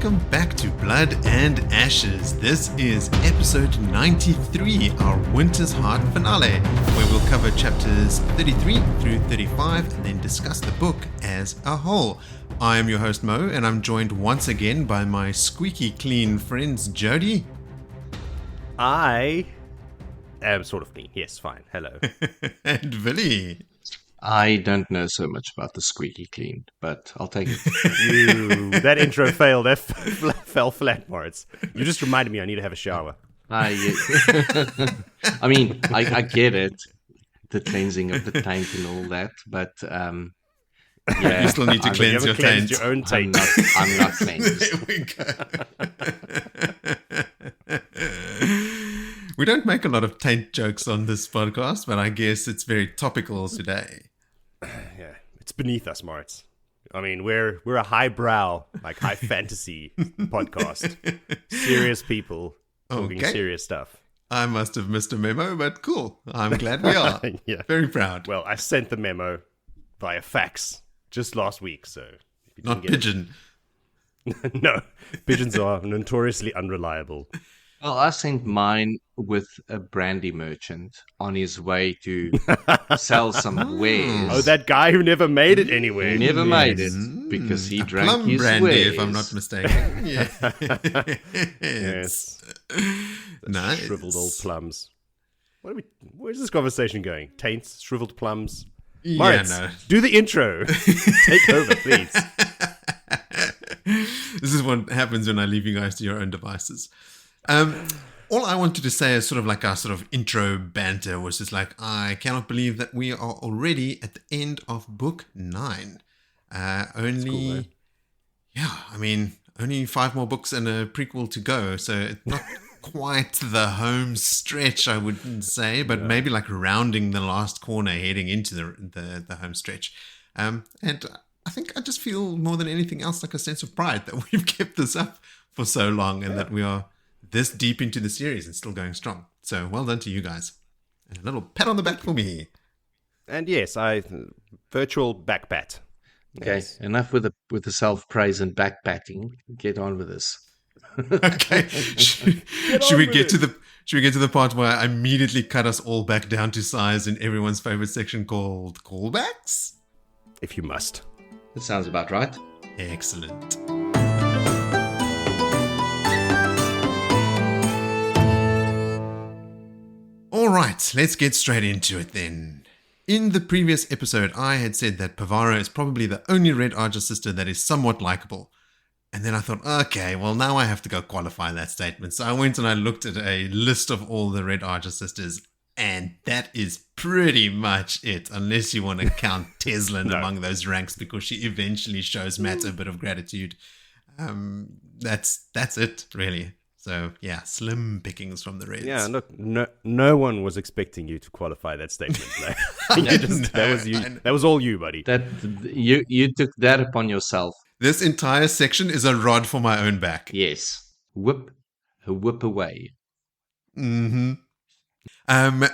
welcome back to Blood and Ashes. This is episode 93, our Winter's Heart finale, where we'll cover chapters 33 through 35 and then discuss the book as a whole. I am your host Mo, and I'm joined once again by my squeaky clean friends Jody. I am sort of clean. Yes, fine. Hello. And Willie. I don't know so much about the squeaky clean, but I'll take it. That intro failed. That fell flat, Moritz. You just reminded me I need to have a shower. I mean, I get it, the cleansing of the taint and all that, but yeah. You still need to cleanse your taint. Your own taint. I'm not cleansed. There we go. We don't make a lot of taint jokes on this podcast, but I guess it's very topical today. Yeah, it's beneath us, Moritz. I mean, we're a highbrow, like high fantasy podcast. Serious people talking serious stuff. I must have missed a memo, but cool. I'm glad we are. Yeah. Very proud. Well, I sent the memo via fax just last week, so... Not pigeon. No, pigeons are notoriously unreliable. Well, I sent mine with a brandy merchant on his way to sell some wares. Oh, that guy who never made it anywhere. He never made it because he drank plum his brandy, wares. if I'm not mistaken. Yeah. Yes. Nice. Shriveled old plums. Where's this conversation going? Taints, shriveled plums. Moritz, do the intro. Take over, please. This is what happens when I leave you guys to your own devices. All I wanted to say is sort of like our sort of intro banter was just like, I cannot believe that we are already at the end of book 9. Only 5 more books and a prequel to go. So it's not quite the home stretch, I wouldn't say, but maybe like rounding the last corner heading into the home stretch. And I think I just feel more than anything else like a sense of pride that we've kept this up for so long and that we are this deep into the series and still going strong. So well done to you guys. And a little pat on the back for me. And yes, virtual back pat. Okay, yes. Enough with the self-praise and backpatting. Get on with this. Okay. Should we get to the part where I immediately cut us all back down to size in everyone's favorite section called callbacks? If you must. That sounds about right. Excellent. All right, let's get straight into it then. In the previous episode, I had said that Pavara is probably the only Red Archer sister that is somewhat likable. And then I thought, okay, well now I have to go qualify that statement. So I went and I looked at a list of all the Red Archer sisters, and that is pretty much it, unless you want to count Teslin among those ranks because she eventually shows Matt a bit of gratitude. That's it, really. So, yeah, slim pickings from the Reds. Yeah, look, no one was expecting you to qualify that statement. That was all you, buddy. That you took that upon yourself. This entire section is a rod for my own back. Yes. Whip away. Mm-hmm.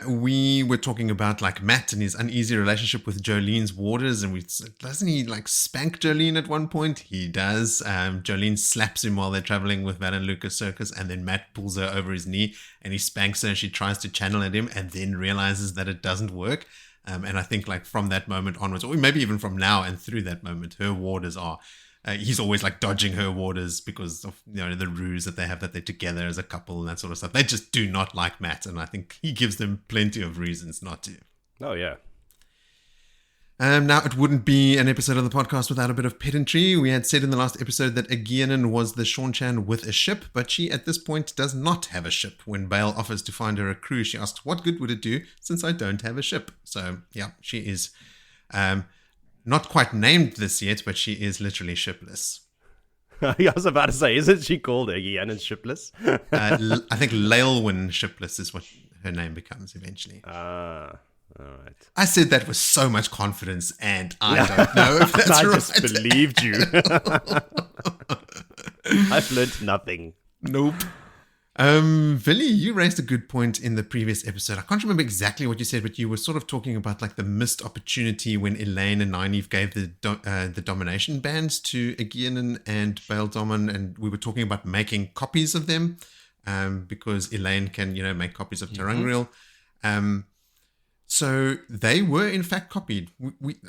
We were talking about like Matt and his uneasy relationship with Jolene's warders, and doesn't he like spank Jolene at one point? He does. Jolene slaps him while they're traveling with Val and Lucas Circus, and then Matt pulls her over his knee and he spanks her, and she tries to channel at him and then realizes that it doesn't work. And I think like from that moment onwards, or maybe even from now and through that moment, her warders are he's always like dodging her warders because of the ruse that they have that they're together as a couple and that sort of stuff. They just do not like Matt, and I think he gives them plenty of reasons not to. Oh yeah. Now it wouldn't be an episode of the podcast without a bit of pedantry. We had said in the last episode that Aegeanan was the Seanchan with a ship, but she at this point does not have a ship. When Bale offers to find her a crew, she asks, "What good would it do since I don't have a ship?" So yeah, she is. Not quite named this yet, but she is literally shipless. I was about to say, isn't she called Aegeanan shipless? I think Laelwyn shipless is what her name becomes eventually. All right. I said that with so much confidence, and I don't know if that's I right. just believed you. I've learned nothing. Nope. Billy, you raised a good point in the previous episode. I can't remember exactly what you said, but you were sort of talking about like the missed opportunity when Elaine and Nynaeve gave the domination bands to Aegeon and Bael Domon, and we were talking about making copies of them, because Elaine can, make copies of Terangriel. So they were in fact copied.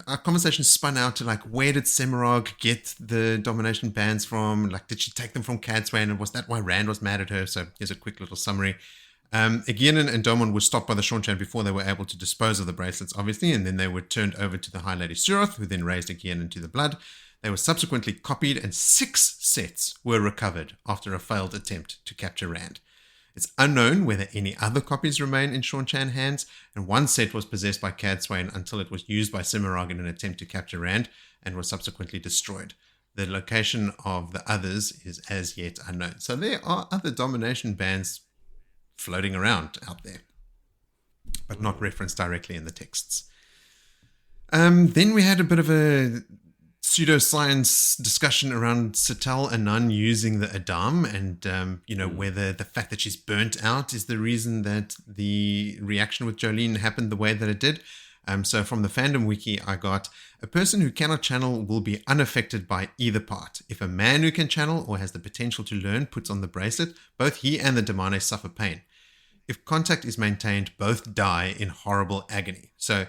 Our conversation spun out to like, where did Semirog get the domination bands from? Like, did she take them from Cadswain? And was that why Rand was mad at her? So here's a quick little summary. Aegeon and Domon were stopped by the Seanchan before they were able to dispose of the bracelets, obviously, and then they were turned over to the High Lady Suroth, who then raised Aegeon into the blood. They were subsequently copied, and 6 sets were recovered after a failed attempt to capture Rand. It's unknown whether any other copies remain in Seanchan hands, and 1 set was possessed by Cadswain until it was used by Semirog in an attempt to capture Rand and was subsequently destroyed. The location of the others is as yet unknown. So there are other domination bands floating around out there, but not referenced directly in the texts. Then we had a bit of a pseudoscience discussion around Sital Anan using the Adam, and whether the fact that she's burnt out is the reason that the reaction with Jolene happened the way that it did. So from the fandom wiki, I got, a person who cannot channel will be unaffected by either part. If a man who can channel or has the potential to learn puts on the bracelet, both he and the Damane suffer pain. If contact is maintained, both die in horrible agony. So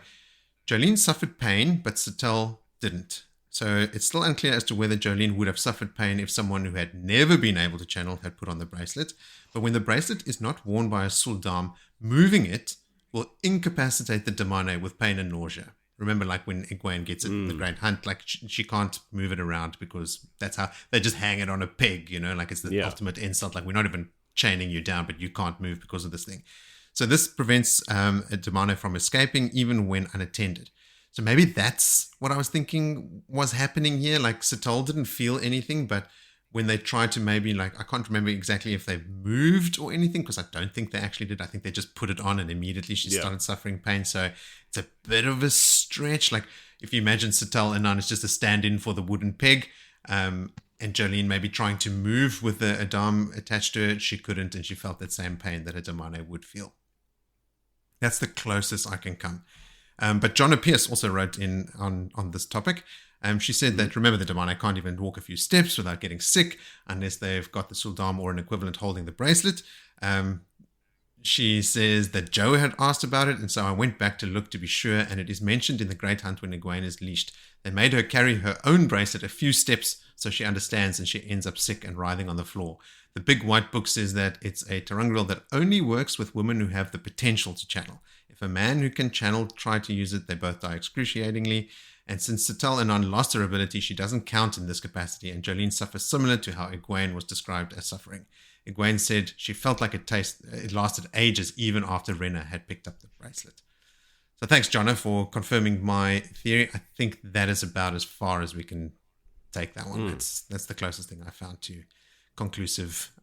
Jolene suffered pain, but Sital didn't. So it's still unclear as to whether Jolene would have suffered pain if someone who had never been able to channel had put on the bracelet. But when the bracelet is not worn by a Suldam, moving it will incapacitate the Damane with pain and nausea. Remember, like when Egwene gets it in the Great Hunt, like she can't move it around because that's how they just hang it on a peg, like it's the ultimate insult. Like, we're not even chaining you down, but you can't move because of this thing. So this prevents a Damane from escaping even when unattended. So maybe that's what I was thinking was happening here. Like, Sital didn't feel anything, but when they tried to maybe, like, I can't remember exactly if they moved or anything, because I don't think they actually did. I think they just put it on and immediately she started suffering pain. So it's a bit of a stretch. Like, if you imagine Sital Anan is just a stand-in for the wooden peg, and Jolene maybe trying to move with the Adam attached to it, she couldn't, and she felt that same pain that a Damane would feel. That's the closest I can come. But Jonna Pierce also wrote in on this topic. She said that, remember, the Damane can't even walk a few steps without getting sick unless they've got the Suldam or an equivalent holding the bracelet. She says that Joe had asked about it, and so I went back to look to be sure, and it is mentioned in the Great Hunt when Egwene is leashed. They made her carry her own bracelet a few steps so she understands, and she ends up sick and writhing on the floor. The big white book says that it's a Terangriel that only works with women who have the potential to channel. If a man who can channel tried to use it, they both die excruciatingly. And since Sital Anan lost her ability, she doesn't count in this capacity, and Jolene suffers similar to how Egwene was described as suffering. Egwene said she felt like it lasted ages even after Renna had picked up the bracelet. So thanks, Jonna, for confirming my theory. I think that is about as far as we can take that one. That's the closest thing I found to conclusive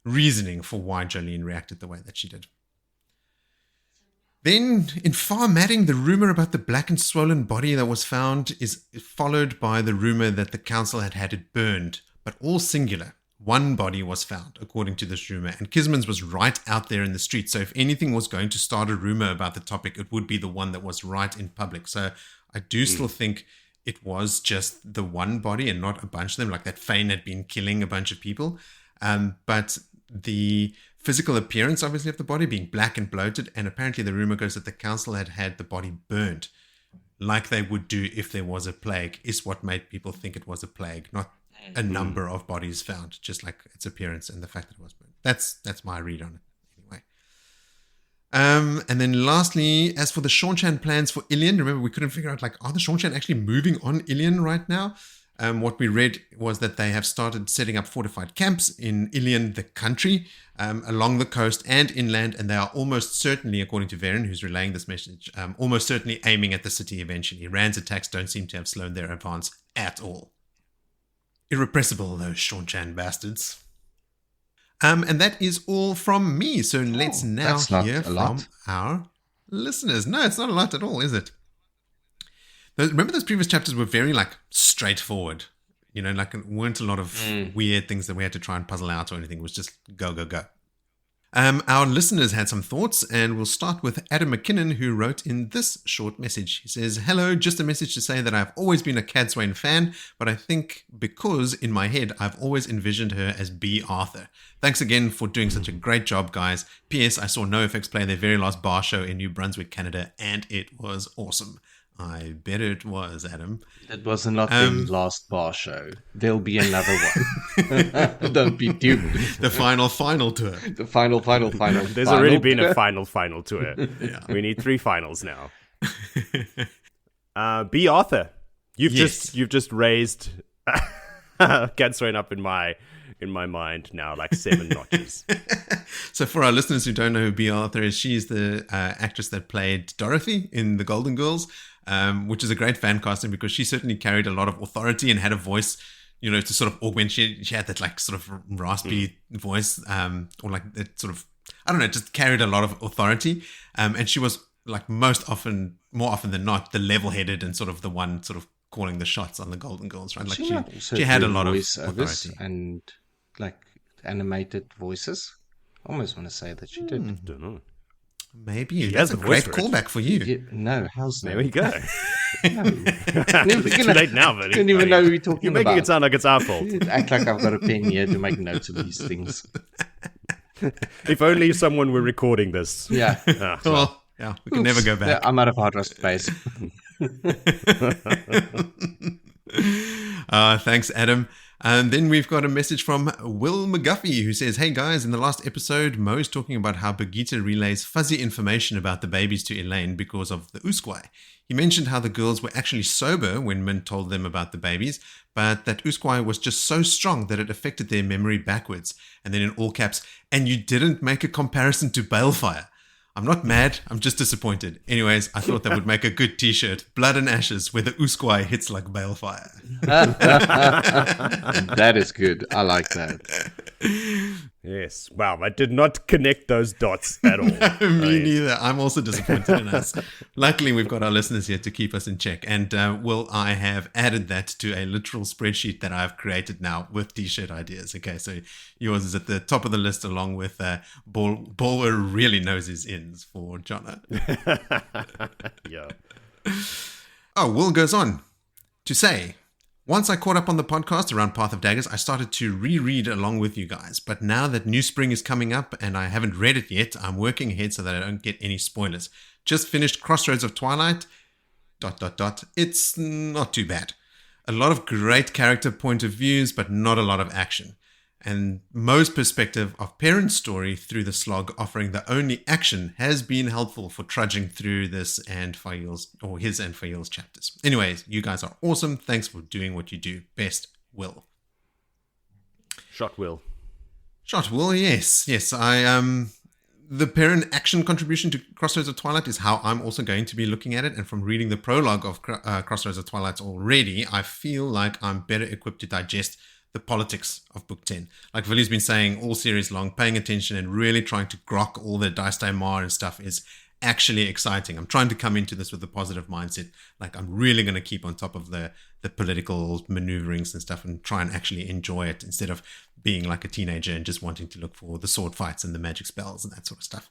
reasoning for why Jolene reacted the way that she did. Then, in Far Madding, the rumor about the black and swollen body that was found is followed by the rumor that the council had had it burned, but all singular. 1 body was found, according to this rumor, and Kisman's was right out there in the street. So if anything was going to start a rumor about the topic, it would be the one that was right in public. So I do still think it was just the 1 body and not a bunch of them, like that Fane had been killing a bunch of people. But the physical appearance, obviously, of the body being black and bloated, and apparently the rumor goes that the council had had the body burnt, like they would do if there was a plague, is what made people think it was a plague, not a number of bodies found, just like its appearance and the fact that it was burnt. That's my read on it, anyway. And then lastly, as for the Seanchan plans for Ilion, remember we couldn't figure out, like, are the Seanchan actually moving on Ilion right now? What we read was that they have started setting up fortified camps in Ilion, the country, along the coast and inland, and they are almost certainly, according to Varen, who's relaying this message, almost certainly aiming at the city eventually. Rand's attacks don't seem to have slowed their advance at all. Irrepressible, those Seanchan bastards. And that is all from me. So let's now hear from our listeners. No, it's not a lot at all, is it? Remember those previous chapters were very, like, straightforward. You know, like, it weren't a lot of weird things that we had to try and puzzle out or anything. It was just go, go, go. Our listeners had some thoughts, and we'll start with Adam McKinnon, who wrote in this short message. He says, "Hello, just a message to say that I've always been a Cadsuane fan, but I think because in my head I've always envisioned her as B. Arthur. Thanks again for doing such a great job, guys. P.S. I saw NoFX play their very last bar show in New Brunswick, Canada, and it was awesome." I bet it was, Adam. That was not the last bar show. There'll be another one. Don't be duped. The final tour. The final. There's already been a final tour. Yeah. We need 3 finals now. B. Arthur, you've just raised Cadsuane up in my mind now like 7 notches. So for our listeners who don't know who B. Arthur is, she's the actress that played Dorothy in The Golden Girls, which is a great fan casting because she certainly carried a lot of authority and had a voice, you know, to sort of augment. She had that like sort of raspy voice, or like that sort of, I don't know, just carried a lot of authority. And she was like more often than not, the level-headed and sort of the one sort of calling the shots on The Golden Girls, right? Like she had a lot of authority and like animated voices. I almost want to say that she did. Don't know. Maybe that's a great callback for you. No, how's that? There we go. No. It's too late now, buddy. Don't even know who we're talking You're making about. it sound like it's our fault. Act like I've got a pen here to make notes of these things. If only someone were recording this. Yeah. Well, yeah, we can never go back. I'm out of hard drive space. Thanks, Adam. And then we've got a message from Will McGuffey, who says, "Hey guys, in the last episode, Mo's talking about how Birgitta relays fuzzy information about the babies to Elaine because of the usquai. He mentioned how the girls were actually sober when Min told them about the babies, but that usquai was just so strong that it affected their memory backwards. And then in all caps, and you didn't make a comparison to balefire. I'm not mad, I'm just disappointed. Anyways, I thought that would make a good t-shirt. Blood and ashes, where the usquai hits like balefire." That is good. I like that. Yes. Wow, I did not connect those dots at all. Me neither. I'm also disappointed in us. Luckily, we've got our listeners here to keep us in check. And I have added that to a literal spreadsheet that I've created now with t-shirt ideas. Okay, so yours is at the top of the list along with Bulwer really knows his ins for Jono. Yeah. Oh, Will goes on to say, "Once I caught up on the podcast around Path of Daggers, I started to reread along with you guys. But now that New Spring is coming up and I haven't read it yet, I'm working ahead so that I don't get any spoilers. Just finished Crossroads of Twilight, ... It's not too bad. A lot of great character point of views, but not a lot of action. And Mo's perspective of Perrin's story through the slog offering the only action has been helpful for trudging through this and his and Fail's chapters. Anyways, you guys are awesome. Thanks for doing what you do. Best, Will." Shot Will, yes. The Perrin action contribution to Crossroads of Twilight is how I'm also going to be looking at it. And from reading the prologue of Crossroads of Twilight already, I feel like I'm better equipped to digest the politics of Book 10. Like Willie's been saying all series long, paying attention and really trying to grok all the Dice Mar and stuff is actually exciting. I'm trying to come into this with a positive mindset. Like I'm really going to keep on top of the political maneuverings and stuff and try and actually enjoy it instead of being like a teenager and just wanting to look for the sword fights and the magic spells and that sort of stuff.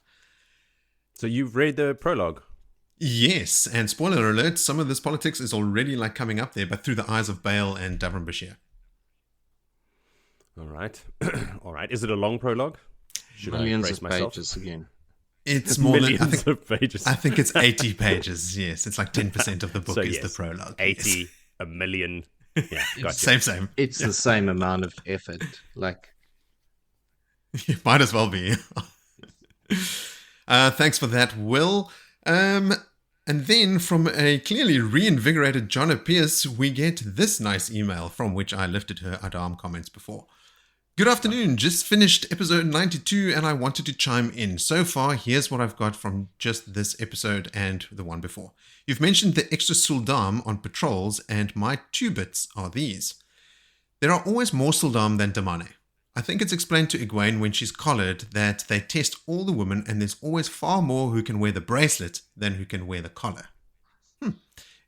So you've read the prologue? Yes, and spoiler alert, some of this politics is already like coming up there, but through the eyes of Bale and Davram Bashir. All right. All right. Is it a long prologue? Should Millions I brace of myself? pages again. It's more Millions of pages. I think it's 80 pages. Yes, it's like 10% of the book is the prologue. 80, yes. a million. Yeah, gotcha. Same. It's the same amount of effort. Like, it might as well be. Thanks for that, Will. And then from a clearly reinvigorated Jonna Pierce, we get this nice email from which I lifted her Adam comments before. "Good afternoon, just finished episode 92 and I wanted to chime in. So far, here's what I've got from just this episode and the one before. You've mentioned the extra Suldam on patrols and my 2 bits are these. There are always more Suldam than Damane. I think it's explained to Egwene when she's collared that they test all the women and there's always far more who can wear the bracelet than who can wear the collar.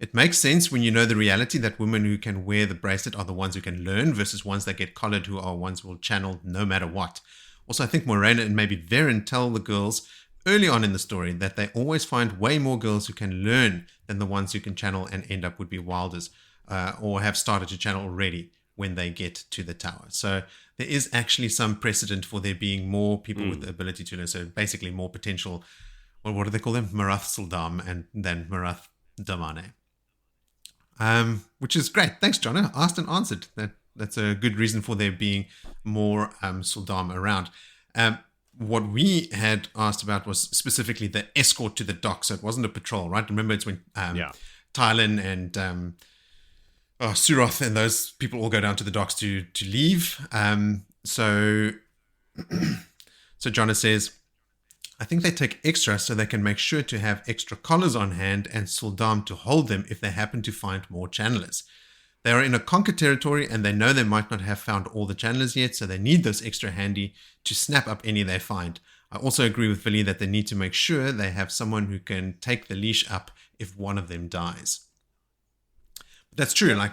It makes sense when you know the reality that women who can wear the bracelet are the ones who can learn versus ones that get collared who are ones who will channel no matter what. Also, I think Morena and maybe Varen tell the girls early on in the story that they always find way more girls who can learn than the ones who can channel and end up would be wilders or have started to channel already when they get to the tower. So there is actually some precedent for there being more people with the ability to learn. So basically more potential, well, what do they call them? Marath Suldam and then Marath Damane. Which is great. Thanks, John. Asked and answered. That's a good reason for there being more Suldam around. What we had asked about was specifically the escort to the dock. So it wasn't a patrol, right? Remember, it's when Tylen and Suroth and those people all go down to the docks to leave. So Jonna says, I think they take extra so they can make sure to have extra collars on hand and Suldam to hold them if they happen to find more channelers. They are in a conquer territory and they know they might not have found all the channelers yet, so they need those extra handy to snap up any they find. I also agree with Willie that they need to make sure they have someone who can take the leash up if one of them dies. But that's true. Like,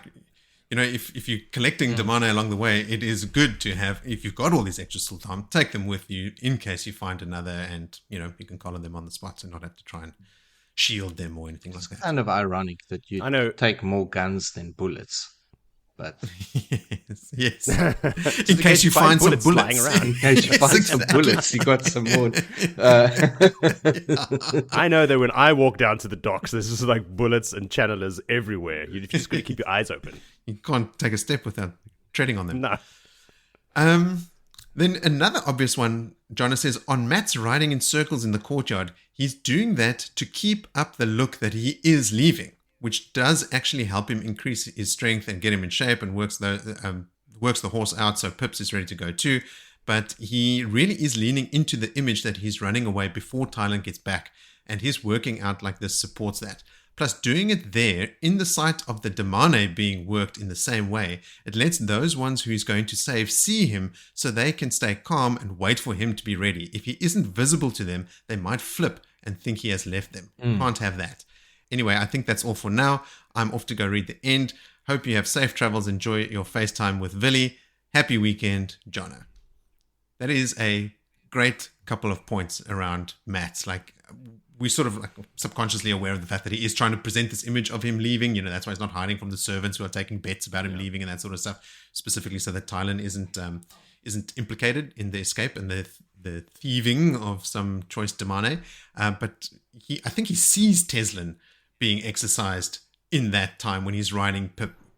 you know, if you're collecting Damane along the way, it is good to have, if you've got all these extra Sultan, take them with you in case you find another and, you know, you can collar them on the spot and not have to try and shield them or anything like that. It's kind of ironic that you take more guns than bullets. But yes. In case you find some bullets lying around. In case you find some bullets, you got some more. I know that when I walk down to the docks, there's just like bullets and channelers everywhere. You're just going to keep your eyes open. You can't take a step without treading on them. No. Then another obvious one, Jonas says, on Matt's riding in circles in the courtyard, he's doing that to keep up the look that he is leaving, which does actually help him increase his strength and get him in shape and works the horse out so Pips is ready to go too. But he really is leaning into the image that he's running away before Tylen gets back, and his working out like this supports that. Plus, doing it there in the sight of the Damane being worked in the same way, it lets those ones who he's going to save see him so they can stay calm and wait for him to be ready. If he isn't visible to them, they might flip and think he has left them. Can't have that. Anyway, I think that's all for now. I'm off to go read the end. Hope you have safe travels. Enjoy your FaceTime with Willie. Happy weekend, Jono. That is a great couple of points around Matt. Like, we're sort of like subconsciously aware of the fact that he is trying to present this image of him leaving. You know, that's why he's not hiding from the servants who are taking bets about him leaving and that sort of stuff, specifically so that Tylen isn't implicated in the escape and the thieving of some choice Damane. But I think he sees Teslin being exercised in that time when he's riding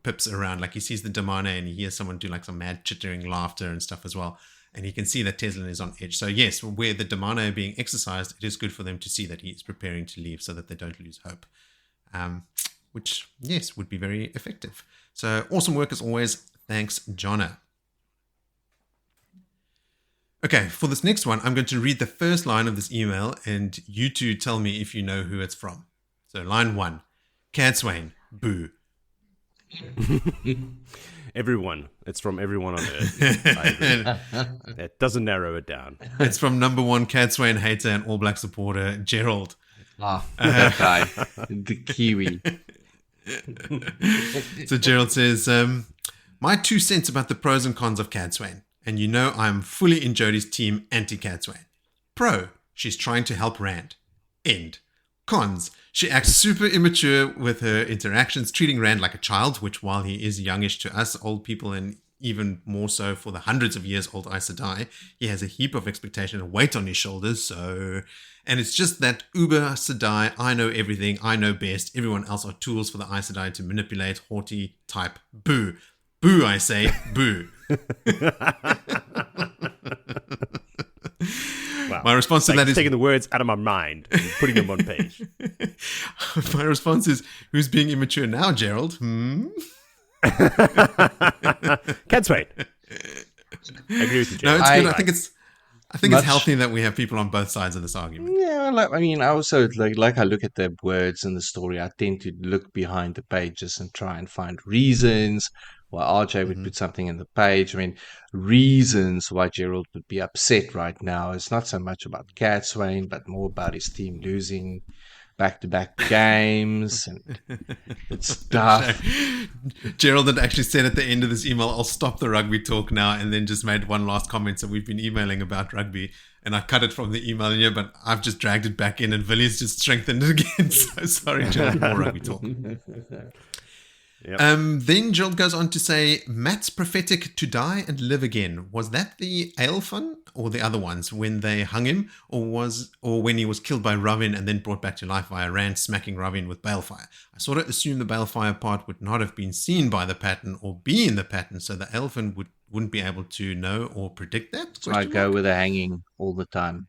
Pips around. Like, he sees the Damane and he hears someone do like some mad chittering laughter and stuff as well. And he can see that Teslin is on edge. So yes, where the Damane are being exercised, it is good for them to see that he is preparing to leave so that they don't lose hope. Which, yes, would be very effective. So awesome work as always. Thanks, Jonna. Okay, for this next one, I'm going to read the first line of this email and you two tell me if you know who it's from. So line 1, Cadswain, boo. Everyone. It's from everyone on Earth. I agree. That doesn't narrow it down. It's from number 1 Cadswain hater and All Black supporter, Gerald. That guy. The Kiwi. So Gerald says, my 2 cents about the pros and cons of Cadswain. And you know I'm fully in Jody's team anti-Cadswain. Pro, she's trying to help Rand. End. Cons, she acts super immature with her interactions, treating Rand like a child, which while he is youngish to us old people and even more so for the hundreds of years old Aes Sedai, he has a heap of expectation and weight on his shoulders, so... And it's just that uber Sedai, I know everything, I know best, everyone else are tools for the Aes Sedai to manipulate, haughty type. Boo. Boo, I say, boo. Wow. My response to that is... taking the words out of my mind and putting them on page. My response is, who's being immature now, Gerald? Cadswain. I agree with you, Gerald. No, it's good. I think it's healthy that we have people on both sides of this argument. Yeah, I also like I look at the words in the story. I tend to look behind the pages and try and find reasons why RJ would put something in the page. I mean, reasons why Gerald would be upset right now is not so much about Cadswain, but more about his team losing. back-to-back games and stuff. Gerald had actually said at the end of this email, I'll stop the rugby talk now, and then just made one last comment. So we've been emailing about rugby, and I cut it from the email here, but I've just dragged it back in, and Willie's just strengthened it again. So sorry, Gerald, more rugby talk. Yep. Then Gerald goes on to say, Matt's prophetic to die and live again. Was that the Aelfon or the other ones when they hung him, or when he was killed by Ravin and then brought back to life via Rand smacking Ravin with balefire? I sort of assumed the balefire part would not have been seen by the pattern or be in the pattern, so the Aelfon wouldn't be able to know or predict that? So I go with a hanging all the time.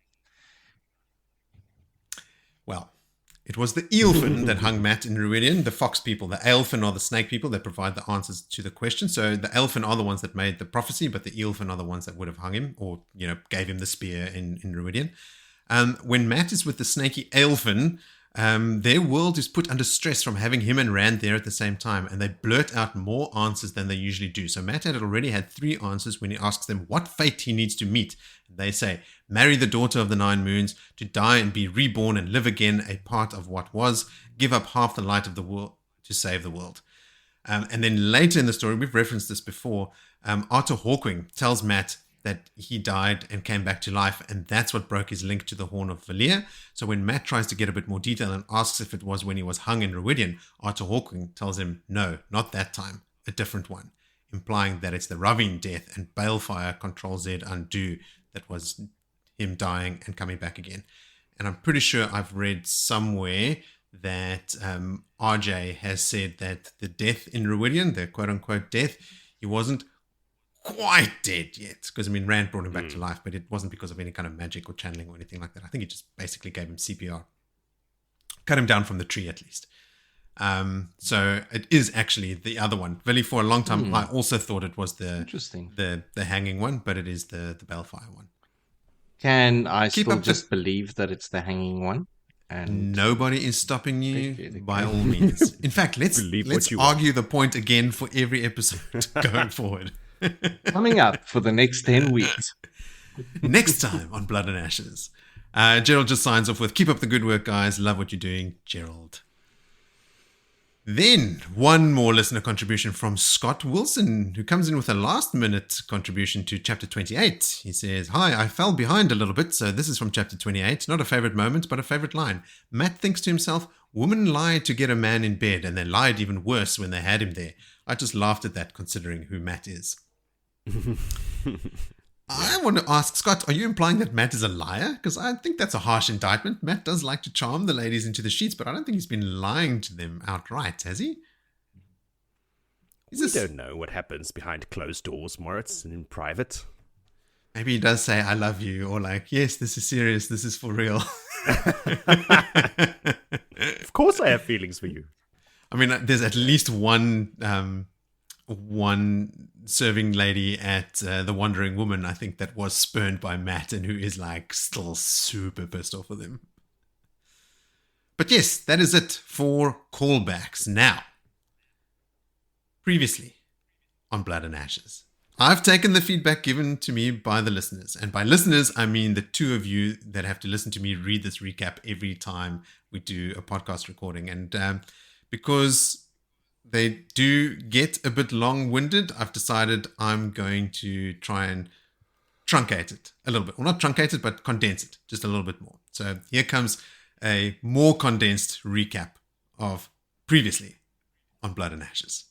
Well, it was the Eelfin that hung Matt in Ruidian, the fox people. The Aelfin are the snake people that provide the answers to the question. So the Aelfin are the ones that made the prophecy, but the Eelfin are the ones that would have hung him or, gave him the spear in Ruidian. When Matt is with the snaky Aelfin, their world is put under stress from having him and Rand there at the same time, and they blurt out more answers than they usually do. So Matt had already had 3 answers when he asks them what fate he needs to meet. They say, marry the daughter of the 9 moons, to die and be reborn and live again, a part of what was, give up half the light of the world to save the world. And then later in the story, we've referenced this before, Arthur Hawkwing tells Matt that he died and came back to life, and that's what broke his link to the Horn of Valir. So when Matt tries to get a bit more detail and asks if it was when he was hung in Ruidian, Arthur Hawkwing tells him, no, not that time, a different one, implying that it's the Ravin death and balefire Control Z undo that was him dying and coming back again. And I'm pretty sure I've read somewhere that RJ has said that the death in Ruidian, the quote-unquote death, he wasn't quite dead yet, because Rand brought him back to life, but it wasn't because of any kind of magic or channeling or anything like that. I think it just basically gave him CPR, cut him down from the tree at least. So it is actually the other one. Really, for a long time, I also thought it was the hanging one, but it is the balefire one. Can I still just believe that it's the hanging one? And nobody is stopping you by all means. In fact, let's argue the point again for every episode going forward. Coming up for the next 10 weeks. Next time on Blood and Ashes. Gerald just signs off with, keep up the good work, guys. Love what you're doing, Gerald. Then, one more listener contribution from Scott Wilson, who comes in with a last-minute contribution to Chapter 28. He says, hi, I fell behind a little bit, so this is from Chapter 28. Not a favorite moment, but a favorite line. Matt thinks to himself, women lied to get a man in bed, and they lied even worse when they had him there. I just laughed at that, considering who Matt is. I want to ask Scott, are you implying that Matt is a liar? Because I think that's a harsh indictment. Matt does like to charm the ladies into the sheets, but I don't think he's been lying to them outright, has he? We don't know what happens behind closed doors, Moritz, and in private. Maybe he does say, I love you, or like, yes, this is serious, this is for real. Of course I have feelings for you. There's at least one serving lady at the Wandering Woman, I think, that was spurned by Matt and who is like still super pissed off with him. But yes, that is it for callbacks. Now, previously on Blood and Ashes, I've taken the feedback given to me by the listeners. And by listeners, I mean the 2 of you that have to listen to me read this recap every time we do a podcast recording. And because they do get a bit long-winded, I've decided I'm going to try and truncate it a little bit. Well, not truncate it, but condense it just a little bit more. So here comes a more condensed recap of previously on Blood and Ashes.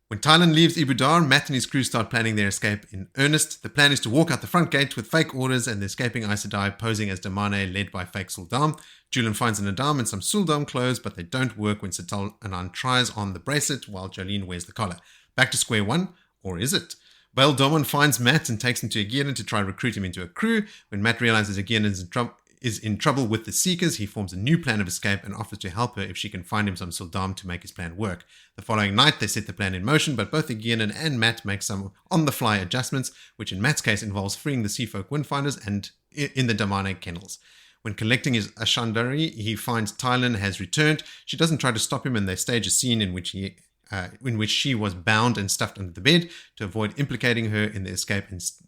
When Tylan leaves Ibudar, Matt and his crew start planning their escape in earnest. The plan is to walk out the front gate with fake orders and the escaping Aes Sedai posing as Damane, led by fake Suldam. Julian finds an Adam and some Suldam clothes, but they don't work when Satal Anan tries on the bracelet while Jolene wears the collar. Back to square one, or is it? Bail Domon finds Matt and takes him to Aegirn to try and recruit him into a crew. When Matt realizes Aegirn is in trouble with the Seekers, he forms a new plan of escape and offers to help her if she can find him some Suldam to make his plan work. The following night, they set the plan in motion, but both Aegirn and Matt make some on-the-fly adjustments, which in Matt's case involves freeing the Seafolk Windfinders and in the Damane kennels. When collecting his Ashandari, he finds Tylan has returned. She doesn't try to stop him, and they stage a scene in which she was bound and stuffed under the bed to avoid implicating her in the escape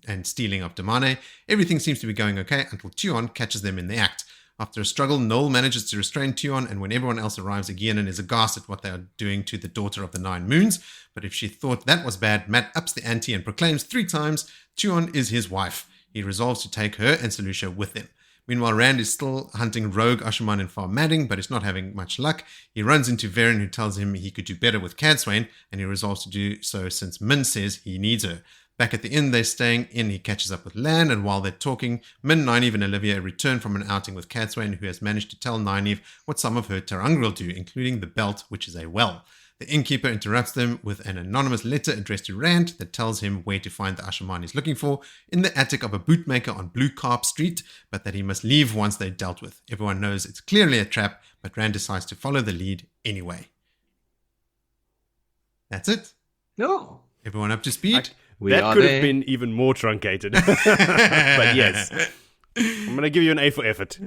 and stealing of Damane. Everything seems to be going okay until Tuon catches them in the act. After a struggle, Noel manages to restrain Tuon, and when everyone else arrives, Aegeanin is aghast at what they are doing to the daughter of the Nine Moons. But if she thought that was bad, Matt ups the ante and proclaims 3 times Tuon is his wife. He resolves to take her and Sir Lucia with him. Meanwhile, Rand is still hunting rogue Ashaman in Farmadding, but is not having much luck. He runs into Varen, who tells him he could do better with Cadsuane, and he resolves to do so since Min says he needs her. Back at the inn they're staying in, he catches up with Lan, and while they're talking, Min, Nynaeve, and Olivia return from an outing with Cadsuane, who has managed to tell Nynaeve what some of her Tarangril do, including the belt, which is a well. The innkeeper interrupts them with an anonymous letter addressed to Rand that tells him where to find the Ashaman he's looking for in the attic of a bootmaker on Blue Carp Street, but that he must leave once they're dealt with. Everyone knows it's clearly a trap, but Rand decides to follow the lead anyway. That's it. No. Everyone up to speed? That could have been even more truncated. But yes. I'm going to give you an A for effort.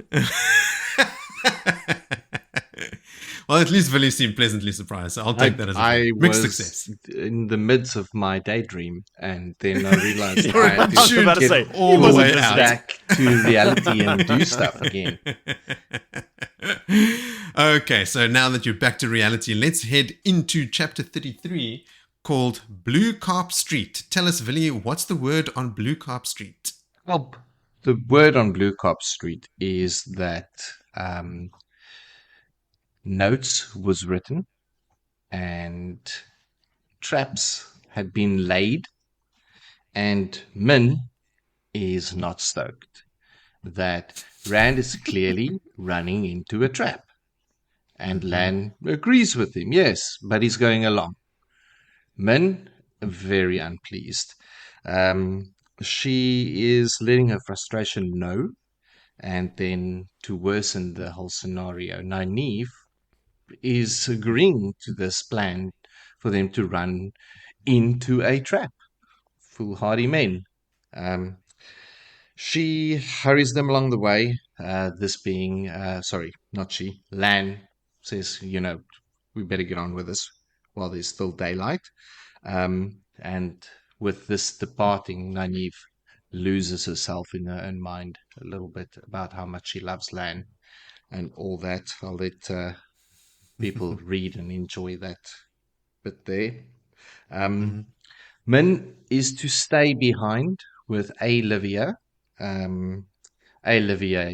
Well, at least Willie seemed pleasantly surprised, so I'll take that as a mixed success. In the midst of my daydream, and then I realized I had to get all the way out. back to reality and do stuff again. Okay, so now that you're back to reality, let's head into chapter 33, called Blue Carp Street. Tell us, Willie, what's the word on Blue Carp Street? Well, the word on Blue Carp Street is that notes was written and traps had been laid, and Min is not stoked that Rand is clearly running into a trap. And Lan agrees with him, yes, but he's going along. Min, very unpleased. She is letting her frustration know, and then to worsen the whole scenario, Nynaeve is agreeing to this plan for them to run into a trap. Foolhardy men. She hurries them along the way. This being, not she, Lan says, we better get on with this while there's still daylight. And with this departing, Nynaeve loses herself in her own mind a little bit about how much she loves Lan and all that. I'll let people read and enjoy that bit there. Min is to stay behind with Olivia. Olivia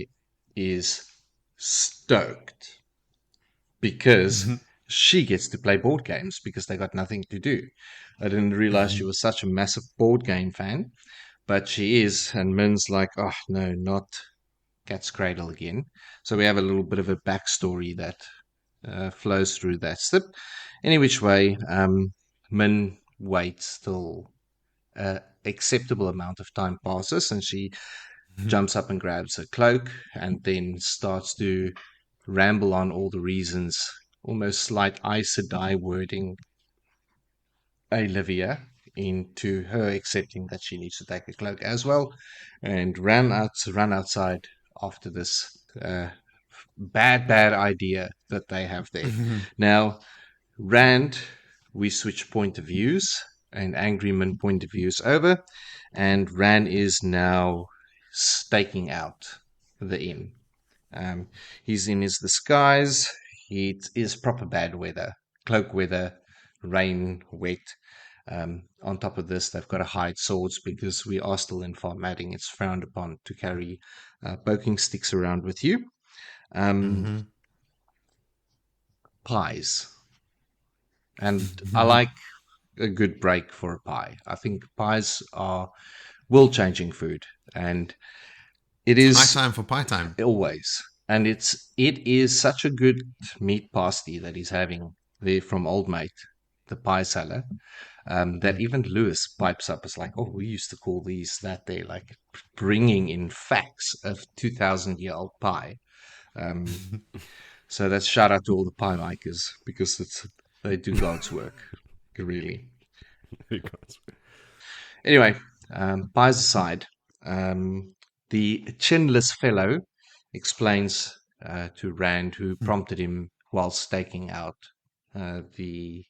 is stoked because she gets to play board games because they got nothing to do. I didn't realize she was such a massive board game fan, but she is. And Min's like, oh, no, not Cat's Cradle again. So we have a little bit of a backstory that flows through that slip. Any which way, Min waits till acceptable amount of time passes, and she jumps up and grabs her cloak and then starts to ramble on all the reasons, almost slight Aes Sedai wording Olivia into her accepting that she needs to take a cloak as well, and run outside after this bad idea that they have there. Now, Rand, we switch point of views, and Angry Min point of views over, and Rand is now staking out the inn. He's in his disguise. It is proper bad weather, cloak weather, rain, wet. On top of this, they've got to hide swords because we are still in Farmadding. It's frowned upon to carry poking sticks around with you. Pies. And I like a good break for a pie. I think pies are world-changing food, and it is high time for pie time. Always. And it is such a good meat pasty that he's having there from Old Mate, the pie seller, that even Lewis pipes up as like, oh, we used to call these that day, like bringing in facts of 2,000-year-old pie. So that's shout out to all the pie makers because they do God's work, really. Anyway, pies aside, the chinless fellow explains to Rand, who prompted him while staking out the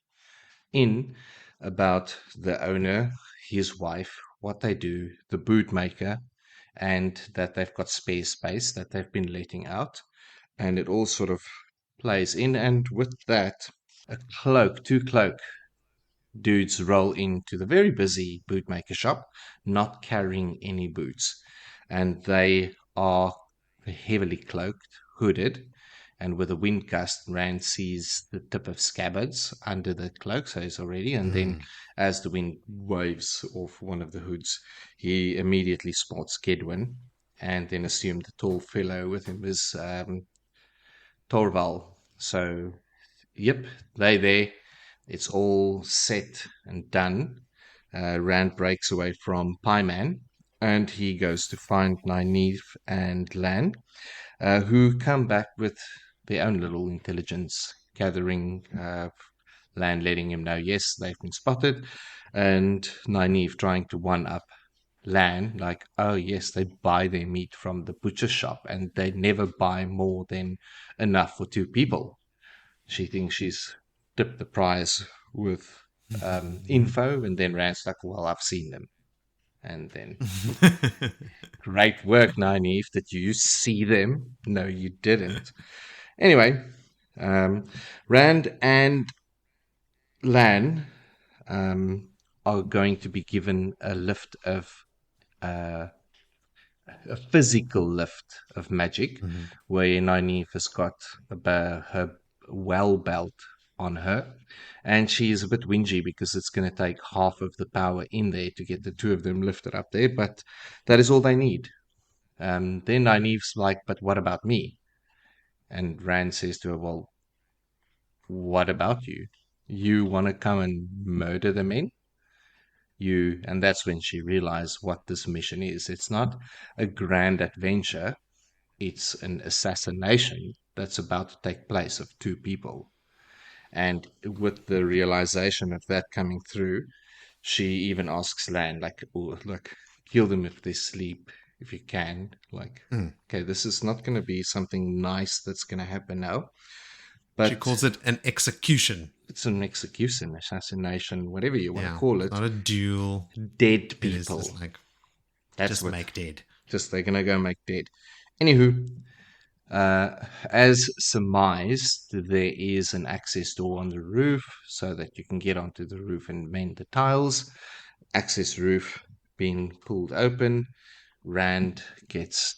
inn, about the owner, his wife, what they do, the bootmaker, and that they've got spare space that they've been letting out. And it all sort of plays in. And with that, two cloak dudes roll into the very busy bootmaker shop, not carrying any boots. And they are heavily cloaked, hooded, and with a wind gust, Rand sees the tip of scabbards under the cloak, so he's already. And then, as the wind waves off one of the hoods, he immediately spots Gedwin, and then assumed the tall fellow with him is Torval. So, yep, they there. It's all set and done. Rand breaks away from Pieman, and he goes to find Nynaeve and Lan, who come back with their own little intelligence gathering. Lan letting him know, yes, they've been spotted, and Nynaeve trying to one up Lan, like, oh yes, they buy their meat from the butcher shop, and they never buy more than enough for two people. She thinks she's tipped the prize with info, and then Rand's like, well, I've seen them. And then, great work, Nynaeve, that you see them. No, you didn't. Anyway, Rand and Lan are going to be given a lift of a physical lift of magic, where Nynaeve has got her well belt on her, and she is a bit whingy because it's going to take half of the power in there to get the two of them lifted up there, but that is all they need. Then Nynaeve's like, but what about me? And Rand says to her, well, what about you? You want to come and murder the men? And that's when she realized what this mission is. It's not a grand adventure. It's an assassination that's about to take place of two people. And with the realization of that coming through, she even asks Lan, like, oh, look, kill them if they sleep, if you can. Like, okay, this is not going to be something nice that's going to happen now. But she calls it an execution. It's an execution, assassination, whatever you want to call it. Not a duel. Dead people. It is like, that's just make dead. Just they're going to go make dead. Anywho, as surmised, there is an access door on the roof so that you can get onto the roof and mend the tiles. Access roof being pulled open. Rand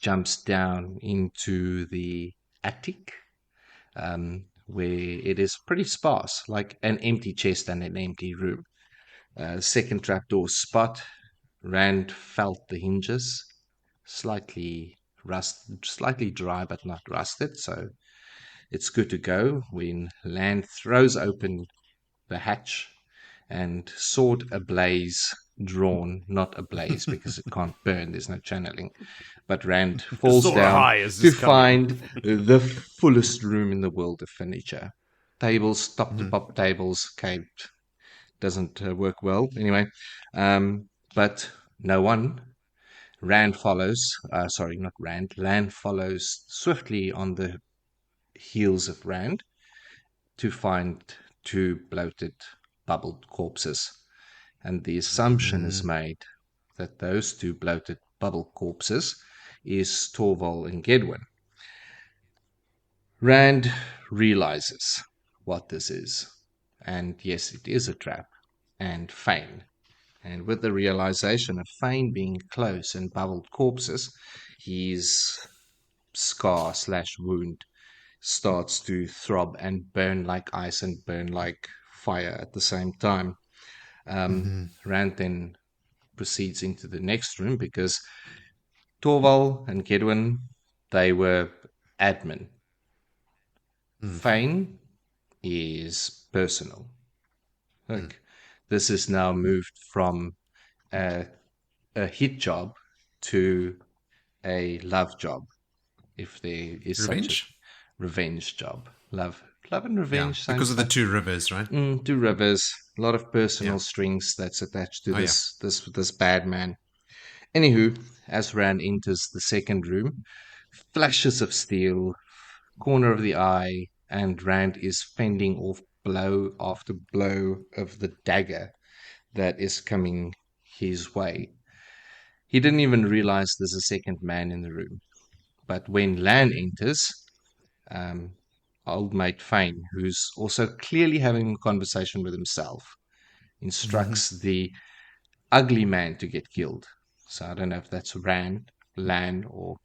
jumps down into the attic, where it is pretty sparse, like an empty chest and an empty room. Second trapdoor spot. Rand felt the hinges, slightly dry but not rusted, so it's good to go. When Lan throws open the hatch and sword ablaze drawn, not ablaze because it can't burn, there's no channeling, but Rand falls down to find the fullest room in the world of furniture. Tables, top to top tables, caved. Doesn't work well anyway, but no one. Lan follows swiftly on the heels of Rand to find two bloated, bubbled corpses. And the assumption is made that those two bloated, bubbled corpses is Torval and Gedwin. Rand realizes what this is. And yes, it is a trap. And Fane. And with the realization of Fane being close and bubbled corpses, his scar/wound starts to throb and burn like ice and burn like fire at the same time. Rand then proceeds into the next room because Torval and Gedwin, they were admin. Fane is personal. Look, this is now moved from a hit job to a love job, if there is revenge? Such a revenge job. Love and revenge. Yeah, because of the two rivers, right? Two rivers. A lot of personal strings that's attached to this bad man. Anywho, as Rand enters the second room, flashes of steel, corner of the eye, and Rand is fending off blow after blow of the dagger that is coming his way. He didn't even realize there's a second man in the room. But when Lan enters, um, old mate Fane, who's also clearly having a conversation with himself, Mm-hmm. instructs the ugly man to get killed. So I don't know if that's Lan, or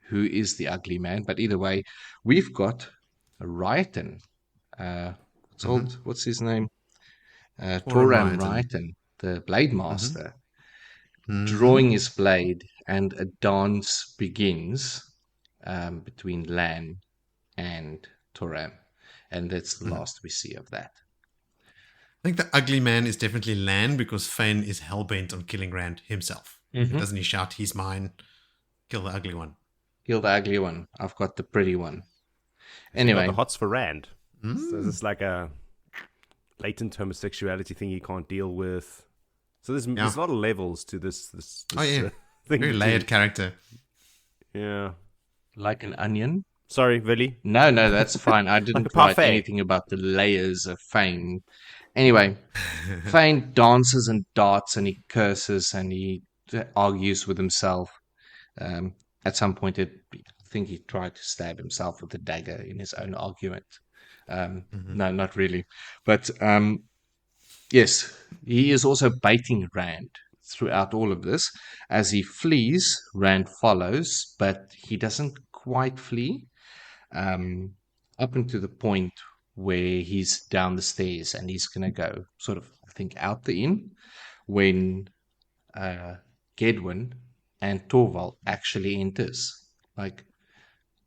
who is the ugly man. But either way, we've got Ryton. Uh, Mm-hmm. what's his name? Toran Toran Ryan. Ryton, the Blade Mm-hmm. Master, Mm-hmm. drawing his blade, and a dance begins between Lan and Toram. And that's the Mm-hmm. last we see of that. I think the ugly man is definitely Lan because Fane is hell-bent on killing Rand himself. Mm-hmm. Doesn't he shout, "He's mine, kill the ugly one"? Kill the ugly one. I've got the pretty one. Has he got the Anyway, hots for Rand? So is Mm. this like a latent homosexuality thing he can't deal with? So there's Yeah. a lot of levels to this Oh, yeah. thing. Very layered character. Yeah. like an onion. Sorry, Willie. No, that's fine. I didn't write parfait. anything about the layers of Fane. Anyway, Fane dances and darts and he curses and he argues with himself. At some point, I think he tried to stab himself with a dagger in his own argument. Mm-hmm. No, not really. But yes, he is also baiting Rand throughout all of this. As he flees, Rand follows, but he doesn't quite flee up until the point where he's down the stairs and he's going to go sort of, I think, out the inn when Gedwin and Torvald actually enters. Like,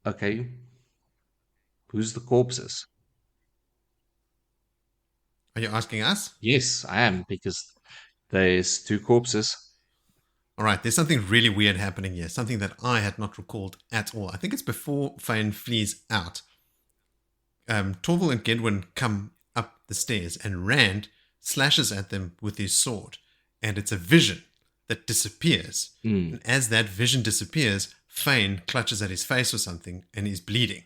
okay, who's the corpses? Are you asking us? Yes, I am, because there's two corpses. All right, there's something really weird happening here, something that I had not recalled at all. I think it's before Fane flees out. Torval and Gedwin come up the stairs, and Rand slashes at them with his sword, and it's a vision that disappears. Mm. And as that vision disappears, Fane clutches at his face or something, and he's bleeding.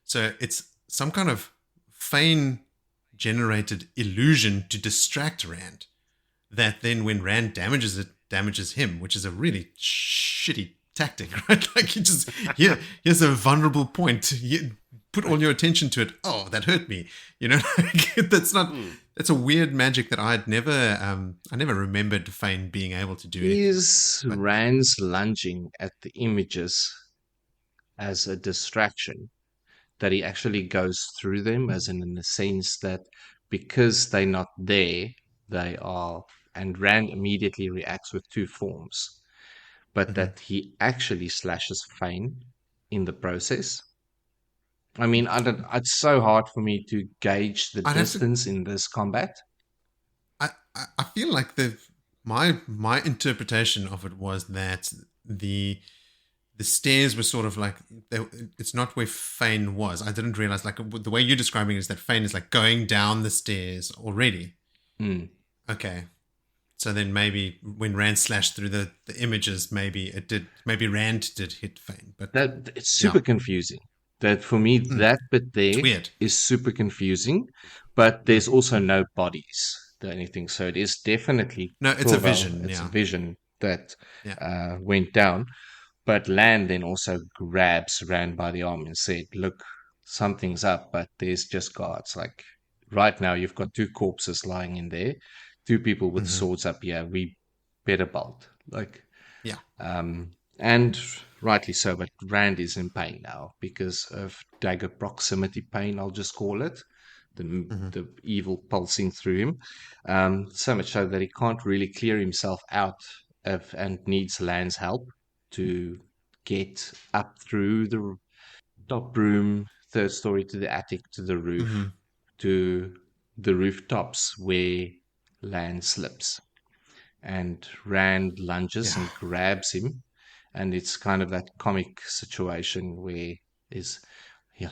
So it's some kind of Fane generated illusion to distract Rand. That then, when Rand damages it, damages him, which is a really shitty tactic, right? Like here's a vulnerable point. You put all your attention to it. Oh, that hurt me. You know, that's not. That's a weird magic that I never remembered Fane being able to do. Is Rand's lunging at the images as a distraction, that he actually goes through them, as in the sense that because they're not there, they are, and Rand immediately reacts with two forms, but Mm-hmm. that he actually slashes Fane in the process. I mean, it's so hard for me to gauge the distance in this combat. I feel like my interpretation of it was that the stairs were sort of like it's not where Fane was. I didn't realize, like, the way you're describing it is that Fane is like going down the stairs already. Mm. Okay, so then maybe when Rand slashed through the images, maybe Rand did hit Fane, but that it's super confusing. That for me, that bit there is super confusing, but there's also no bodies or anything, so it is definitely it's a vision. It's a vision that Yeah. went down. But Lan then also grabs Rand by the arm and said, "Look, something's up, but there's just guards. Like right now, you've got two corpses lying in there, two people with swords up here. We better bolt." Like, Yeah. And rightly so, but Rand is in pain now because of dagger proximity pain, I'll just call it. The evil pulsing through him. So much so that he can't really clear himself out of, and needs Lan's help to get up through the top room, third story, to the attic, to the roof, to the rooftops where Lan slips. And Rand lunges and grabs him, and it's kind of that comic situation where he's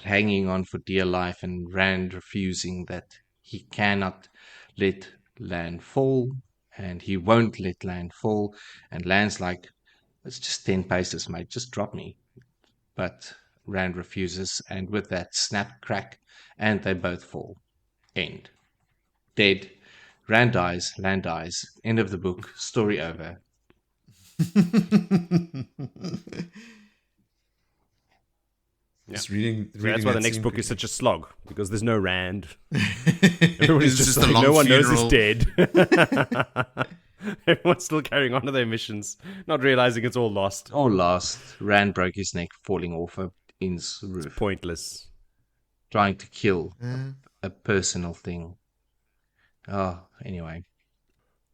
hanging on for dear life, and Rand refusing that he cannot let Lan fall, and he won't let Lan fall, and Lan's like, "It's just 10 paces, mate, just drop me." But Rand refuses, and with that, snap, crack, and they both fall. End. Dead. Rand dies, Lan dies. End of the book. Story over. Just reading So that's why the next book is such a slog, because there's no Rand. Everybody's Everybody's just like, no one knows he's dead. Everyone's still carrying on to their missions, not realizing it's all lost. All lost. Rand broke his neck falling off a inn's roof. It's pointless. Trying to kill a personal thing. Oh, anyway.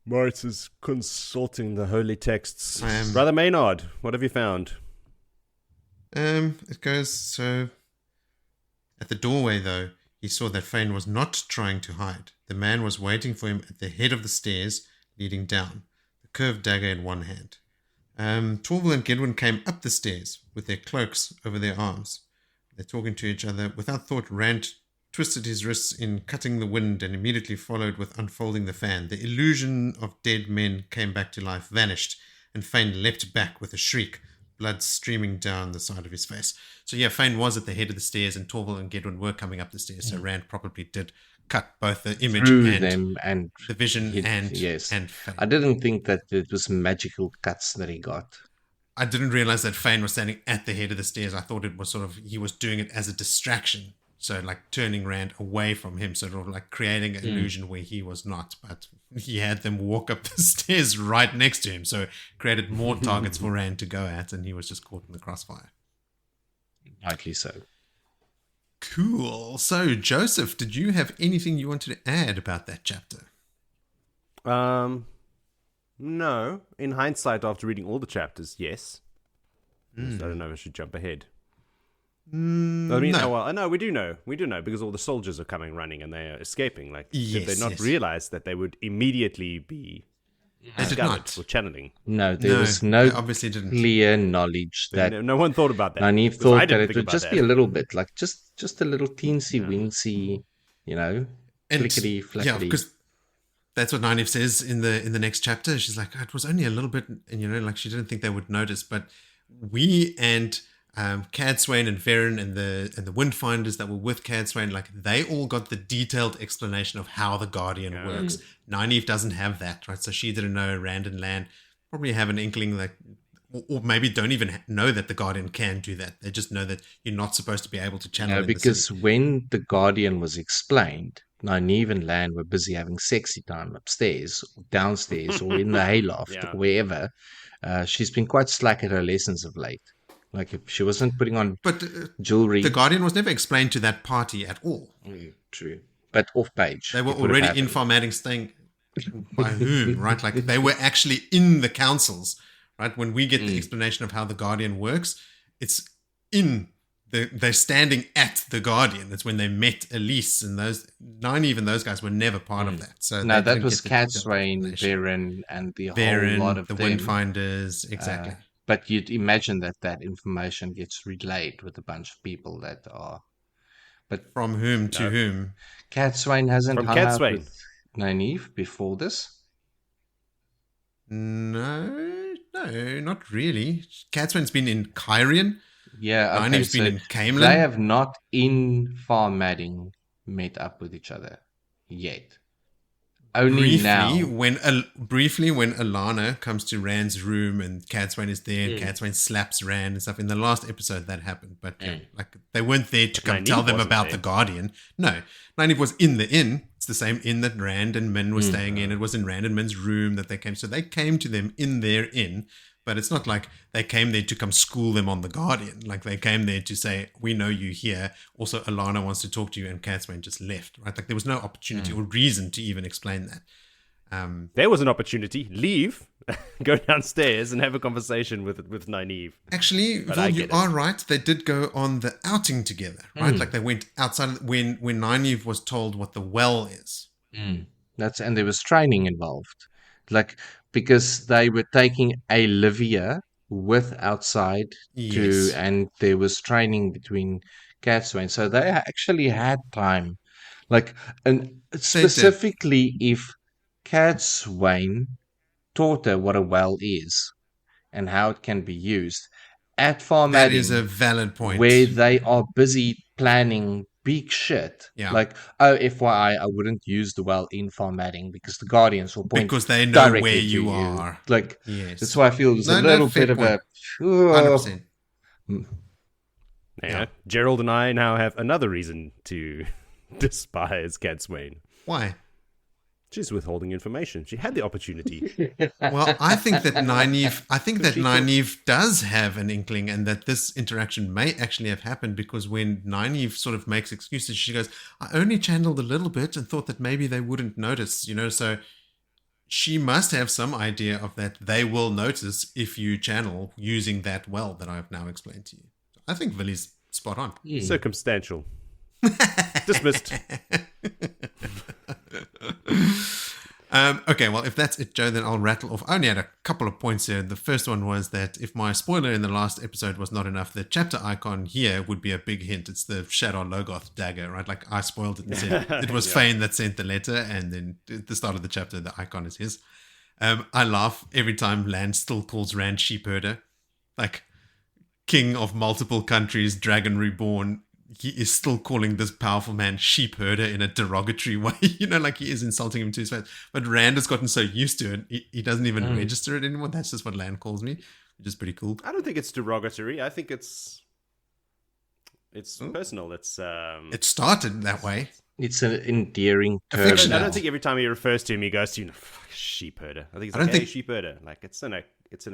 Moritz is consulting the holy texts. Brother Maynard, what have you found? It goes so. At the doorway, though, he saw that Fane was not trying to hide. The man was waiting for him at the head of the stairs leading down, the curved dagger in one hand. Torval and Gedwin came up the stairs with their cloaks over their arms. They're talking to each other. Without thought, Rand twisted his wrists in cutting the wind and immediately followed with unfolding the fan. The illusion of dead men came back to life, vanished, and Fane leapt back with a shriek, blood streaming down the side of his face. So yeah, Fane was at the head of the stairs and Torval and Gedwin were coming up the stairs. So Rand probably did cut both the image Through and them and the vision yes. and Fane. I didn't think that it was magical cuts that he got. I didn't realize that Fane was standing at the head of the stairs. I thought it was sort of, he was doing it as a distraction. So like turning Rand away from him, sort of like creating an illusion where he was not. But he had them walk up the stairs right next to him. So it created more targets for Rand to go at, and he was just caught in the crossfire. Likely so. Cool. So Joseph, did you have anything you wanted to add about that chapter? No. In hindsight, after reading all the chapters, yes. So I don't know if I should jump ahead. I mean, no, we do know. We do know because all the soldiers are coming running and they are escaping. Like, did they not realize that they would immediately be discovered for channeling? No, there was no obviously didn't. clear knowledge that no one thought about that. Nynaeve thought that it would just be a little bit, like just a little teensy wincy, flickety flackety. Yeah, because that's what Nynaeve says in the next chapter. She's like, it was only a little bit, and like she didn't think they would notice. But we and Cadswain and Varen and the Windfinders that were with Cadswain, like they all got the detailed explanation of how the Guardian works. Nynaeve doesn't have that, right? So she didn't know. Rand and Lan probably have an inkling that, or maybe don't even know that the Guardian can do that. They just know that you're not supposed to be able to channel. No, because when the Guardian was explained, Nynaeve and Lan were busy having sexy time upstairs, or downstairs, or in the hayloft, or wherever. She's been quite slack at her lessons of late. Like if she wasn't putting on jewelry. The Guardian was never explained to that party at all. True. But off page. They were already in Farmading staying by whom, right? Like they were actually in the councils, right? When we get the explanation of how the Guardian works, it's in they're standing at the Guardian. It's when they met Elise and Nynaeve and those guys were never part of that. So no, that was Cadswain, Varen, and the whole lot of the them. Windfinders, exactly. But you'd imagine that information gets relayed with a bunch of people that are. But from whom to whom? Cadswain hasn't hung out with Nynaeve before this? No, not really. Cadswain's been in Kyrian. Yeah, okay. Nynaeve's been in Camelin. They have not in Farmading met up with each other yet. Only briefly when Alana comes to Rand's room and Cadswain is there and Cadswain slaps Rand and stuff. In the last episode that happened, but like they weren't there to come tell them about the Guardian. No, Nynaeve was in the inn. It's the same inn that Rand and Min were staying in. It was in Rand and Min's room that they came. So they came to them in their inn. But it's not like they came there to come school them on the Guardian. Like they came there to say, we know you here. Also, Alana wants to talk to you, and Cadswain just left. Right? Like there was no opportunity or reason to even explain that. There was an opportunity. Leave, go downstairs, and have a conversation with Nynaeve. Actually, Vil, you are right. They did go on the outing together, right? Like they went outside when Nynaeve was told what the well is. And there was training involved. Like because they were taking Olivia with outside and there was training between Cadswain. So they actually had time. Like, and specifically if Cadswain taught her what a well is and how it can be used at Farmading. That is a valid point. Where they are busy planning big shit. Yeah. Like, oh, FYI, I wouldn't use the well in formatting because the Guardians will point Because they know directly where to you you. are. Like, Yes. that's why I feel there's a No, little fair bit of point. a. 100%. Yeah. Gerald and I now have another reason to despise Cat Swain. Why? She's withholding information. She had the opportunity. Well, I think that Nynaeve does have an inkling, and that this interaction may actually have happened because when Nynaeve sort of makes excuses, she goes, I only channeled a little bit and thought that maybe they wouldn't notice, so she must have some idea of that they will notice if you channel using that well that I've now explained to you. I think Villy's spot on. Circumstantial. Dismissed. Okay, well, if that's it, Joe, then I'll rattle off. I only had a couple of points here. The first one was that if my spoiler in the last episode was not enough, the chapter icon here would be a big hint. It's the Shadow Logoth dagger, right? Like I spoiled it and said it was Fane that sent the letter, and then at the start of the chapter, the icon is his. I laugh every time Land still calls Rand sheepherder. Like, king of multiple countries, dragon reborn, he is still calling this powerful man sheepherder in a derogatory way, like he is insulting him to his face. But Rand has gotten so used to it, he doesn't even register it anymore. That's just what Land calls me, which is pretty cool. I don't think it's derogatory. I think it's personal. It started that way. It's an endearing term. Affectionate. I don't think every time he refers to him, he goes to sheepherder. I think it's hey, sheepherder. Like it's in a.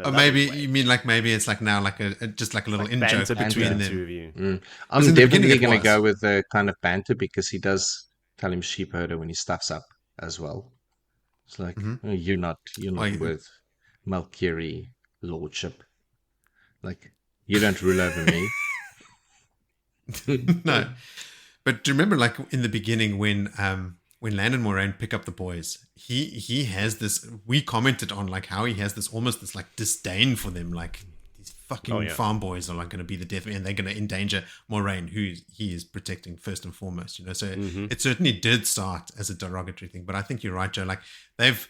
Or maybe way. You mean like maybe it's like now like just like a little in-joke between them. Two of you. I'm definitely going to go with the kind of banter because he does tell him sheepherder when he stuffs up as well. It's like oh, you're not worth Malkiri lordship. Like you don't rule over me. No, but do you remember like in the beginning when Land and Moraine pick up the boys, he has this, we commented on like how he has this almost this like disdain for them, like these fucking farm boys are like going to be the death and they're going to endanger Moraine, who he is protecting first and foremost, so it certainly did start as a derogatory thing. But I think you're right, Joe, like they've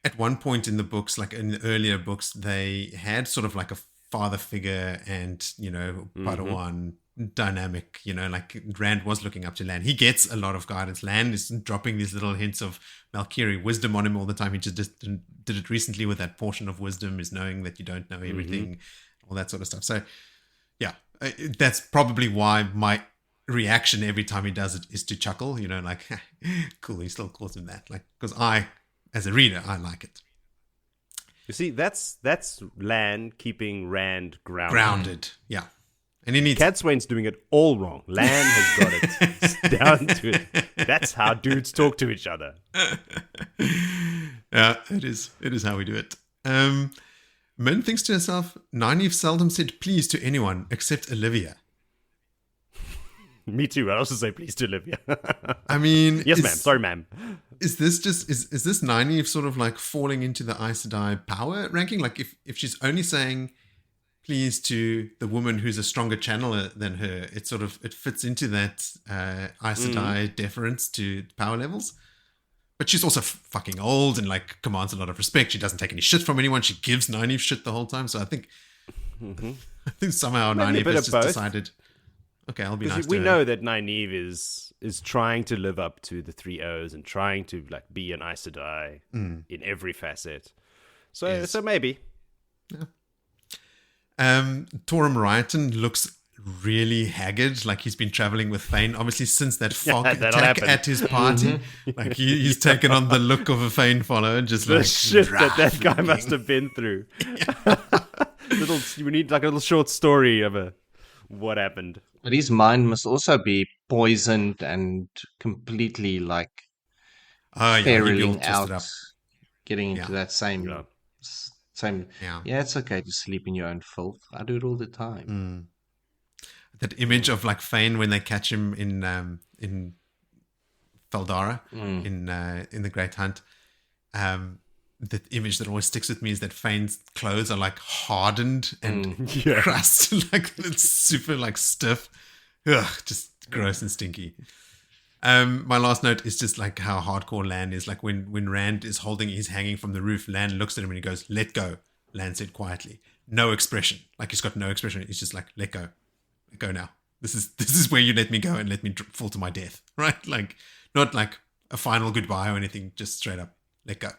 at one point in the books, like in the earlier books, they had sort of like a father figure and Padawan dynamic, like Rand was looking up to Land. He gets a lot of guidance. Land is dropping these little hints of Malkiri wisdom on him all the time. He just did it recently with that portion of wisdom, is knowing that you don't know everything, all that sort of stuff. So yeah, that's probably why my reaction every time he does it is to chuckle, like cool, he still calls him that, like, because I as a reader I like it. You see, that's Land keeping Rand grounded. Yeah. And he needs Cat Swain's doing it all wrong. Land has got it down to it. That's how dudes talk to each other. Yeah, it is how we do it. Min thinks to herself, Nynaeve seldom said please to anyone except Olivia. Me too. I'd also say please to Olivia. I mean, yes, ma'am. Sorry, ma'am. Is this just is this Nynaeve sort of like falling into the Aes Sedai power ranking? Like if she's only saying please to the woman who's a stronger channeler than her, it fits into that Aes Sedai deference to power levels. But she's also fucking old and like commands a lot of respect. She doesn't take any shit from anyone. She gives Nynaeve shit the whole time. So I think somehow maybe Nynaeve has just decided, okay, I'll be nice to her. We know that Nynaeve is trying to live up to the 3 O's and trying to like be an Aes Sedai in every facet. So so maybe. Yeah. Torum Ryoton looks really haggard, like he's been traveling with Fane, obviously since that fog attack at his party. Like he's taken on the look of a Fane follower, just the like shit that guy must have been through. We need like a little short story of what happened. But his mind must also be poisoned and completely like spiraling out, getting into that same. Same. Yeah, it's okay to sleep in your own filth. I do it all the time. That image of like Fane when they catch him in Feldara in the Great Hunt. The image that always sticks with me is that Fane's clothes are like hardened and crusted, like it's super like stiff. Ugh, just gross and stinky. My last note is just like how hardcore Land is. Like when Rand is he's hanging from the roof, Land looks at him and he goes, "Let go." Land said quietly, no expression. Like he's got no expression. He's just like, "Let go now." This is where you let me go and let me fall to my death, right? Like, not like a final goodbye or anything, just straight up, let go.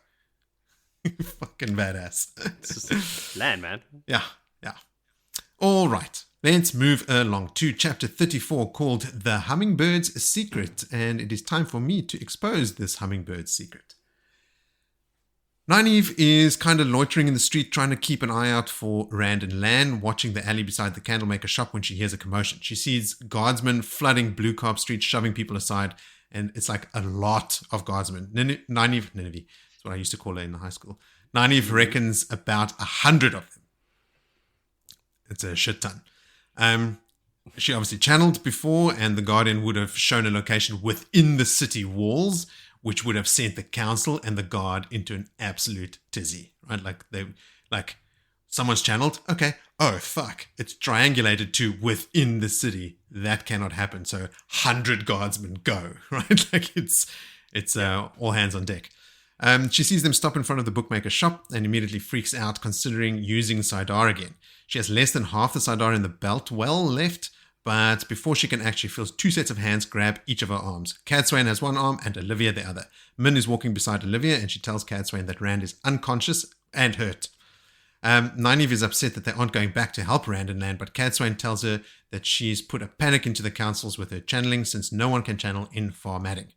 Fucking badass. It's just land, man. Yeah. All right. Let's move along to chapter 34 called The Hummingbird's Secret. And it is time for me to expose this hummingbird's secret. Nynaeve is kind of loitering in the street, trying to keep an eye out for Rand and Lan, watching the alley beside the candlemaker shop when she hears a commotion. She sees guardsmen flooding Blue Carp Street, shoving people aside. And it's like a lot of guardsmen. Nynaeve, that's what I used to call her in high school. Nynaeve reckons about 100 of them. It's a shit ton. She obviously channeled before, and the Guardian would have shown a location within the city walls, which would have sent the council and the guard into an absolute tizzy, right? Like someone's channeled. Okay. Oh, fuck. It's triangulated to within the city. That cannot happen. So 100 guardsmen go, right? Like it's all hands on deck. She sees them stop in front of the bookmaker's shop and immediately freaks out, considering using Saidar again. She has less than half the Saidar in the belt well left, but before she can act, she feels two sets of hands grab each of her arms. Cadsuane has one arm and Olivia the other. Min is walking beside Olivia, and she tells Cadsuane that Rand is unconscious and hurt. Nynaeve is upset that they aren't going back to help Rand and Lan, but Cadsuane tells her that she's put a panic into the councils with her channeling, since no one can channel in Farmadding.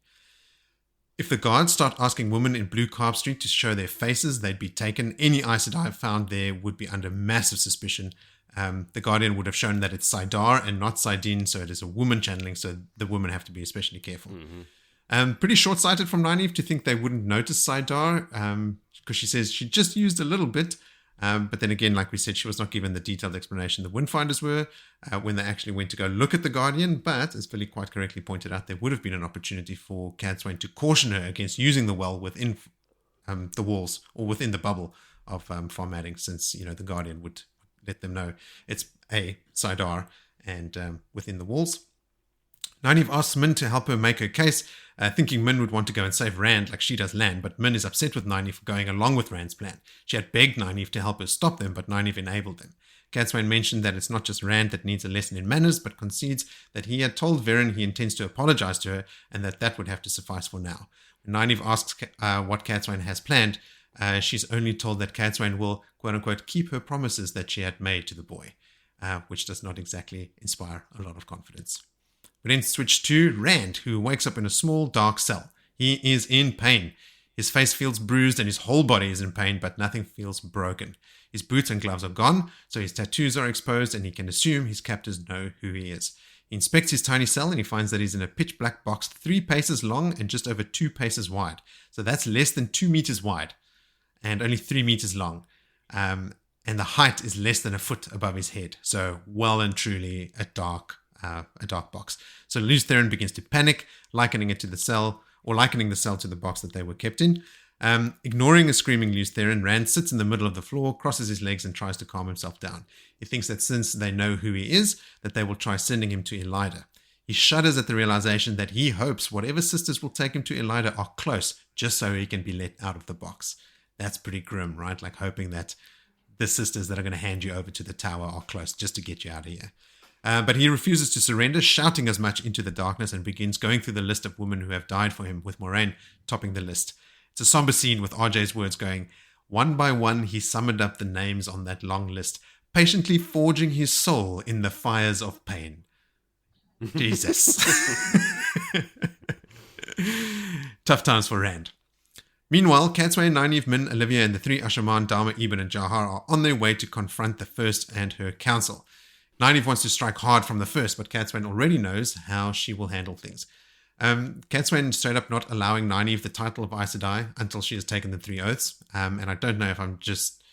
If the guards start asking women in Blue Carp Street to show their faces, they'd be taken. Any Aes Sedai found there would be under massive suspicion. The Guardian would have shown that it's Saidar and not Saidin, so it is a woman channeling, so the women have to be especially careful. Pretty short-sighted from Nynaeve to think they wouldn't notice Saidar, because she says she just used a little bit. But then again, like we said, she was not given the detailed explanation the Windfinders were when they actually went to go look at the Guardian. But, as Billy quite correctly pointed out, there would have been an opportunity for Cadsuane to caution her against using the well within the walls or within the bubble of Farmadding, since, the Guardian would let them know it's a Saidar and within the walls. Nynaeve asks Min to help her make her case, thinking Min would want to go and save Rand like she does Lan, but Min is upset with Nynaeve for going along with Rand's plan. She had begged Nynaeve to help her stop them, but Nynaeve enabled them. Cadsuane mentioned that it's not just Rand that needs a lesson in manners, but concedes that he had told Verin he intends to apologize to her, and that would have to suffice for now. When Nynaeve asks what Cadsuane has planned, she's only told that Cadsuane will, quote-unquote, keep her promises that she had made to the boy, which does not exactly inspire a lot of confidence. We then switch to Rand, who wakes up in a small, dark cell. He is in pain. His face feels bruised and his whole body is in pain, but nothing feels broken. His boots and gloves are gone, so his tattoos are exposed, and he can assume his captors know who he is. He inspects his tiny cell, and he finds that he's in a pitch-black box 3 paces long and just over 2 paces wide. So that's less than 2 meters wide and only 3 meters long. And the height is less than a foot above his head. So well and truly a dark box. So Lews Therin begins to panic, likening the cell to the box that they were kept in. Ignoring a screaming Lews Therin, Rand sits in the middle of the floor, crosses his legs, and tries to calm himself down. He thinks that since they know who he is, that they will try sending him to Elida. He shudders at the realization that he hopes whatever sisters will take him to Elida are close, just so he can be let out of the box. That's pretty grim, right? Like hoping that the sisters that are going to hand you over to the tower are close, just to get you out of here. But he refuses to surrender, shouting as much into the darkness, and begins going through the list of women who have died for him, with Moraine topping the list. It's a somber scene with RJ's words going, one by one he summoned up the names on that long list, patiently forging his soul in the fires of pain. Jesus. Tough times for Rand. Meanwhile, Cadsuane, Nynaeve, Min, Olivia, and the 3 Ashaman, Dharma, Eben, and Jahar are on their way to confront the First and her council. Nynaeve wants to strike hard from the first, but Cadsuane already knows how she will handle things. Cadsuane straight up not allowing Nynaeve the title of Aes Sedai until she has taken the 3 oaths. And I don't know if I'm just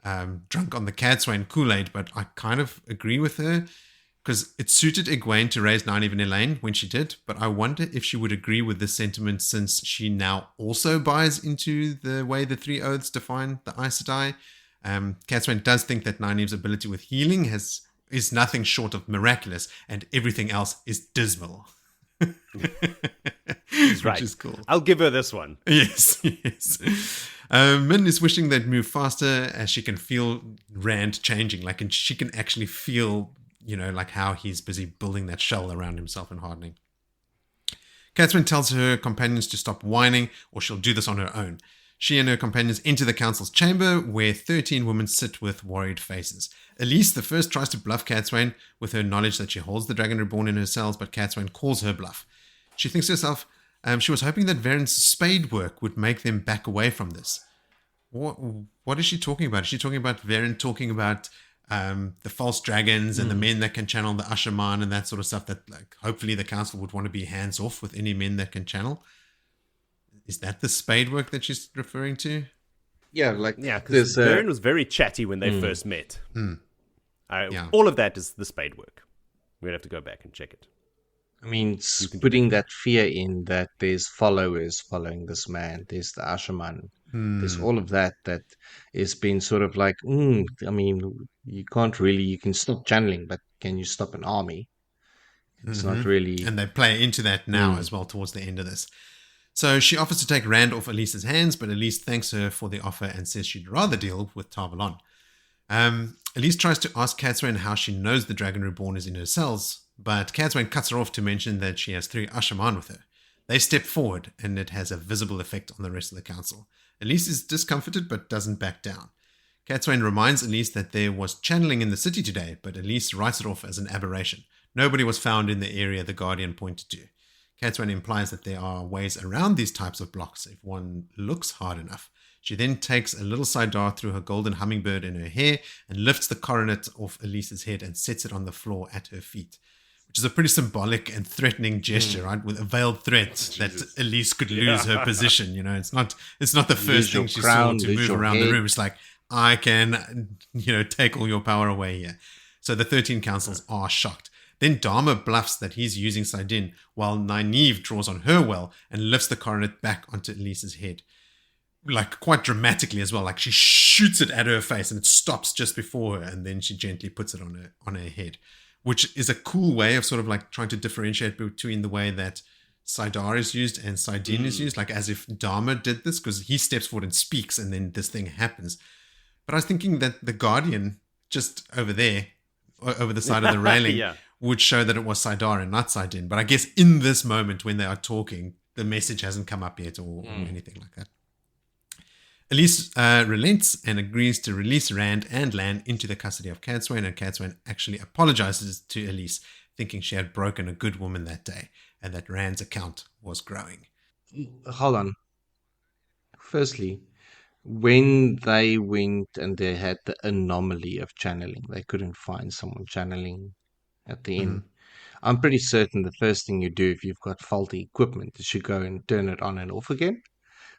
drunk on the Cadsuane Kool-Aid, but I kind of agree with her, because it suited Egwene to raise Nynaeve and Elaine when she did, but I wonder if she would agree with this sentiment, since she now also buys into the way the 3 oaths define the Aes Sedai. Cadsuane does think that Nynaeve's ability with healing is nothing short of miraculous, and everything else is dismal. He's right. Which is cool. I'll give her this one. Yes. Min is wishing they'd move faster, as she can feel Rand changing, and she can actually feel like how he's busy building that shell around himself and hardening. Catherine tells her companions to stop whining or she'll do this on her own. She and her companions enter the council's chamber where 13 women sit with worried faces. Elise, the first, tries to bluff Catswain with her knowledge that she holds the Dragon Reborn in her cells, but Catswain calls her bluff. She thinks to herself, she was hoping that Varen's spade work would make them back away from this. What is she talking about? Is she talking about Varen talking about the false dragons and the men that can channel the Ashaman and that sort of stuff, that hopefully the council would want to be hands off with any men that can channel? Is that the spade work that she's referring to? Yeah, because Varen was very chatty when they first met. All of that is the spade work. We'd have to go back and check it. I mean, putting that fear in that there's followers following this man, there's the Ashaman, there's all of that is been sort of like, I mean, you can stop channeling, but can you stop an army? It's not really... And they play into that now as well towards the end of this. So she offers to take Rand off Elise's hands, but Elise thanks her for the offer and says she'd rather deal with Tarvalon. Elise tries to ask Catswain how she knows the Dragon Reborn is in her cells, but Catswain cuts her off to mention that she has 3 Ashaman with her. They step forward, and it has a visible effect on the rest of the council. Elise is discomforted, but doesn't back down. Catswain reminds Elise that there was channeling in the city today, but Elise writes it off as an aberration. Nobody was found in the area the Guardian pointed to. Catswain implies that there are ways around these types of blocks if one looks hard enough. She then takes a little side dart through her golden hummingbird in her hair and lifts the coronet off Elise's head and sets it on the floor at her feet, which is a pretty symbolic and threatening gesture, right? With a veiled threat that Elise could lose her position. It's not the first thing she saw to move around the room. It's like, I can, take all your power away here. So the 13 councils are shocked. Then Dharma bluffs that he's using Saidin, while Nynaeve draws on her well and lifts the coronet back onto Elise's head. Quite dramatically as well. She shoots it at her face and it stops just before her, and then she gently puts it on her head, which is a cool way of sort of trying to differentiate between the way that Saidar is used and Saidin is used, as if Dharma did this, because he steps forward and speaks and then this thing happens. But I was thinking that the Guardian, just over there, over the side of the railing, would show that it was Saidar and not Saidin. But I guess in this moment when they are talking, the message hasn't come up yet or anything like that. Elise relents and agrees to release Rand and Lan into the custody of Catswain, and Catswain actually apologizes to Elise, thinking she had broken a good woman that day and that Rand's account was growing. Hold on. Firstly, when they went and they had the anomaly of channeling, they couldn't find someone channeling at the inn. I'm pretty certain the first thing you do if you've got faulty equipment is you go and turn it on and off again.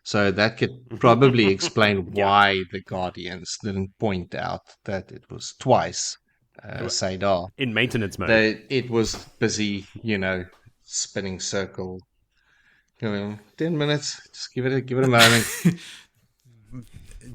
So that could probably explain why the Guardians didn't point out that it was twice Saidar. In maintenance mode. It was busy, spinning circle. 10 minutes, just give it a moment.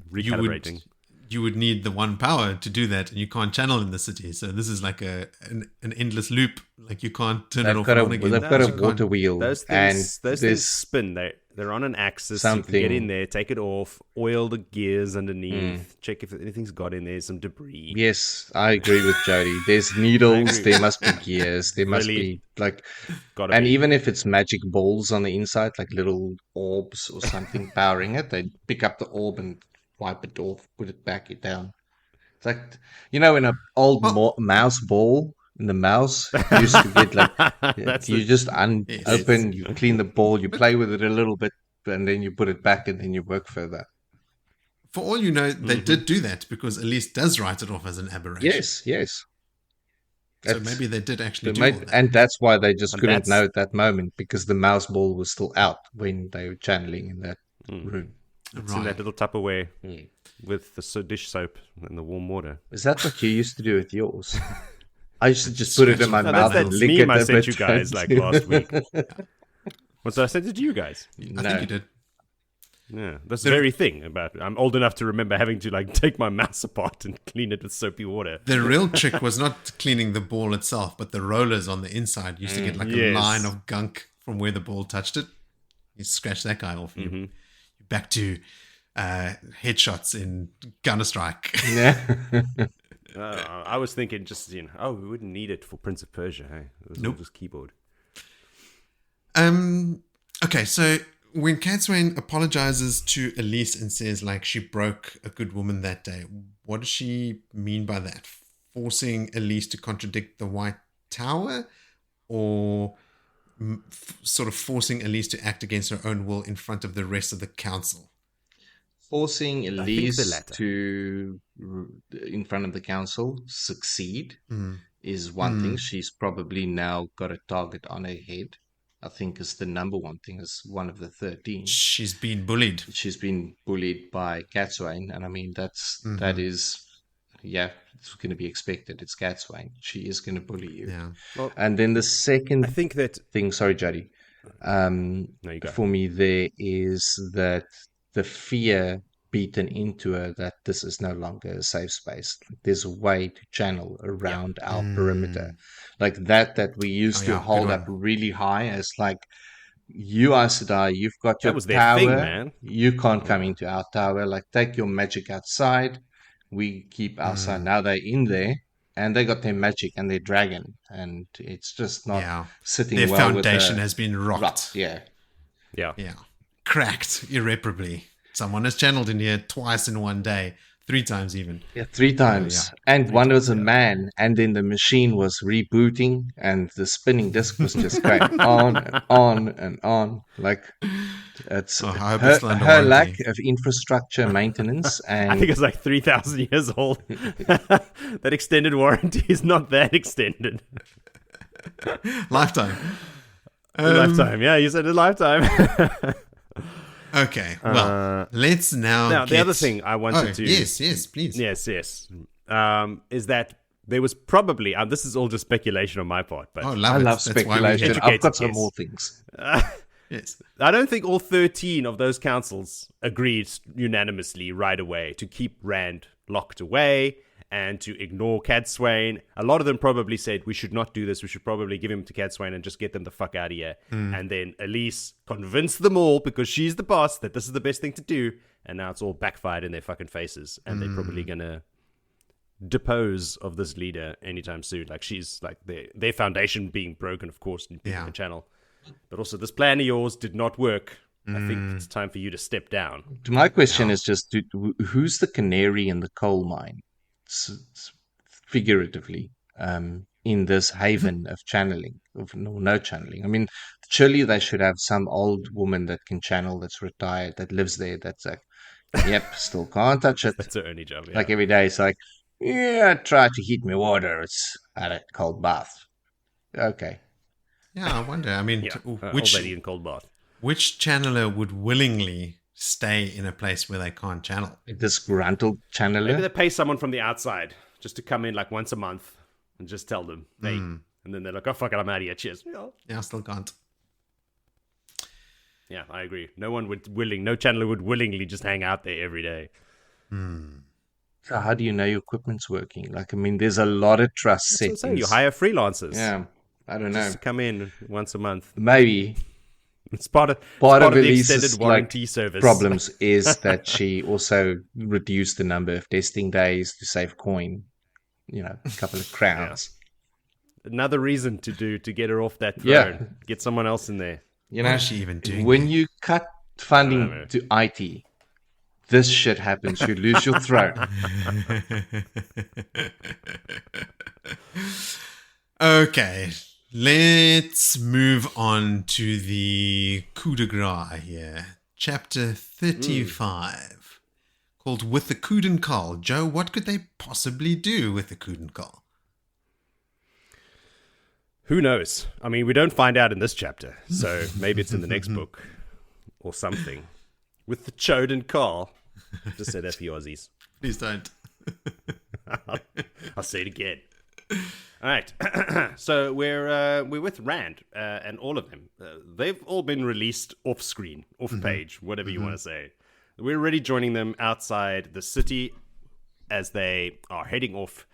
Recalibrating. You would need the one power to do that, and you can't channel in the city. So this is like an endless loop. You can't turn it off and on again. They've got a water wheel. Those things spin. They're on an axis. You can get in there, take it off, oil the gears underneath, check if anything's got in there, some debris. Yes, I agree with Jody. There's needles, there must be gears, there must be even if it's magic balls on the inside, like little orbs or something powering it, they pick up the orb and wipe it off, put it back down. It's like, in an old mouse ball, in the mouse, you used to get you just open, you clean the ball, you play with it a little bit, and then you put it back, and then you work further. For all you know, they did do that because Elise does write it off as an aberration. Yes. So maybe they did actually do all that. And that's why they just couldn't know at that moment, because the mouse ball was still out when they were channeling in that room. It's in that little Tupperware with the dish soap and the warm water. Is that what you used to do with yours? I used to just put it in my mouth and lick it. I sent you guys last week. What, so I sent it to you guys? I think you did. Yeah, that's the very thing about it. I'm old enough to remember having to take my mouse apart and clean it with soapy water. The real trick was not cleaning the ball itself, but the rollers on the inside. You used to get a line of gunk from where the ball touched it. You scratch that guy off. You're back to headshots in Counter-Strike. Yeah. I was thinking just, we wouldn't need it for Prince of Persia, hey? It was all just keyboard. Okay, so when Cadsuane apologizes to Elise and says, like, she broke a good woman that day, what does she mean by that? Forcing Elise to contradict the White Tower, or sort of forcing Elise to act against her own will in front of the rest of the council? Forcing the Elise latter. to, in front of the council, succeed is one thing. She's probably now got a target on her head. I think is the number one thing, as one of the 13. She's been bullied. She's been bullied by Cadsuane, and I mean that is, it's going to be expected. It's Cadsuane. She is going to bully you. Yeah. Well, And then the second I think that... thing, sorry, Jody, No, you go. for me there is that the fear beaten into her that this is no longer a safe space. There's a way to channel around our perimeter. Like that we used to hold up really high as like, you Aes Sedai, you've got your That was their power. thing, man. You can't come into our tower. Like, take your magic outside. We keep our side. Now they're in there, and they got their magic and their dragon, and it's just not sitting Their well foundation with has been rocked. Yeah. Yeah. Cracked irreparably. Someone has channeled in here twice in one day, 3 times even. Yeah, 3 times. And one was a man, and then the machine was rebooting, and the spinning disc was just going on and on and on. Like, it's I hope it's under her warranty. lack of infrastructure maintenance. And I think it's like 3,000 years old. That extended warranty is not that extended. Lifetime. Lifetime. Yeah, you said a lifetime. Okay, well, let's now the other thing I wanted to... Yes, please. Yes. Is that there was probably... this is all just speculation on my part, but... Oh, I love it. love That's why we're here. speculation. I've got some Yes. more things. Yes. I don't think all 13 of those councils agreed unanimously right away to keep Rand locked away and to ignore Cadsuane. A lot of them probably said, we should not do this. We should probably give him to Cadsuane and just get them the fuck out of here. And then Elise convinced them all, because she's the boss, that this is the best thing to do. And now it's all backfired in their fucking faces. And they're probably going to depose of this leader anytime soon. Like, she's like their foundation being broken, of course, in the channel. But also, this plan of yours did not work. I think it's time for you to step down. My question is just, who's the canary in the coal mine? Figuratively, in this haven of channeling, of no channeling. I mean, surely they should have some old woman that can channel, that's retired, that lives there, that's like, yep, still can't touch it. That's her only job. Yeah. Like every day, it's like, try to heat me water. It's at a cold bath. Okay. Yeah, I wonder. I mean, old which lady in cold bath. channeler would willingly stay in a place where they can't channel? Disgruntled channeler. Maybe they pay someone from the outside just to come in like once a month and just tell them, hey. And then they're like, oh, fuck it, I'm out of here. Cheers. Yeah, I still can't. Yeah, I agree. No channeler would willingly just hang out there every day. So how do you know your equipment's working? Like, I mean, there's a lot of trust That's what I'm saying. settings. You hire freelancers. Yeah, I don't know. Just to come in once a month. Maybe It's part of the Elise's, extended warranty service. problems is that she also reduced the number of testing days to save coin. A couple of crowns. Another reason to get her off that throne. Get someone else in there. You What know, is she even doing? when you cut funding to IT, this shit happens. You lose your throne. Okay, let's move on to the coup de grace here. Chapter 35, called With the Coudenkull. Joe, what could they possibly do with the Coudenkull? Who knows? I mean, we don't find out in this chapter, so maybe it's in the next book or something. With the Choden Call. Just say that for you Aussies. Please don't. I'll say it again. All right. So we're with Rand and all of them. They've all been released off screen, off page, whatever you want to say. We're already joining them outside the city as they are heading off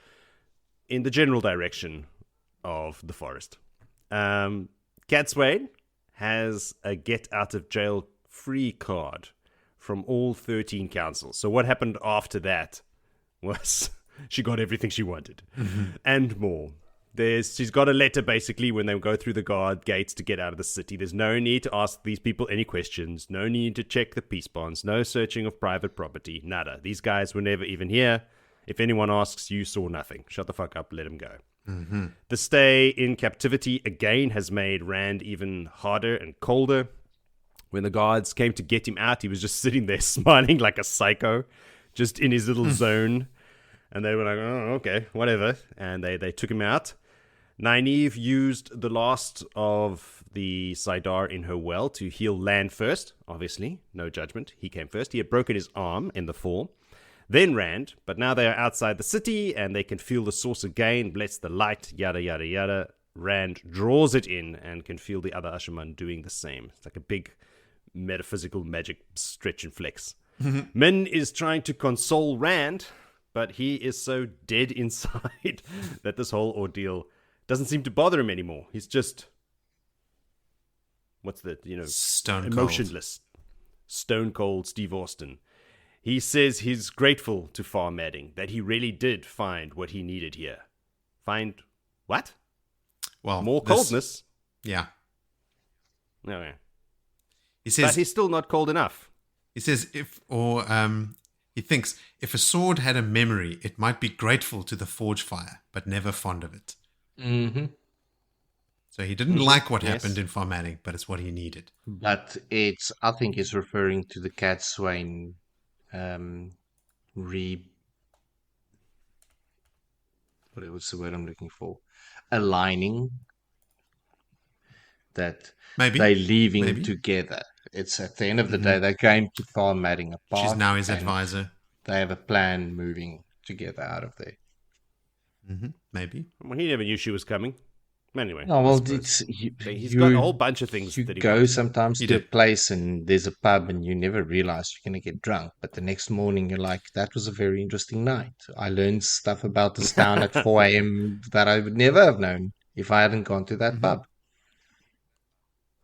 in the general direction of the forest. Cadsuane has a get out of jail free card from all 13 councils. So what happened after that was She got everything she wanted. And more. She's got a letter, basically, when they go through the guard gates to get out of the city. There's no need to ask these people any questions. No need to check the peace bonds. No searching of private property. Nada. These guys were never even here. If anyone asks, you saw nothing. Shut the fuck up. Let them go. The stay in captivity, again, has made Rand even harder and colder. When the guards came to get him out, he was just sitting there smiling like a psycho, just in his little zone. And they were like, oh, okay, whatever. And they took him out. Nynaeve used the last of the Saidar in her well to heal Lan first. Obviously, no judgment. He came first. He had broken his arm in the fall. Then Rand, but now they are outside the city and they can feel the source again. Bless the light, yada, yada, yada. Rand draws it in and can feel the other Ashaman doing the same. It's like a big metaphysical magic stretch and flex. Min is trying to console Rand, but he is so dead inside that this whole ordeal doesn't seem to bother him anymore. He's just, Stone emotionless. Stone cold Steve Austin. He says he's grateful to Far Madding, that he really did find what he needed here. Find what? Well, more coldness. Yeah. Okay. He says, but he's still not cold enough. He says he thinks if a sword had a memory, it might be grateful to the forge fire, but never fond of it. Mm-hmm. So he didn't like what happened in Farmatic, but it's what he needed. But I think it's referring to the Cat Swain what's the word I'm looking for? Aligning. That Maybe they're leaving together. It's at the end of the day, they came to Farmatic apart. She's now his advisor. They have a plan moving together out of there. Maybe. Well, he never knew she was coming. Anyway. Oh, well, he's got a whole bunch of things that he go wants. sometimes to a place and there's a pub and you never realize you're going to get drunk. But the next morning you're like, that was a very interesting night. I learned stuff about this town at 4 a.m. that I would never have known if I hadn't gone to that pub.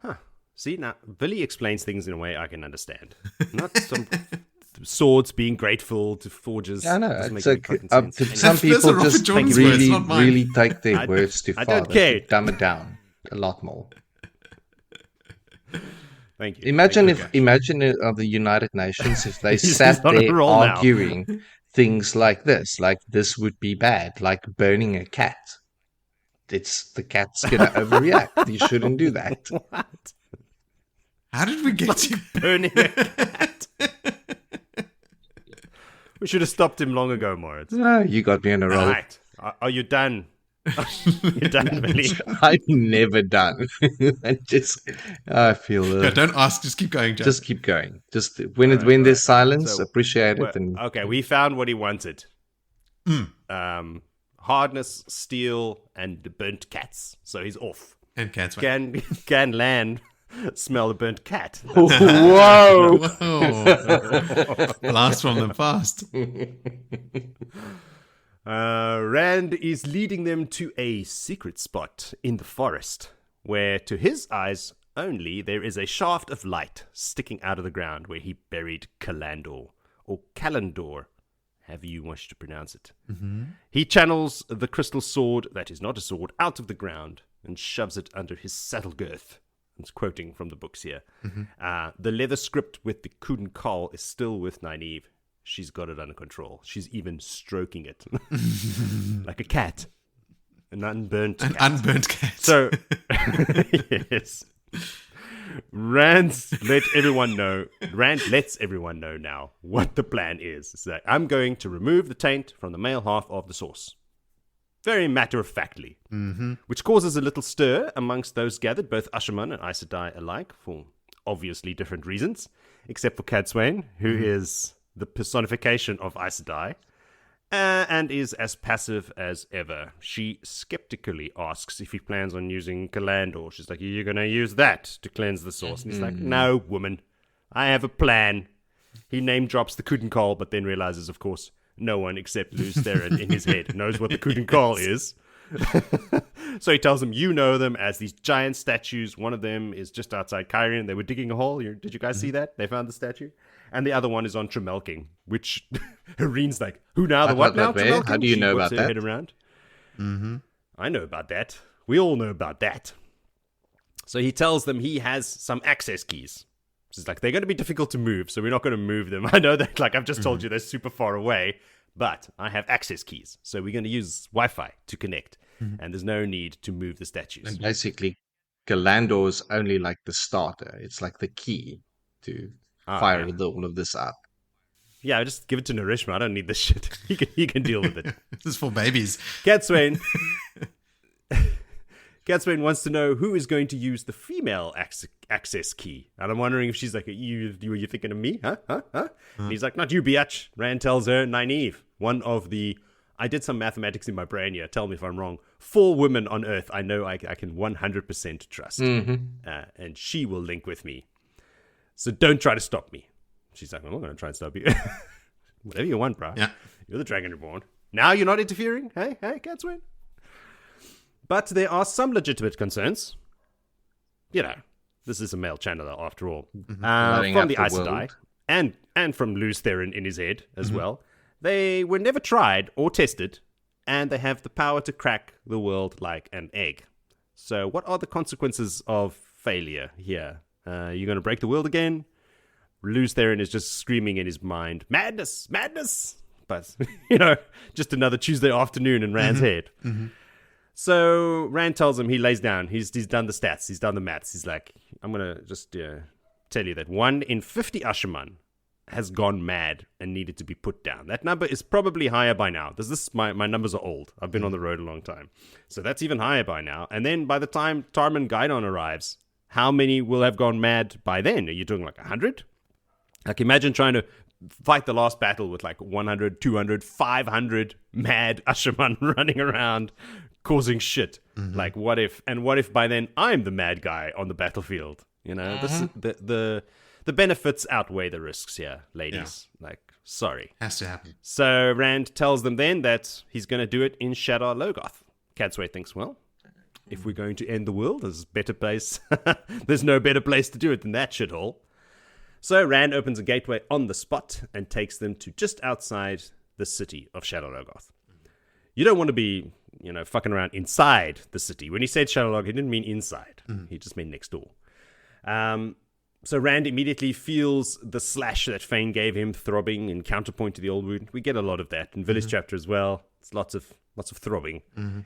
Huh. See, now, Willie explains things in a way I can understand. Not some swords being grateful to forges. I know. It's like, some people just really take their words too far. I don't care. Dumb it down a lot more. Thank you. Imagine the United Nations if they sat there arguing things like this would be bad, like burning a cat. The cat's gonna overreact. You shouldn't do that. What? How did we get you burning a cat? We should have stopped him long ago, Moritz. No, you got me on a roll. All right. Are you done? You're done, Billy? I'm never done. I feel... No, don't ask. Just keep going, John. Just keep going. Just when there's silence, appreciate it. Okay, we found what he wanted. Hardness, steel, and burnt cats. So he's off. And cats. Can Lan smell a burnt cat? Whoa! Blast from the past. Rand is leading them to a secret spot in the forest, where to his eyes only there is a shaft of light sticking out of the ground where he buried Calandor, or Calendor, however you wish to pronounce it. He channels the crystal sword that is not a sword out of the ground and shoves it under his saddle girth. It's quoting from the books here. The leather script with the Kuden Kal is still with Nynaeve. She's got it under control. She's even stroking it like a cat. An unburnt cat. So, yes. Rand lets everyone know now what the plan is. It's like, I'm going to remove the taint from the male half of the source. Very matter-of-factly. Which causes a little stir amongst those gathered, both Ashaman and Aes Sedai alike, for obviously different reasons, except for Cadsuane, who is the personification of Aes Sedai, and is as passive as ever. She skeptically asks if he plans on using Calandor. She's like, you're going to use that to cleanse the source. And he's like, no, woman, I have a plan. He name drops the Kuden Kal, but then realizes, of course, no one except Luz Theron in his head knows what the Kuden Kal is. So he tells them, you know them as these giant statues. One of them is just outside Kyrian. They were digging a hole. Did you guys see that? They found the statue. And the other one is on Tremelking, which Hareen's like, who now? The what now? Tremelking? How do you know about that? Head around. I know about that. We all know about that. So he tells them he has some access keys. It's like, they're going to be difficult to move, so we're not going to move them. I know that, like I've just told you, they're super far away, but I have access keys. So we're going to use Wi-Fi to connect, and there's no need to move the statues. And basically, Galandor is only like the starter. It's like the key to fire all of this up. Yeah, just give it to Narishma. I don't need this shit. He can deal with it. This is for babies. Catswain wants to know who is going to use the female access key. And I'm wondering if she's like, were you thinking of me? Huh? And he's like, not you, biatch. Rand tells her, Nynaeve, one of the, I did some mathematics in my brain here. Tell me if I'm wrong. 4 women on Earth I know I can 100% trust. And she will link with me. So don't try to stop me. She's like, I'm not going to try and stop you. Whatever you want, bro. Yeah. You're the Dragon Reborn. Now you're not interfering? Hey, Catswain. But there are some legitimate concerns. You know, this is a male channeler after all. From the Aes Sedai and from Luz Theron in his head as well. They were never tried or tested, and they have the power to crack the world like an egg. So what are the consequences of failure here? You're going to break the world again? Luz Theron is just screaming in his mind, madness, madness! But, you know, just another Tuesday afternoon in Rand's head. So Rand tells him, he lays down, he's done the stats, he's done the maths. He's like, I'm going to just tell you that 1 in 50 Ashaman has gone mad and needed to be put down. That number is probably higher by now. My numbers are old. I've been on the road a long time. So that's even higher by now. And then by the time Tarman Gaidon arrives, how many will have gone mad by then? Are you doing like 100? Like imagine trying to fight the last battle with like 100, 200, 500 mad Ashaman running around causing shit. Like what if by then I'm the mad guy on the battlefield? You know, this the benefits outweigh the risks here, ladies. Yeah. Like, sorry. Has to happen. So Rand tells them then that he's going to do it in Shadar Logoth. Catsway thinks, well, if we're going to end the world, there's a better place. There's no better place to do it than that shithole. So Rand opens a gateway on the spot and takes them to just outside the city of Shadar Logoth. You don't want to be, you know, fucking around inside the city. When he said Shadar Logoth, he didn't mean inside. He just meant next door. So Rand immediately feels the slash that Fane gave him throbbing in counterpoint to the old wound. We get a lot of that in Village Chapter as well. It's lots of throbbing.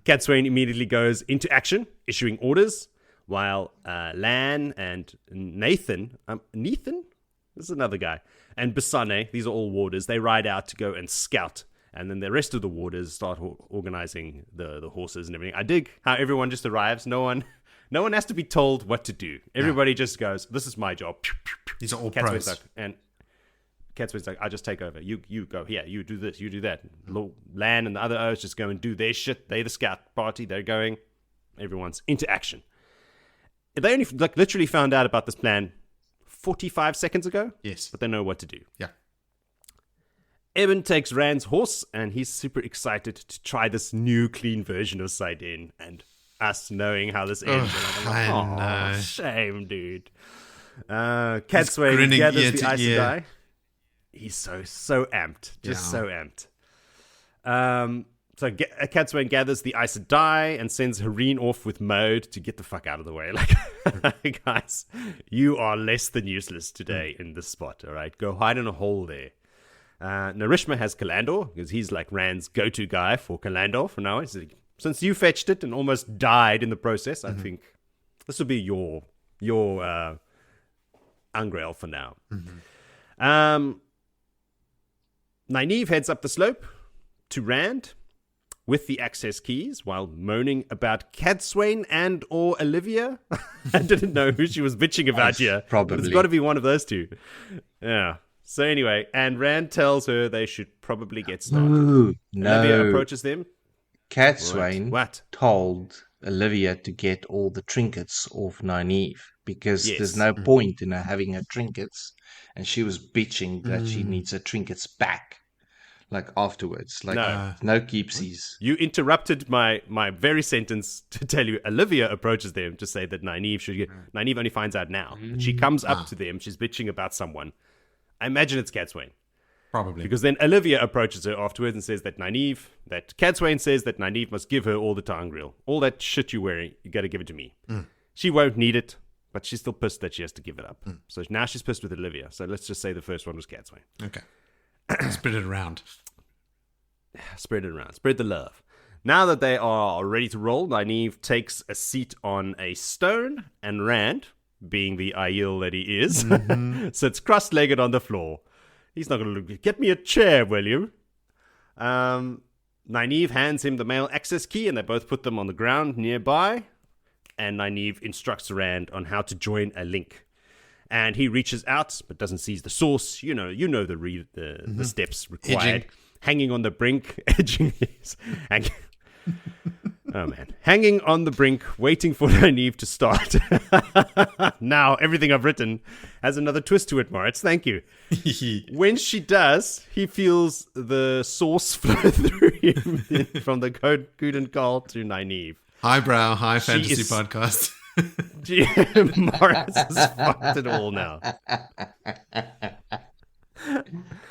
Catswain immediately goes into action, issuing orders, while Lan and Nathan, this is another guy, and Basane, these are all warders, they ride out to go and scout. And then the rest of the warders start organizing the horses and everything. I dig how everyone just arrives. No one has to be told what to do. Everybody just goes, this is my job. These are all Catswain's pros. like, and Catswain's like, I just take over. You go here. You do this. You do that. Lan and the other O's just go and do their shit. They're the scout party. They're going. Everyone's into action. They only literally found out about this plan 45 seconds ago. Yes. But they know what to do. Yeah. Eben takes Rand's horse, and he's super excited to try this new, clean version of Saidin, and us knowing how this ends. I know. Shame, dude. Catswain gathers the Aes Sedai. He's so amped. So amped. So Catswain gathers the Aes Sedai and sends Hareen off with Mode to get the fuck out of the way. Like, guys, you are less than useless today in this spot, all right? Go hide in a hole there. Narishma has Kalandor, because he's like Rand's go-to guy for Kalandor for now. Like, since you fetched it and almost died in the process, I think this will be your Ungrail for now. Nynaeve heads up the slope to Rand with the access keys while moaning about Catswain and or Olivia. I didn't know who she was bitching about here. Probably. But it's got to be one of those two. Yeah. So anyway, and Rand tells her they should probably get started. Ooh, Olivia no. approaches them. Catswain What? told Olivia to get all the trinkets off Nynaeve because Yes. there's no point in her having her trinkets, and she was bitching that she needs her trinkets back. Like afterwards, like No. no keepsies. You interrupted my very sentence to tell you Olivia approaches them to say that Nynaeve should get... Nynaeve only finds out now. But she comes up to them. She's bitching about someone. I imagine it's Cadsuane. Probably. Because then Olivia approaches her afterwards and says that Cadsuane says that Nynaeve must give her all the Tangriel. All that shit you're wearing, you got to give it to me. She won't need it, but she's still pissed that she has to give it up. So now she's pissed with Olivia. So let's just say the first one was Cadsuane. Okay. Spread it around. Spread it around. Spread the love. Now that they are ready to roll, Nynaeve takes a seat on a stone, and Rand, being the Aiel that he is, sits cross-legged on the floor. He's not going to look. Get me a chair, will you? Nynaeve hands him the mail access key, and they both put them on the ground nearby. And Nynaeve instructs Rand on how to join a link. And he reaches out, but doesn't seize the source. You know the steps required. Edging. Hanging on the brink, edging his... Oh, man. Hanging on the brink, waiting for Nynaeve to start. Now, everything I've written has another twist to it, Moritz. Thank you. When she does, he feels the source flow through him from the Guden Call to Nynaeve. Highbrow, high fantasy podcast. Moritz has fucked it all now.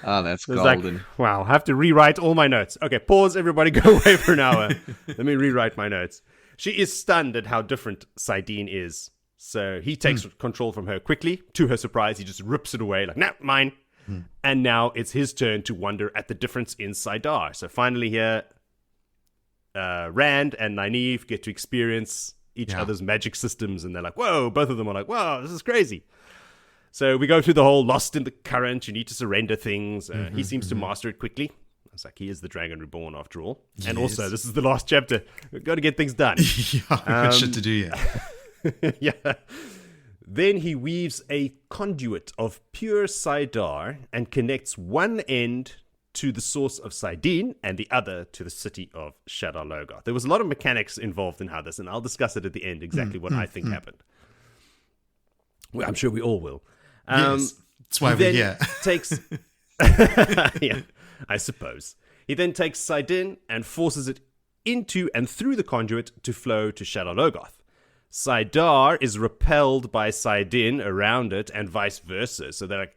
Oh, that's It's golden. like, wow, I have to rewrite all my notes. Okay, pause, everybody, go away for an hour. Let me rewrite my notes. She is stunned at how different Saidin is. So he takes control from her quickly. To her surprise, he just rips it away, like, nah, mine. And now it's his turn to wonder at the difference in Saidar. So finally here, Rand and Nynaeve get to experience each other's magic systems, and they're like, whoa, both of them are like, whoa, this is crazy. So we go through the whole lost in the current, you need to surrender things. He seems to master it quickly. It's like he is the Dragon Reborn after all. And also, this is the last chapter. We've got to get things done. We've got shit to do, yeah. Yeah. Then he weaves a conduit of pure Saidar and connects one end to the source of Saidin and the other to the city of Shadar Logoth. There was a lot of mechanics involved in how this, and I'll discuss it at the end exactly what I think happened. Well, I'm sure we all will. Yes, that's why we're here. Takes, yeah, I suppose. He then takes Saidin and forces it into and through the conduit to flow to Shadar Logoth. Saidar is repelled by Saidin around it, and vice versa. So they're like,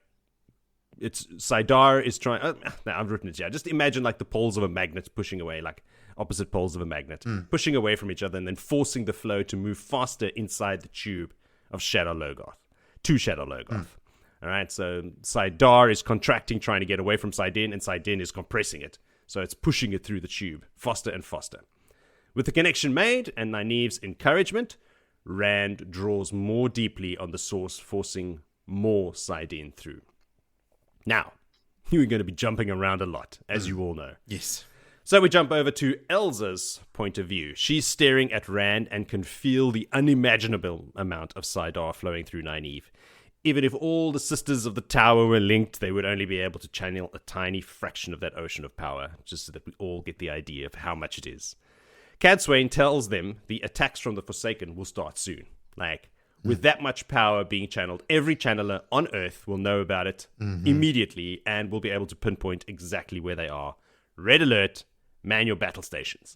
it's Saidar is trying. I've written it here. Just imagine like the poles of a magnet pushing away, like opposite poles of a magnet, pushing away from each other, and then forcing the flow to move faster inside the tube of Shadar Logoth to Shadar Logoth. All right, so Saidar is contracting, trying to get away from Saidin, and Saidin is compressing it. So it's pushing it through the tube faster and faster. With the connection made and Nynaeve's encouragement, Rand draws more deeply on the source, forcing more Saidin through. Now, you're going to be jumping around a lot, as you all know. Yes. So we jump over to Elsa's point of view. She's staring at Rand and can feel the unimaginable amount of Saidar flowing through Nynaeve. Even if all the sisters of the tower were linked, they would only be able to channel a tiny fraction of that ocean of power, just so that we all get the idea of how much it is. Cadsuane tells them the attacks from the Forsaken will start soon. Like, with that much power being channeled, every channeler on Earth will know about it immediately and will be able to pinpoint exactly where they are. Red alert, man your battle stations.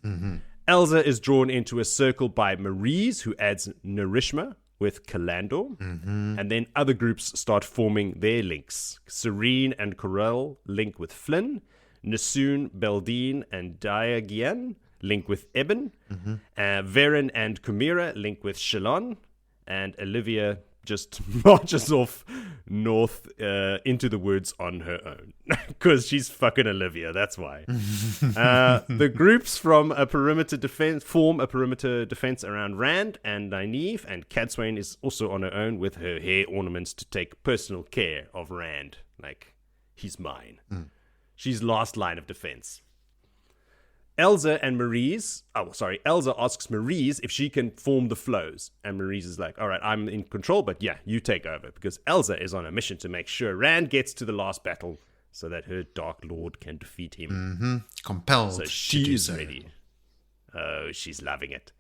Elsa is drawn into a circle by Marise, who adds Narishma with Kalandor, and then other groups start forming their links. Serene and Corel link with Flynn, Nasoon, Beldine, and Diagian link with Eben, Varen and Kumira link with Shalon, and Olivia just marches off north into the woods on her own. Because she's fucking Olivia, that's why. The groups form a perimeter defense around Rand and Nynaeve, and Cadsuane is also on her own with her hair ornaments to take personal care of Rand. Like, he's mine. She's last line of defense. Elsa asks Marise if she can form the flows. And Marise is like, all right, I'm in control, but yeah, you take over. Because Elsa is on a mission to make sure Rand gets to the last battle so that her Dark Lord can defeat him. Compelled. So she is ready. Oh, she's loving it.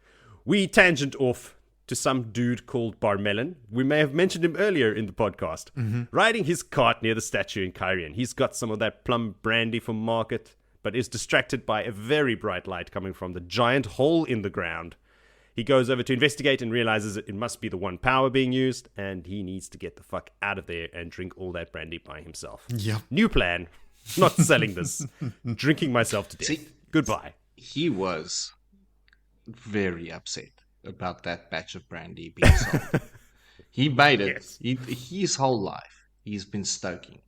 We tangent off to some dude called Barmelin. We may have mentioned him earlier in the podcast. Riding his cart near the statue in Kyrian. He's got some of that plum brandy for market, but is distracted by a very bright light coming from the giant hole in the ground. He goes over to investigate and realizes it must be the one power being used, and he needs to get the fuck out of there and drink all that brandy by himself. Yeah. New plan. Not selling this. Drinking myself to death. See, Goodbye. he was very upset about that batch of brandy being sold. He made it. Yes. His whole life, he's been stoking.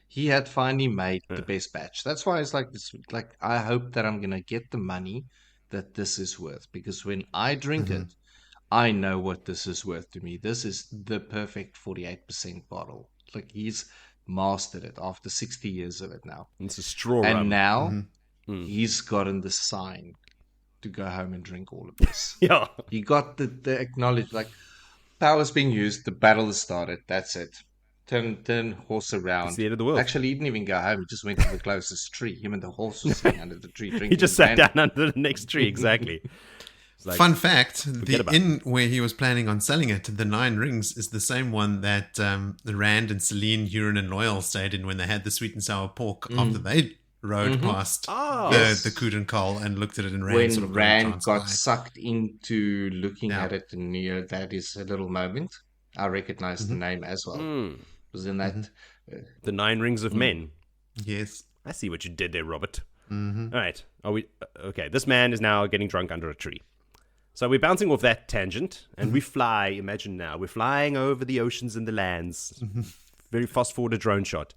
He had finally made the best batch. That's why it's like this. Like, I hope that I'm gonna get the money that this is worth, because when I drink it, I know what this is worth to me. This is the perfect 48% bottle. Like, he's mastered it after 60 years of it now. It's a straw And rum. now he's gotten the sign to go home and drink all of this. Yeah. He got the acknowledged, like, power's being used, the battle has started, that's it. Turn horse around. It's the end of the world. Actually, he didn't even go home. He just went to the closest tree. Him and the horse were sitting under the tree drinking. He just sat brandy. down under the next tree, exactly. It's like, Fun fact, the about it. inn where he was planning on selling it, the Nine Rings, is the same one that the Rand and Celine, Huron and Loyal stayed in when they had the sweet and sour pork after they rode past Oh. the Kudenkull and looked at it, and Rand When sort of Rand got like, sucked into looking Yeah. at it, and that is a little moment. I recognized the name as well. It was in that. The 9 Rings of Men. yes. I see what you did there, Robert. All right. Are we okay? This man is now getting drunk under a tree. So we're bouncing off that tangent, and we fly. Imagine now we're flying over the oceans and the lands. Very fast forward drone shot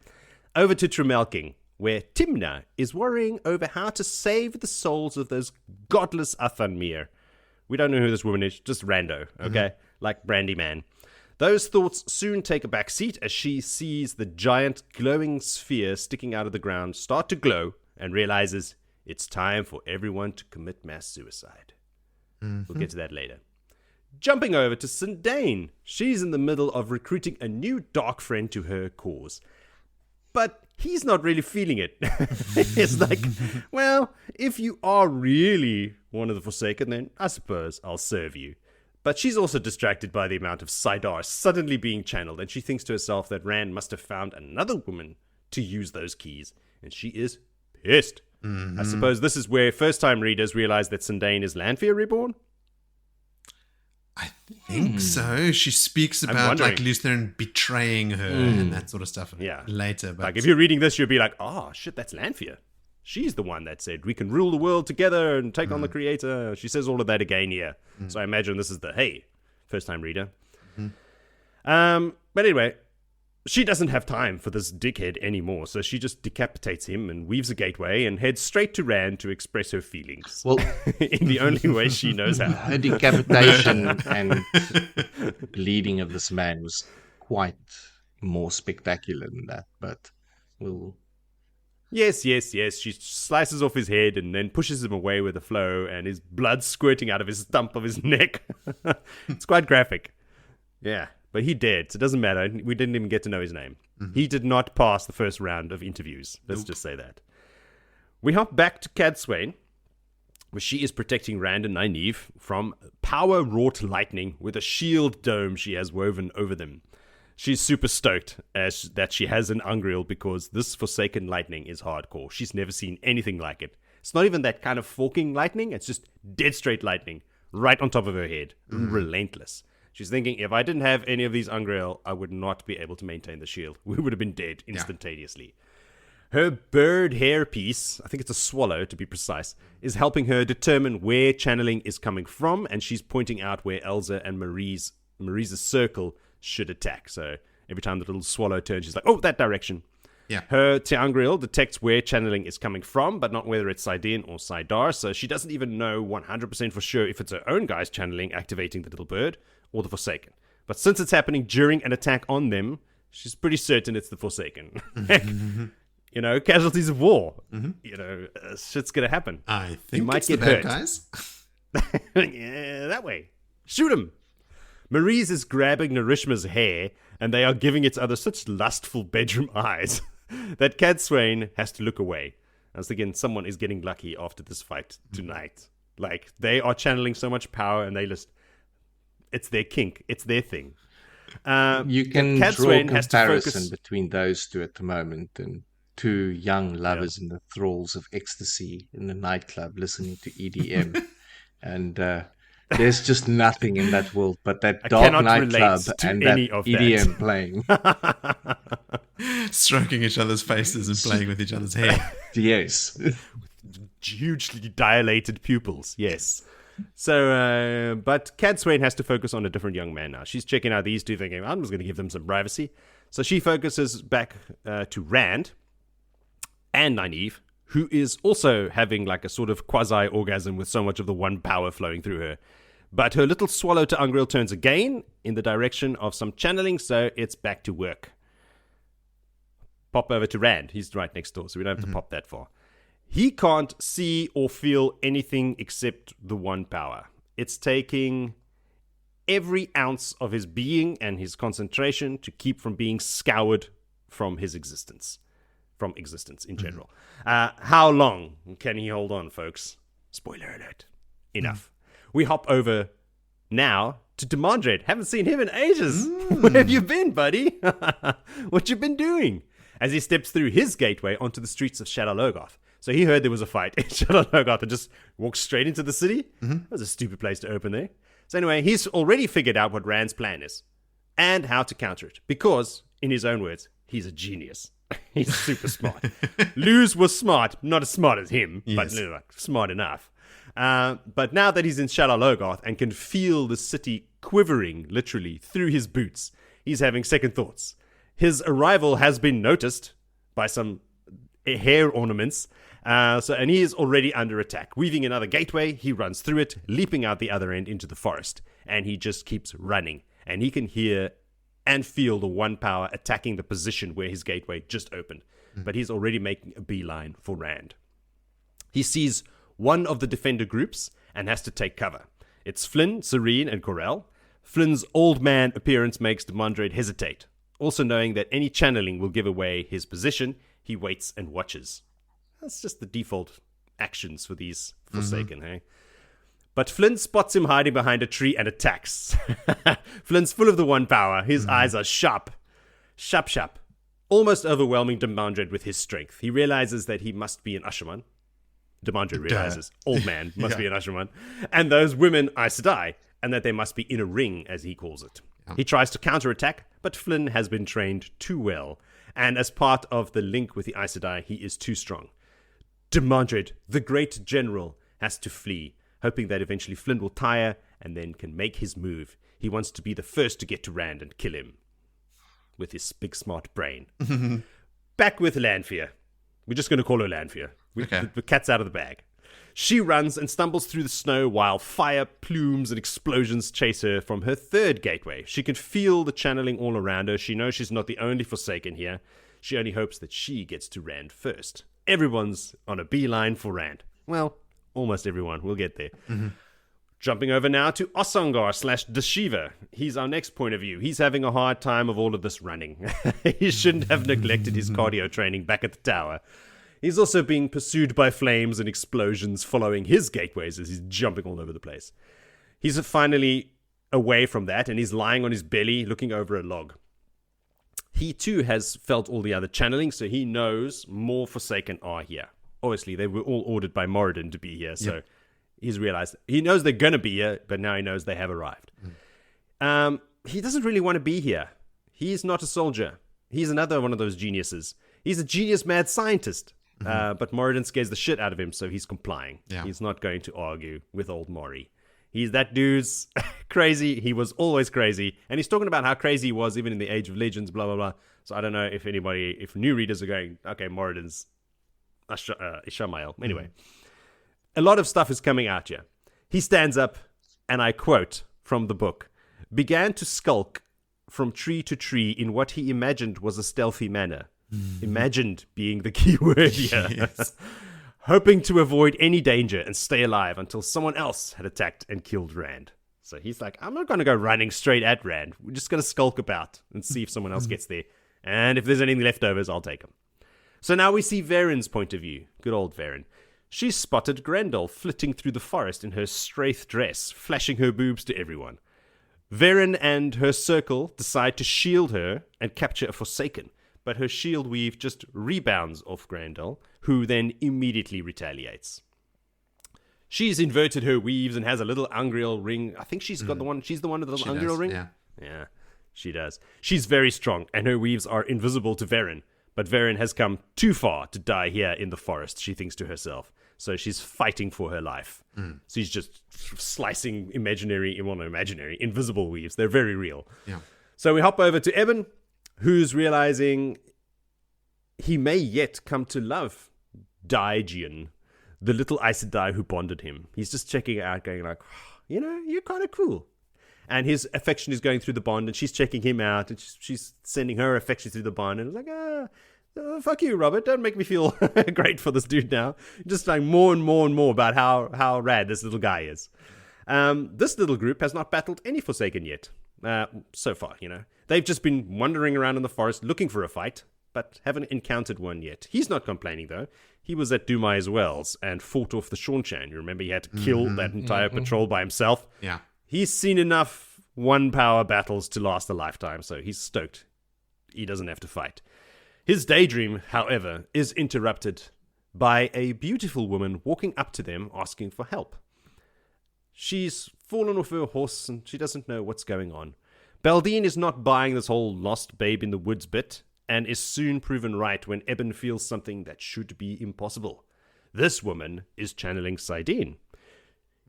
over to Tremelking, where Timna is worrying over how to save the souls of those godless Athanmir. We don't know who this woman is, just rando, okay? Like Brandy Man. Those thoughts soon take a back seat as she sees the giant glowing sphere sticking out of the ground start to glow and realizes it's time for everyone to commit mass suicide. We'll get to that later. Jumping over to Sindane. She's in the middle of recruiting a new dark friend to her cause. But he's not really feeling it. It's like, well, if you are really one of the Forsaken, then I suppose I'll serve you. But she's also distracted by the amount of Sidar suddenly being channeled, and she thinks to herself that Rand must have found another woman to use those keys, and she is pissed. I suppose this is where first-time readers realize that Sindane is Lanfear reborn? I think so. She speaks about like Lutheran betraying her and that sort of stuff later. But Like, if you're reading this, you'll be like, oh, shit, that's Lanfear. She's the one that said, we can rule the world together and take on the Creator. She says all of that again here. So I imagine this is the, hey, first-time reader. But anyway, she doesn't have time for this dickhead anymore, so she just decapitates him and weaves a gateway and heads straight to Rand to express her feelings. Well, in the only way she knows how. her decapitation and bleeding of this man was quite more spectacular than that, but we'll... Yes. She slices off his head and then pushes him away with a flow, and his blood squirting out of his stump of his neck. It's quite graphic. Yeah, but he did, so it doesn't matter. We didn't even get to know his name. He did not pass the first round of interviews. Let's just say that. We hop back to Cadsuane, where she is protecting Rand and Nynaeve from power-wrought lightning with a shield dome she has woven over them. She's super stoked that she has an Ungreal because this Forsaken lightning is hardcore. She's never seen anything like it. It's not even that kind of forking lightning. It's just dead straight lightning right on top of her head. Relentless. She's thinking, if I didn't have any of these Ungreal, I would not be able to maintain the shield. We would have been dead instantaneously. Her bird hair piece, I think it's a swallow to be precise, is helping her determine where channeling is coming from, and she's pointing out where Elsa and Marie's circle should attack. So every time the little swallow turns, she's like, oh, that direction. Yeah. Her Teangriel detects where channeling is coming from, but not whether it's Sidene or Sidar, so she doesn't even know 100% for sure if it's her own guys channeling activating the little bird or the Forsaken. But since it's happening during an attack on them, she's pretty certain it's the Forsaken. Heck, you know, casualties of war. You know, shit's gonna happen. I think might it's get the bad hurt. guys. Yeah, that way. Shoot him. Maurice is grabbing Narishma's hair, and they are giving each other such lustful bedroom eyes that Cadsuane has to look away. I was thinking someone is getting lucky after this fight tonight. Like, they are channeling so much power, and they just It's their kink. It's their thing. You can draw a Cadsuane has to comparison focus. between those two at the moment, and two young lovers in the thralls of ecstasy in the nightclub listening to EDM. And there's just nothing in that world but that dark cannot nightclub relate to and any that of EDM that. playing. Stroking each other's faces and playing with each other's hair. Yes. Hugely dilated pupils, yes. So, but Cadsuane has to focus on a different young man now. She's checking out these two, thinking, I'm just going to give them some privacy. So she focuses back to Rand and Nynaeve, who is also having like a sort of quasi-orgasm with so much of the one power flowing through her. But her little swallow to Ungril turns again in the direction of some channeling, so it's back to work. Pop over to Rand. He's right next door, so we don't have to pop that far. He can't see or feel anything except the one power. It's taking every ounce of his being and his concentration to keep from being scoured from his existence. From existence in general. How long can he hold on, folks? Spoiler alert. Enough. We hop over now to Demandred. Haven't seen him in ages. Where have you been, buddy? What you been doing? As he steps through his gateway onto the streets of Shadar Logoth. So he heard there was a fight in Shadar Logoth and just walked straight into the city. That was a stupid place to open there. So anyway, he's already figured out what Rand's plan is and how to counter it. Because, in his own words, he's a genius. He's super smart. Luz was smart, not as smart as him, but smart enough. But now that he's in Shadar Logoth and can feel the city quivering, literally, through his boots, he's having second thoughts. His arrival has been noticed by some hair ornaments, and he is already under attack. Weaving another gateway, he runs through it, leaping out the other end into the forest, and he just keeps running. And he can hear and feel the one power attacking the position where his gateway just opened. But he's already making a beeline for Rand. He sees one of the defender groups and has to take cover. It's Flynn, Serene, and Corell. Flynn's old man appearance makes Demandred hesitate. Also knowing that any channeling will give away his position, he waits and watches. That's just the default actions for these Forsaken, hey? But Flynn spots him hiding behind a tree and attacks. Flynn's full of the one power. His eyes are sharp. Sharp. Almost overwhelming Demandred with his strength. He realizes that he must be an Usherman. Demandred realizes old man must be an Usherman. And those women Aes Sedai, and that they must be in a ring, as he calls it. He tries to counterattack, but Flynn has been trained too well. And as part of the link with the Aes Sedai, he is too strong. Demandred, the great general, has to flee, hoping that eventually Flynn will tire and then can make his move. He wants to be the first to get to Rand and kill him with his big smart brain. Back with Lanfear. We're just going to call her Lanfear. The cat's out of the bag. She runs and stumbles through the snow while fire, plumes, and explosions chase her from her third gateway. She can feel the channeling all around her. She knows she's not the only Forsaken here. She only hopes that she gets to Rand first. Everyone's on a beeline for Rand. Well, almost everyone. We'll get there. Jumping over now to Osangar / Deshiva. He's our next point of view. He's having a hard time of all of this running. He shouldn't have neglected his cardio training back at the tower. He's also being pursued by flames and explosions following his gateways as he's jumping all over the place. He's finally away from that, and he's lying on his belly looking over a log. He too has felt all the other channeling, so he knows more Forsaken are here. Obviously, they were all ordered by Moradin to be here, so he's realized. He knows they're going to be here, but now he knows they have arrived. He doesn't really want to be here. He's not a soldier. He's another one of those geniuses. He's a genius mad scientist. But Moradin scares the shit out of him, so he's complying. He's not going to argue with old Mori. That dude's crazy. He was always crazy. And he's talking about how crazy he was even in the Age of Legends, blah, blah, blah. So I don't know if new readers are going, okay, Moradin's Ishamael. Anyway, a lot of stuff is coming out here. He stands up, and I quote from the book, began to skulk from tree to tree in what he imagined was a stealthy manner. Imagined being the key word here. Hoping to avoid any danger and stay alive until someone else had attacked and killed Rand. So he's like, I'm not going to go running straight at Rand. We're just going to skulk about and see if someone else gets there. And if there's any leftovers, I'll take them. So now we see Varen's point of view. Good old Varen. She's spotted Grendel flitting through the forest in her straith dress, flashing her boobs to everyone. Varen and her circle decide to shield her and capture a Forsaken, but her shield weave just rebounds off Grendel, who then immediately retaliates. She's inverted her weaves and has a little Ungreal ring. I think she's got the one. She's the one with the little Ungreal ring. Yeah, she does. She's very strong, and her weaves are invisible to Varen. But Varen has come too far to die here in the forest, she thinks to herself. So she's fighting for her life. She's just slicing invisible weaves. They're very real. Yeah. So we hop over to Eben, who's realizing he may yet come to love Daigian, the little Aes Sedai who bonded him. He's just checking it out, going like, you're kind of cool. And his affection is going through the bond, and she's checking him out, and she's sending her affection through the bond, and it's like, fuck you, Robert. Don't make me feel great for this dude now. Just like more and more and more about how rad this little guy is. This little group has not battled any Forsaken yet, so far, They've just been wandering around in the forest looking for a fight, but haven't encountered one yet. He's not complaining, though. He was at Dumai's Wells and fought off the Shaunchan. You remember he had to kill that entire patrol by himself? Yeah. He's seen enough one-power battles to last a lifetime, so he's stoked. He doesn't have to fight. His daydream, however, is interrupted by a beautiful woman walking up to them asking for help. She's fallen off her horse and she doesn't know what's going on. Baldine is not buying this whole lost babe in the woods bit, and is soon proven right when Eben feels something that should be impossible. This woman is channeling Saidin.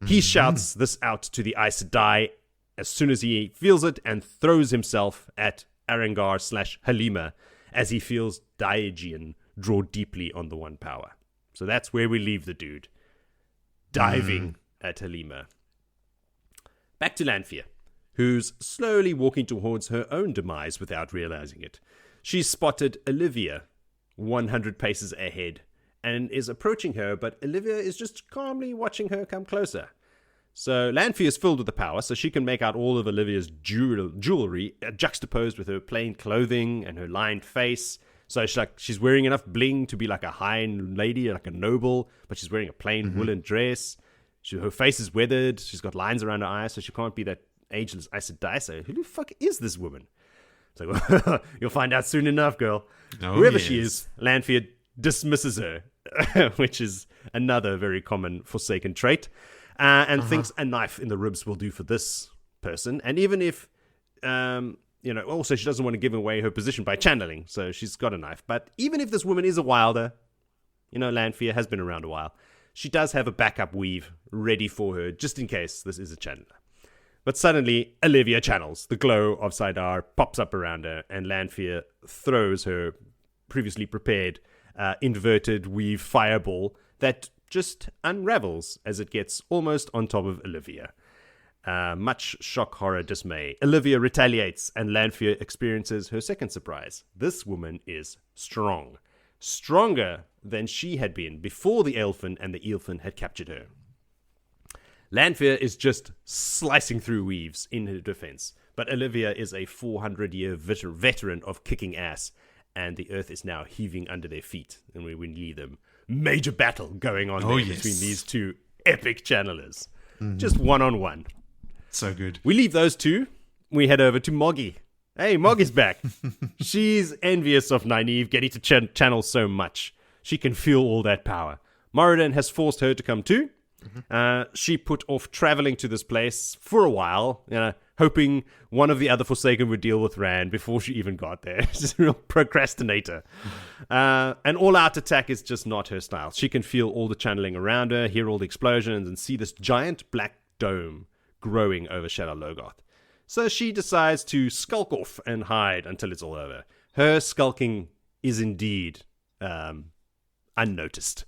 He shouts this out to the Aes Sedai as soon as he feels it and throws himself at Arengar/Halima as he feels Daigian draw deeply on the one power. So that's where we leave the dude. Diving at Halima. Back to Lanfear, who's slowly walking towards her own demise without realizing it. She's spotted Olivia 100 paces ahead and is approaching her, but Olivia is just calmly watching her come closer. So Lanfear is filled with the power, so she can make out all of Olivia's jewelry juxtaposed with her plain clothing and her lined face. So she's wearing enough bling to be like a high lady, like a noble, but she's wearing a plain woolen dress. Her face is weathered. She's got lines around her eyes, so she can't be that ageless Aes Sedai. So who the fuck is this woman? So you'll find out soon enough, girl. Whoever she is, Lanfear dismisses her, which is another very common Forsaken trait, and thinks a knife in the ribs will do for this person. And even if, also she doesn't want to give away her position by channeling, so she's got a knife. But even if this woman is a wilder, Lanfear has been around a while, she does have a backup weave ready for her, just in case this is a channeler. But suddenly, Olivia channels. The glow of Saidar pops up around her, and Lanfear throws her previously prepared inverted weave fireball that just unravels as it gets almost on top of Olivia. Much shock, horror, dismay. Olivia retaliates, and Lanfear experiences her second surprise. This woman is strong. Stronger than she had been before the Elfin and the Eelfin had captured her. Lanfear is just slicing through weaves in her defense, but Olivia is a 400-year veteran of kicking ass, and the earth is now heaving under their feet, and we leave them. Major battle going on between these two epic channelers. Just one-on-one. So good. We leave those two. We head over to Moggy. Hey, Moggy's back. She's envious of Nynaeve getting to channel so much. She can feel all that power. Moradin has forced her to come too. She put off traveling to this place for a while, hoping one of the other Forsaken would deal with Rand before she even got there. She's a real procrastinator. An all-out attack is just not her style. She can feel all the channeling around her, hear all the explosions, and see this giant black dome growing over Shadow Logoth. So she decides to skulk off and hide until it's all over. Her skulking is indeed unnoticed.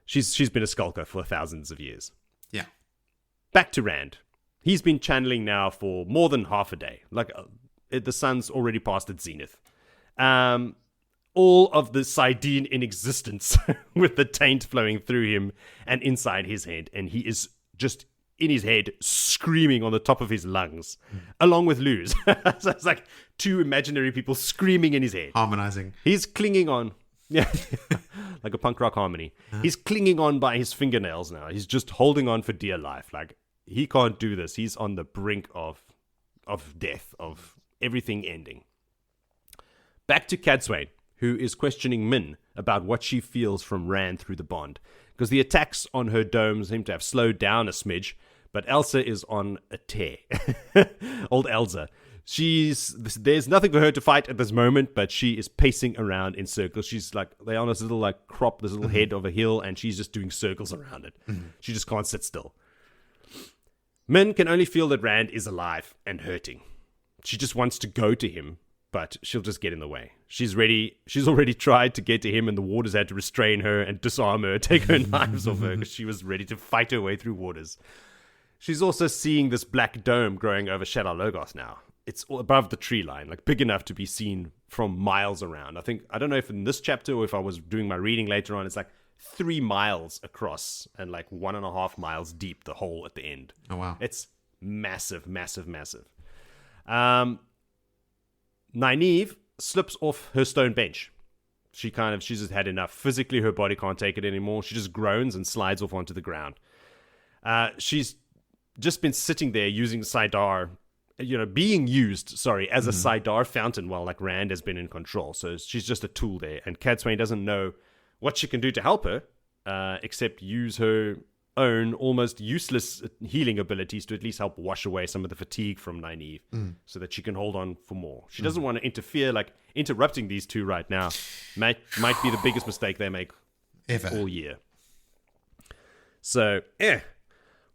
She's been a skulker for thousands of years. Yeah. Back to Rand. He's been channeling now for more than half a day. The sun's already past its zenith. All of the Saidin in existence with the taint flowing through him and inside his head. And he is just in his head screaming on the top of his lungs, along with Luz. So it's like two imaginary people screaming in his head. Harmonizing. He's clinging on. Yeah, like a punk rock harmony. He's clinging on by his fingernails now. He's just holding on for dear life. Like, he can't do this. He's on the brink of death, of everything ending. Back to Cadsuane, who is questioning Min about what she feels from Rand through the bond, because the attacks on her dome seem to have slowed down a smidge, but Elsa is on a tear. Old Elsa. There's nothing for her to fight at this moment, but she is pacing around in circles. She's like, they're on this little like crop, this little head of a hill, and she's just doing circles around it. She just can't sit still. Min can only feel that Rand is alive and hurting. She just wants to go to him, but she'll just get in the way. She's already tried to get to him, and the warders had to restrain her and disarm her, take her knives off her, because she was ready to fight her way through warders. She's also seeing this black dome growing over Shadar Logos now. It's above the tree line, like big enough to be seen from miles around. I don't know if in this chapter or if I was doing my reading later on, it's like 3 miles across and like 1.5 miles deep, the hole at the end. Oh, wow. It's massive, massive, massive. Nynaeve slips off her stone bench. She's just had enough. Physically, her body can't take it anymore. She just groans and slides off onto the ground. She's just been sitting there using Saidar, being used, as a Saidar fountain while like Rand has been in control. So she's just a tool there. And Cadsuane doesn't know what she can do to help her, except use her own almost useless healing abilities to at least help wash away some of the fatigue from Nynaeve so that she can hold on for more. She doesn't want to interfere, like interrupting these two right now might be the biggest mistake they make ever all year. So,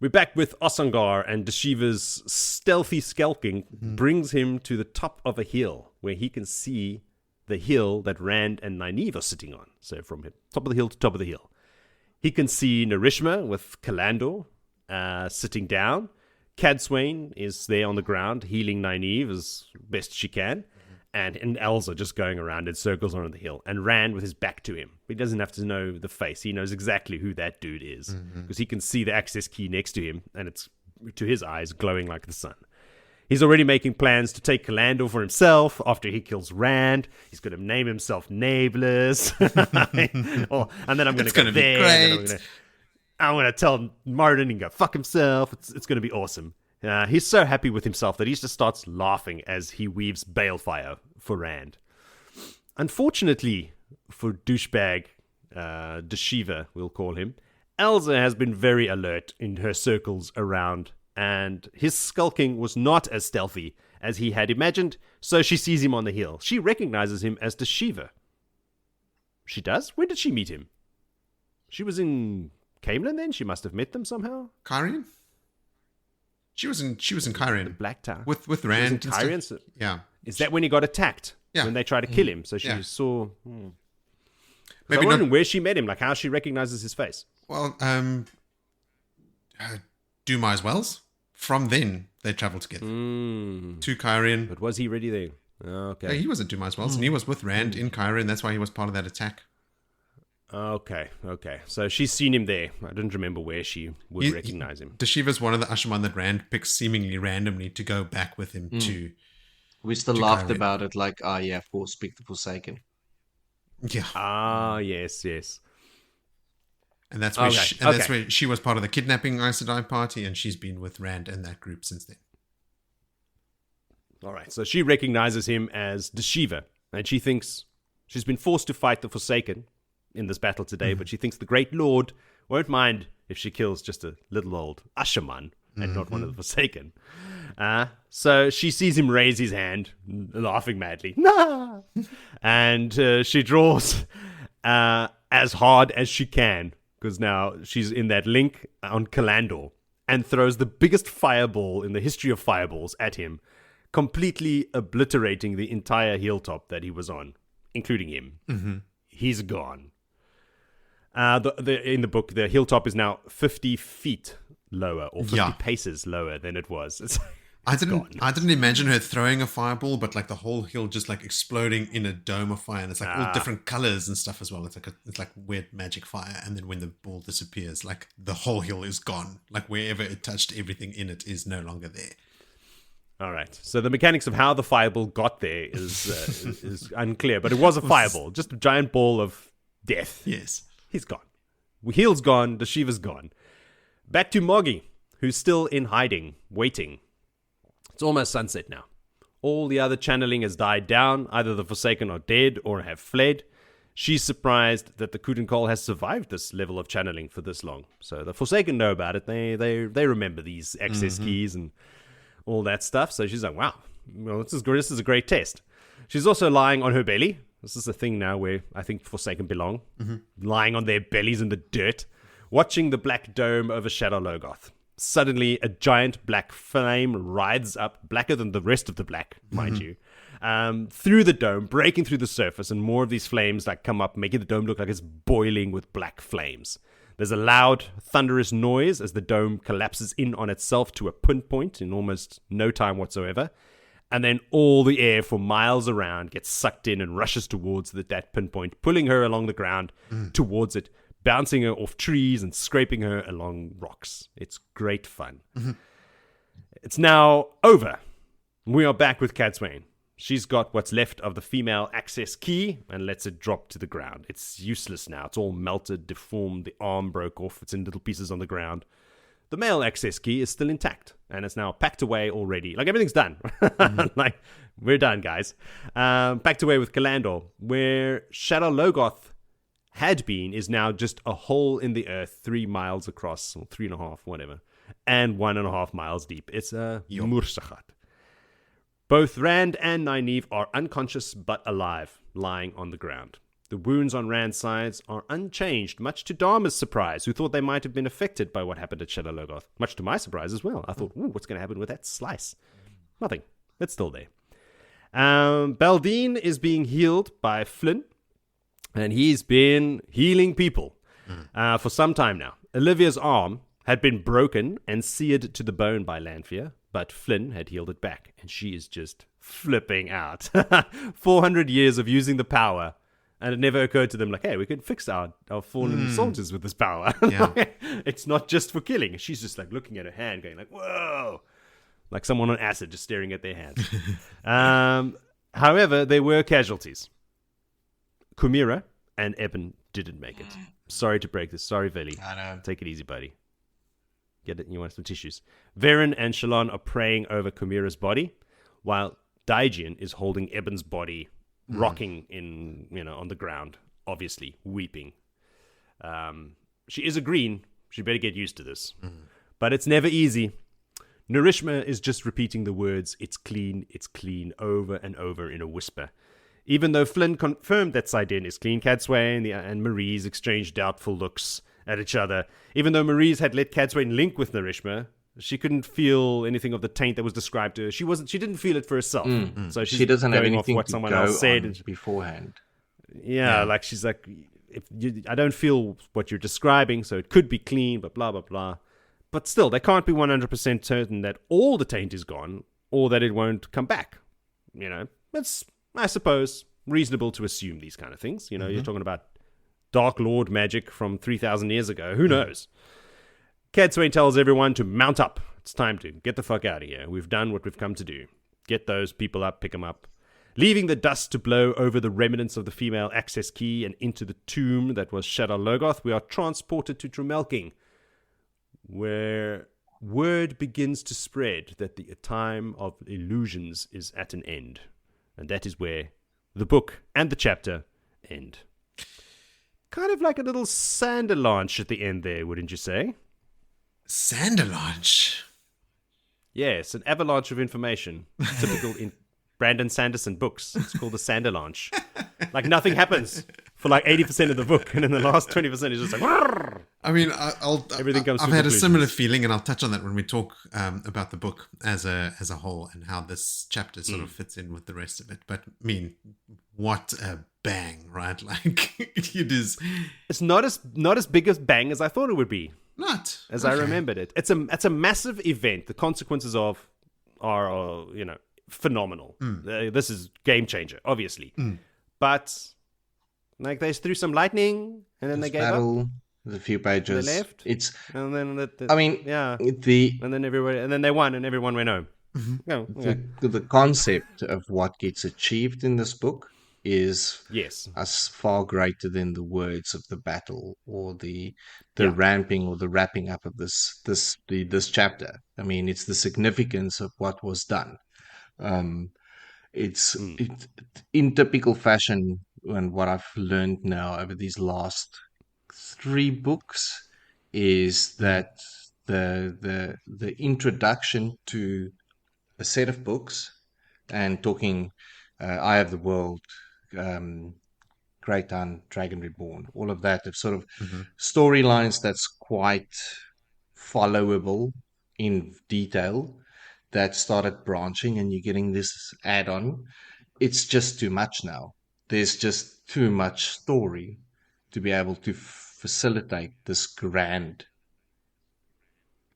we're back with Osangar, and Deshiva's stealthy skulking brings him to the top of a hill where he can see the hill that Rand and Nynaeve are sitting on. So from top of the hill to top of the hill. He can see Narishma with Kalandor sitting down. Cadsuane is there on the ground healing Nynaeve as best she can. And Elsa just going around in circles on the hill. And Rand with his back to him. He doesn't have to know the face. He knows exactly who that dude is. Because he can see the access key next to him. And it's, to his eyes, glowing like the sun. He's already making plans to take Kalandor for himself after he kills Rand. He's going to name himself Nameless. And then I'm going to go there. Great. I'm going to tell Martin he can go fuck himself. It's going to be awesome. He's so happy with himself that he just starts laughing as he weaves balefire for Rand. Unfortunately for douchebag Deshiva, we'll call him, Elsa has been very alert in her circles around, and his skulking was not as stealthy as he had imagined, so she sees him on the hill. She recognizes him as Deshiva. She does? When did she meet him? She was in Camelin then? She must have met them somehow? Kyrian? She was in Kyrian. Black Tower. With Rand. She was in Kyrian? So yeah. Is that when he got attacked? Yeah. When they tried to kill him? So she saw... Maybe I'm wondering where she met him, like how she recognizes his face. Well, Dumai's Wells. From then, they travelled together. To Kyrian. But was he really there? Okay. Yeah, he was at Dumai's Wells, and he was with Rand in Kyrian. That's why he was part of that attack. Okay. So she's seen him there. I didn't remember where she would recognize him. Deshiva's one of the Ashaman that Rand picks seemingly randomly to go back with him to... We still laughed about it like, of course, speak the Forsaken. Yeah. Yes. And that's where that's where she was part of the kidnapping Aes Sedai party, and she's been with Rand and that group since then. All right, so she recognizes him as Deshiva, and she thinks she's been forced to fight the Forsaken in this battle today, but she thinks the Great Lord won't mind if she kills just a little old Ashaman and not one of the Forsaken. So she sees him raise his hand, laughing madly. Nah! And she draws as hard as she can, because now she's in that link on Kalandor, and throws the biggest fireball in the history of fireballs at him, completely obliterating the entire hilltop that he was on, including him. He's gone. In the book, the hilltop is now 50 feet lower, or 50 paces lower than it was. I didn't imagine her throwing a fireball, but like the whole hill just like exploding in a dome of fire, and it's like all different colors and stuff as well. It's like weird magic fire, and then when the ball disappears, like the whole hill is gone. Like wherever it touched, everything in it is no longer there. All right. So the mechanics of how the fireball got there is unclear, but it was a fireball, just a giant ball of death. Yes. He's gone. Heel's gone. Deshiva's gone. Back to Moggy, who's still in hiding, waiting. It's almost sunset now. All the other channeling has died down. Either the Forsaken are dead or have fled. She's surprised that the Kutenkol has survived this level of channeling for this long. So the Forsaken know about it. They remember these access keys and all that stuff. So she's like, wow, well, this is a great test. She's also lying on her belly. This is a thing now where I think Forsaken belong. Lying on their bellies in the dirt, watching the black dome over Shadow Logoth. Suddenly, a giant black flame rides up, blacker than the rest of the black, mind you, through the dome, breaking through the surface, and more of these flames like come up, making the dome look like it's boiling with black flames. There's a loud, thunderous noise as the dome collapses in on itself to a pinpoint in almost no time whatsoever, and then all the air for miles around gets sucked in and rushes towards that pinpoint, pulling her along the ground towards it, bouncing her off trees and scraping her along rocks. It's great fun. It's now over. We are back with Cadsuane. She's got what's left of the female access key and lets it drop to the ground. It's useless now. It's all melted, deformed. The arm broke off. It's in little pieces on the ground. The male access key is still intact, and it's now packed away already. Like, everything's done. Like, we're done, guys. Packed away with Kalandor, where Shadow Logoth had been is now just a hole in the earth 3 miles across, or 3.5, whatever, and 1.5 miles deep. It's a Mursachat. Both Rand and Nynaeve are unconscious but alive, lying on the ground. The wounds on Rand's sides are unchanged, much to Dharma's surprise, who thought they might have been affected by what happened at Shadow Logoth. Much to my surprise as well. I thought, ooh, what's going to happen with that slice? Nothing. It's still there. Baldine is being healed by Flynn, and he's been healing people for some time now. Olivia's arm had been broken and seared to the bone by Lanfear, but Flynn had healed it back, and she is just flipping out. 400 years of using the power, and it never occurred to them, like, hey, we could fix our fallen soldiers with this power. It's not just for killing. She's just like looking at her hand, going like, whoa, like someone on acid just staring at their hand. However, there were casualties. Kumira and Eben didn't make it. Sorry to break this. Sorry, Veli. I know. Take it easy, buddy. Get it? You want some tissues. Varen and Shalon are praying over Kumira's body, while Daijian is holding Eben's body, rocking on the ground, obviously weeping. She is a green. She better get used to this. But it's never easy. Narishma is just repeating the words, it's clean, over and over in a whisper. Even though Flynn confirmed that Saiden is clean, Cadsuane and Maurice exchanged doubtful looks at each other. Even though Maurice had let Cadsuane link with Narishma, she couldn't feel anything of the taint that was described to her. She didn't feel it for herself. So she doesn't have going anything off what to someone go else said on beforehand. Yeah, like she's like, I don't feel what you're describing, so it could be clean, but blah, blah, blah. But still, they can't be 100% certain that all the taint is gone or that it won't come back. It's, I suppose, reasonable to assume these kind of things. You're talking about Dark Lord magic from 3,000 years ago. Who knows? Cadsuane tells everyone to mount up. It's time to get the fuck out of here. We've done what we've come to do. Get those people up, pick them up. Leaving the dust to blow over the remnants of the female access key and into the tomb that was Shadow Logoth, we are transported to Tremelking, where word begins to spread that the time of illusions is at an end. And that is where the book and the chapter end. Kind of like a little Sanderlanche at the end there, wouldn't you say? Sanderlanche? Yes, an avalanche of information. Typical in Brandon Sanderson books. It's called the Sanderlanche. Like nothing happens for like 80% of the book, and then the last 20% is just like... Wrrr. I mean, Everything comes I've to had a conclusions. similar feeling, and I'll touch on that when we talk about the book as a whole and how this chapter sort of fits in with the rest of it. But I mean, what a bang, right? Like it is. It's not as big a bang as I thought it would be. Not as I remembered it. It's a massive event. The consequences of are phenomenal. This is game changer, obviously. But like they threw some lightning and then they gave up. There's a few pages. They left. It's. And then I mean, yeah. And then they won and everyone went home. Oh, okay. the concept of what gets achieved in this book is Yes. as far greater than the words of the battle or the Yeah. ramping or the wrapping up of this chapter. I mean, it's the significance of what was done. Um, Mm. it's in typical fashion, and what I've learned now over these last 3 books is Mm. that the introduction to a set of books and talking Eye of the World, um, Great Dawn, Dragon Reborn, all of that of sort of Mm-hmm. storylines that's quite followable in detail that started branching and you're getting this add-on. It's just too much now. There's just too much story to be able to facilitate this grand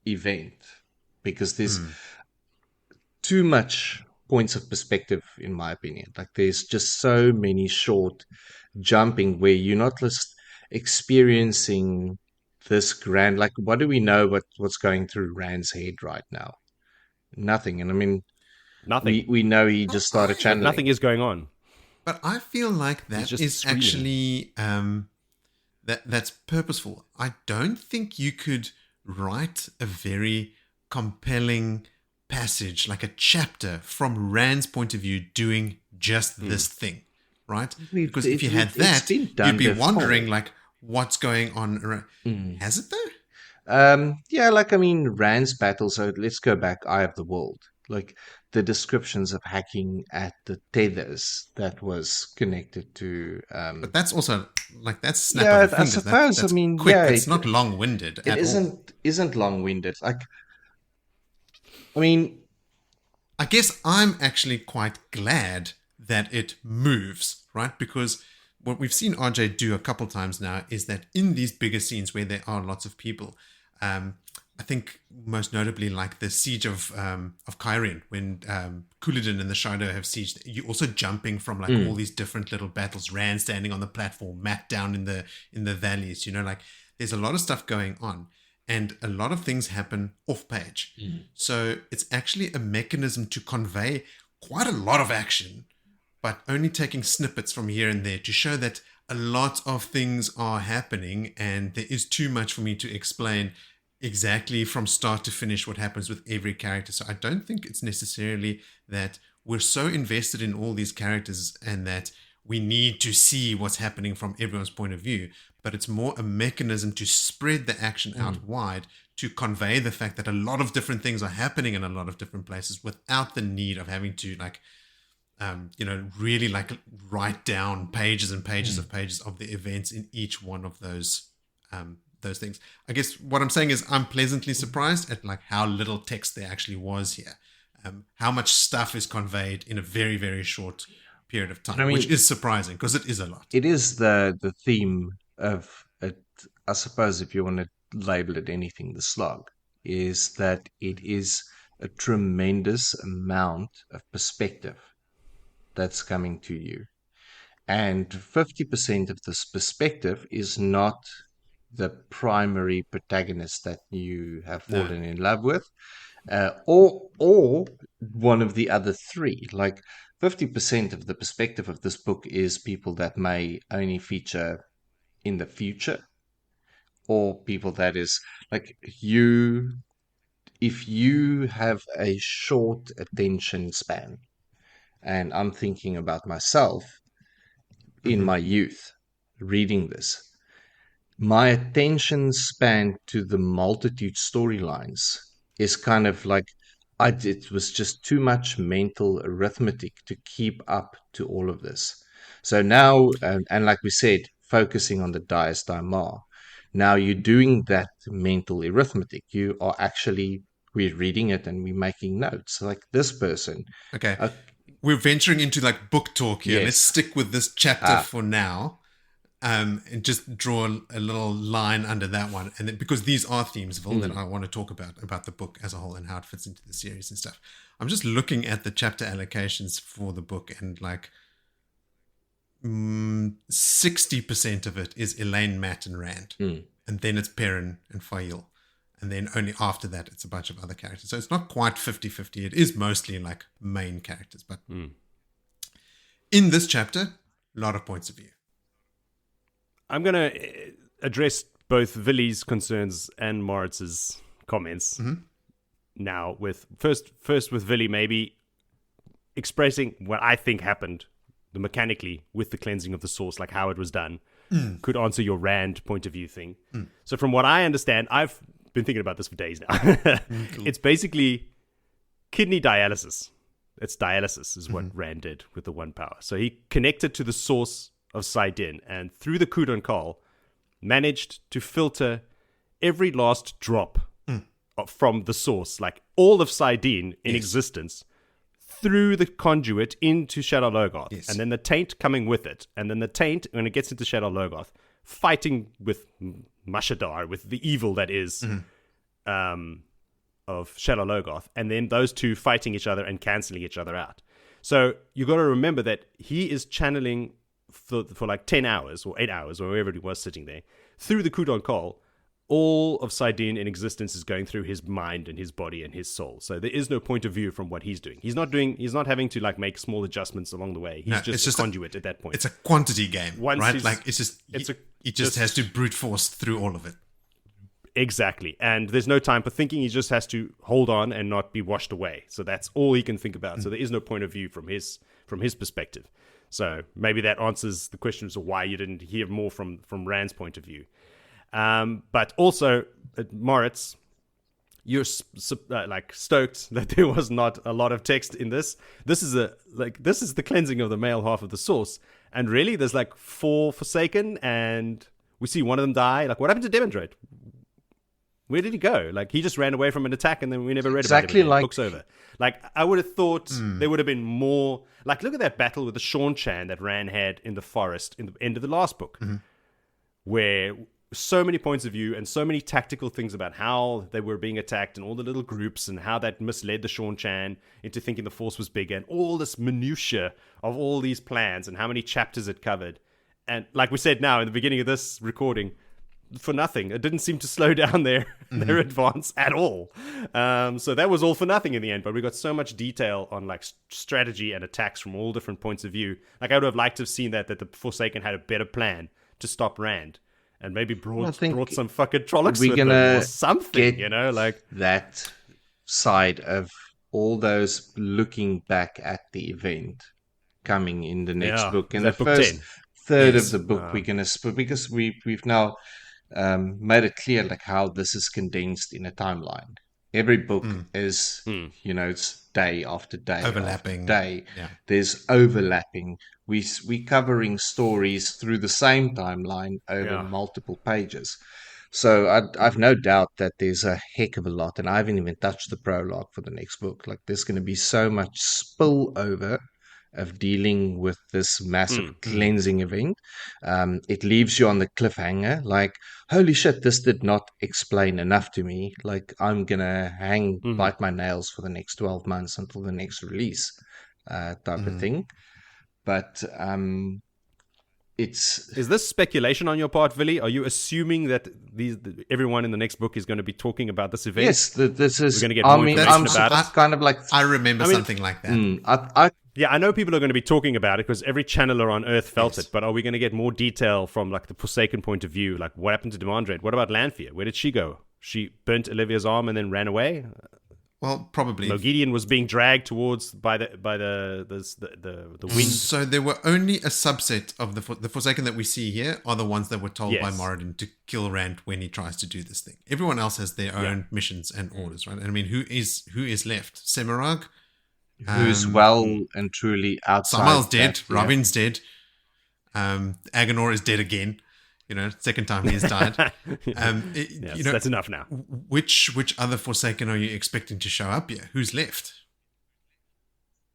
event because there's Mm. too much points of perspective in my opinion. Like there's just so many short jumping where you're not just experiencing this grand, like what do we know what's going through Rand's head right now? Nothing. And I mean, Nothing. we know he But just started I But channeling. nothing is going on. but I feel like He's that just is screaming. actually that's purposeful. I don't think you could write a very compelling passage, like a chapter from Rand's point of view, doing just this thing, right? Because if you had It's that, been you'd done be before. wondering, like, what's going on around. Mm. Has it though? Yeah, like I mean, Rand's battle. So let's go back. Eye of the World, like the descriptions of hacking at the tethers that was connected to. But that's also like that's snap of Yeah, a I fingers. suppose. I That's mean, quick. yeah, It's not long winded it at all. isn't long-winded. Like, I mean, I guess I'm actually quite glad that it moves, right? Because what we've seen RJ do a couple times now is that in these bigger scenes where there are lots of people, I think most notably like the siege of Kyrian when Couladin and the Shadow have sieged, you're also jumping from like all mm, these different little battles. Rand standing on the platform, Matt down in the valleys. You know, like there's a lot of stuff going on, and a lot of things happen off page. mm, So it's actually a mechanism to convey quite a lot of action, but only taking snippets from here and there to show that a lot of things are happening and there is too much for me to explain exactly from start to finish what happens with every character. So I don't think it's necessarily that we're so invested in all these characters and that we need to see what's happening from everyone's point of view, but it's more a mechanism to spread the action mm. out wide to convey the fact that a lot of different things are happening in a lot of different places without the need of having to like really like write down pages and pages of pages of the events in each one of those things. I guess what I'm saying is I'm pleasantly surprised at like how little text there actually was here, how much stuff is conveyed in a very very short period of And I time, which mean, is surprising because it is a lot. it is the theme of it. I suppose if you want to label it anything, the slog is that it is a tremendous amount of perspective that's coming to you. And 50% of this perspective is not the primary protagonist that you have No. fallen in love with, or one of the other three. Like 50% of the perspective of this book is people that may only feature in the future, or people that is like you. If you have a short attention span, and I'm thinking about myself in Mm-hmm. my youth reading this, my attention span to the multitude storylines is kind of like it was just too much mental arithmetic to keep up to all of this. So now, and like we said, focusing on the Dias Daimar, now you're doing that mental arithmetic. You are actually, we're reading it and we're making notes. Like this person, Okay, uh, we're venturing into like book talk here. Let's yes, stick with this chapter ah, for now, and just draw a little line under that one. And then, because these are themes, Phil, that mm, I want to talk about the book as a whole and how it fits into the series and stuff. I'm just looking at the chapter allocations for the book, and like 60% of it is Elaine, Matt, and Rand, mm. and then it's Perrin and Fail. And then only after that, it's a bunch of other characters. So it's not quite 50-50. It is mostly like main characters. But Mm. in this chapter, A lot of points of view. I'm going to address both Willie's concerns and Moritz's comments now. With first with Willie maybe expressing what I think happened mechanically with the cleansing of the source, like how it was done, could answer your Rand point of view thing. So from what I understand, I've been thinking about this for days now. Cool. It's basically kidney dialysis. It's dialysis is what Rand did with the one power. So he connected to the source of Sidin, and through the Kudon Kal, managed to filter every last drop from the source, like all of Sidin in existence, through the conduit into Shadow Logoth, and then the taint coming with it, and then the taint, when it gets into Shadow Logoth, fighting with Mashadar, with the evil that is of Shadow Logoth, and then those two fighting each other and cancelling each other out. So you got to remember that he is channeling for like 10 hours or 8 hours or wherever he was sitting there through the Kudon Kal. All of Sidin in existence is going through his mind and his body and his soul. So there is no point of view from what he's doing. He's not having to like make small adjustments along the way. He's just a conduit at that point. It's a quantity game, right? Like he just has to brute force through all of it. Exactly. And there's no time for thinking. He just has to hold on and not be washed away. So that's all he can think about. So there is no point of view from his perspective. So maybe that answers the questions of why you didn't hear more from Rand's point of view. But also, Moritz, you're like stoked that there was not a lot of text in this. This is the cleansing of the male half of the source, and really, there's like 4 Forsaken, and we see one of them die. Like, what happened to Demondrate? Where did he go? Like, he just ran away from an attack, and then we never read about it again. Book's over. Like, I would have thought there would have been more. Like, look at that battle with the Sean Chan that Rand had in the forest in the end of the last book, where so many points of view and so many tactical things about how they were being attacked and all the little groups and how that misled the Sean Chan into thinking the force was bigger and all this minutiae of all these plans and how many chapters it covered. And like we said now in the beginning of this recording, for nothing. It didn't seem to slow down their advance at all. So that was all for nothing in the end. But we got so much detail on like strategy and attacks from all different points of view. Like I would have liked to have seen that the Forsaken had a better plan to stop Rand. And maybe brought some fucking Trollocs with them or something, like that side of all those looking back at the event coming in the next book. In the first third of the book, we're going to split because we've now made it clear like how this is condensed in a timeline. Every book is, it's day after day, overlapping after day. Yeah. There's overlapping. We covering stories through the same timeline over multiple pages. So I've no doubt that there's a heck of a lot, and I haven't even touched the prologue for the next book. Like there's going to be so much spillover of dealing with this massive cleansing event. It leaves you on the cliffhanger, like, holy shit, this did not explain enough to me. Like, I'm going to bite my nails for the next 12 months until the next release type of thing. But is this speculation on your part, Willie? Are you assuming that everyone in the next book is going to be talking about this event? Yes, this is. We're going to get more information about it. Kind of like I remember something like that. I know people are going to be talking about it because every channeler on Earth felt it. But are we going to get more detail from like the Forsaken point of view? Like what happened to Demondrate? What about Lanfear? Where did she go? She burnt Olivia's arm and then ran away. Well, probably. Moghedien was being dragged towards by the wind. So there were only a subset of the Forsaken that we see here are the ones that were told by Moradin to kill Rand when he tries to do this thing. Everyone else has their own missions and orders, right? And I mean, who is left? Semirag, who's well and truly outside. Samuel's dead. Robin's dead. Agenor is dead again. Second time he's died. That's enough now. Which other Forsaken are you expecting to show up here? Who's left?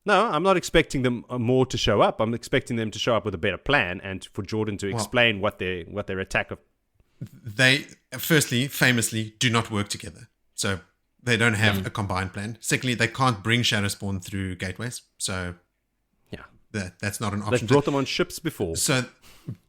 No, I'm not expecting them more to show up. I'm expecting them to show up with a better plan and for Jordan to explain what their attack of. They, firstly, famously, do not work together. So they don't have a combined plan. Secondly, they can't bring Shadowspawn through gateways. So that's not an option. They've brought them on ships before. So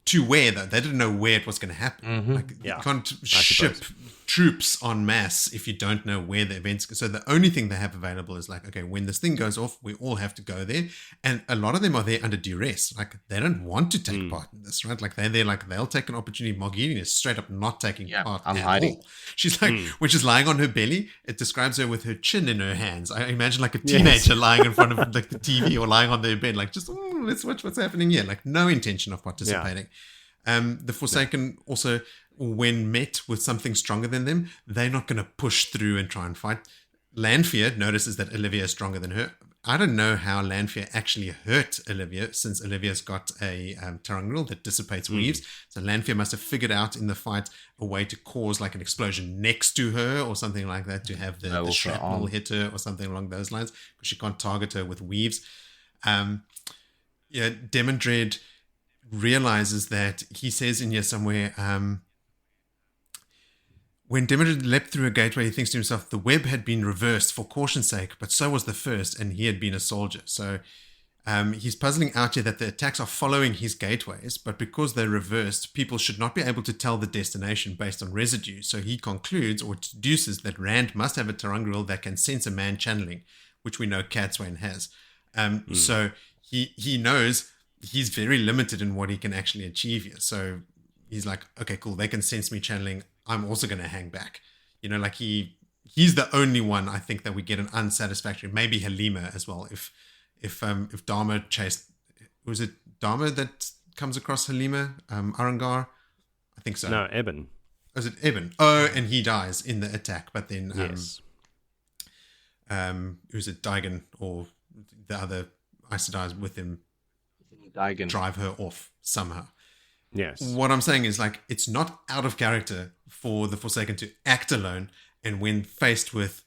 to where, though? They didn't know where it was going to happen. Like, Yeah, you can't I ship suppose. troops en masse if you don't know where the events. So the only thing they have available is like, okay, when this thing goes off, we all have to go there. And a lot of them are there under duress. Like, they don't want to take part in this, right? Like, they're there, like, they'll take an opportunity. Margini is straight up not taking part I'm at hiding. all. She's like, when she's lying on her belly, it describes her with her chin in her hands. I imagine like a teenager lying in front of like the TV or lying on their bed, like, just, let's watch what's happening here. Like, no intention of participating. The Forsaken also, when met with something stronger than them, they're not going to push through and try and fight. Lanfear notices that Olivia is stronger than her. I don't know how Lanfear actually hurt Olivia, since Olivia's got a Tarangril that dissipates weaves. So Lanfear must have figured out in the fight a way to cause like an explosion next to her or something like that, to have the shrapnel hit her or something along those lines, because she can't target her with weaves. Demon Dread realizes that, he says in here somewhere, when Demon leapt through a gateway, he thinks to himself, the web had been reversed for caution's sake, but so was the first, and he had been a soldier. So he's puzzling out here that the attacks are following his gateways, but because they're reversed, people should not be able to tell the destination based on residue. So he concludes or deduces that Rand must have a Tarangril that can sense a man channeling, which we know Catswain has. So he knows he's very limited in what he can actually achieve here. So he's like, okay, cool, they can sense me channeling. I'm also going to hang back. Like he's the only one, I think, that we get an unsatisfactory, maybe Halima as well. If Dharma chased, was it Dharma that comes across Halima, Arangar? I think so. No, Eben. Was it Eben? Oh, and he dies in the attack, but then, Yes. was it Daigen or the other Aes Sedais with him Daigen. drive her off somehow? Yes. What I'm saying is, like, it's not out of character for the Forsaken to act alone, and when faced with,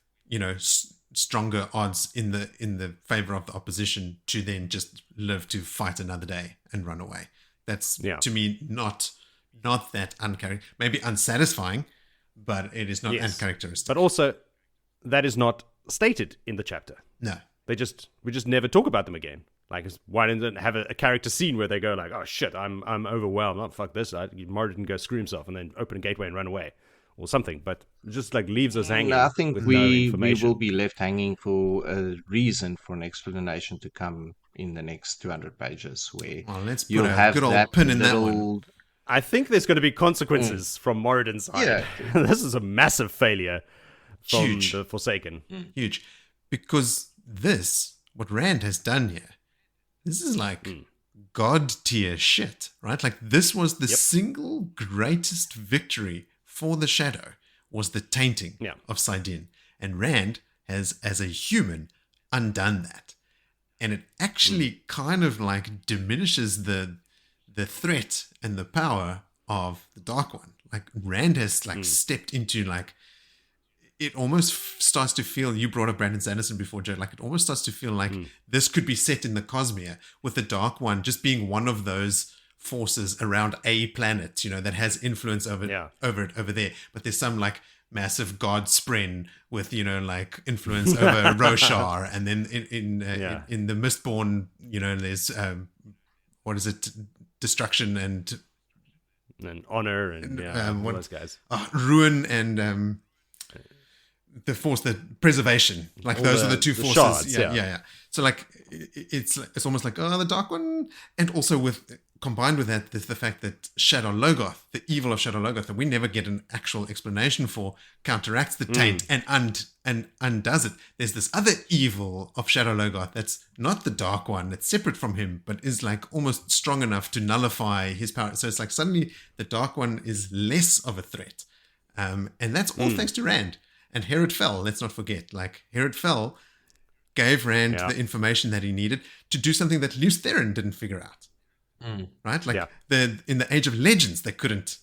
stronger odds in the favor of the opposition, to then just live to fight another day and run away. That's to me not that uncharacteristic. Maybe unsatisfying, but it is not uncharacteristic. But also, that is not stated in the chapter. No. We just never talk about them again. Like, why didn't they have a character scene where they go like, oh shit, I'm overwhelmed, not fuck this, Martin can go screw himself and then open a gateway and run away or something, but just like leaves us hanging. I think with we no will be left hanging for a reason, for an explanation to come in the next 200 pages, where let's put you'll a have good old that pin in that little... one. I think there's going to be consequences from Moradin's side. Yeah. This is a massive failure from Huge. the Forsaken. Huge. Because what Rand has done here, this is like God tier shit, right? Like, this was the single greatest victory for the Shadow, was the tainting of Saidin. And Rand has, as a human, undone that. And it actually kind of like diminishes the threat and the power of the Dark One. Like, Rand has like stepped into, like, it almost starts to feel, you brought up Brandon Sanderson before, Joe, like, it almost starts to feel like this could be set in the Cosmere, with the Dark One just being one of those forces around a planet, that has influence over there. But there's some like massive god Spren with, like, influence over Roshar. And then in the Mistborn, there's, what is it? Destruction and honor and all those guys. Ruin and the force, the preservation, like, those are the two forces. Shards, yeah. So like, it's almost like, the Dark One, and also combined with that, the fact that Shadow Logoth, the evil of Shadow Logoth, that we never get an actual explanation for, counteracts the taint and undoes it. There's this other evil of Shadow Logoth that's not the Dark One, it's separate from him, but is like almost strong enough to nullify his power. So it's like suddenly the Dark One is less of a threat. And that's all thanks to Rand. And Herod Fell, let's not forget. Like, Herod Fell gave Rand the information that he needed to do something that Lews Therin didn't figure out. Right? Like, in the Age of Legends, they couldn't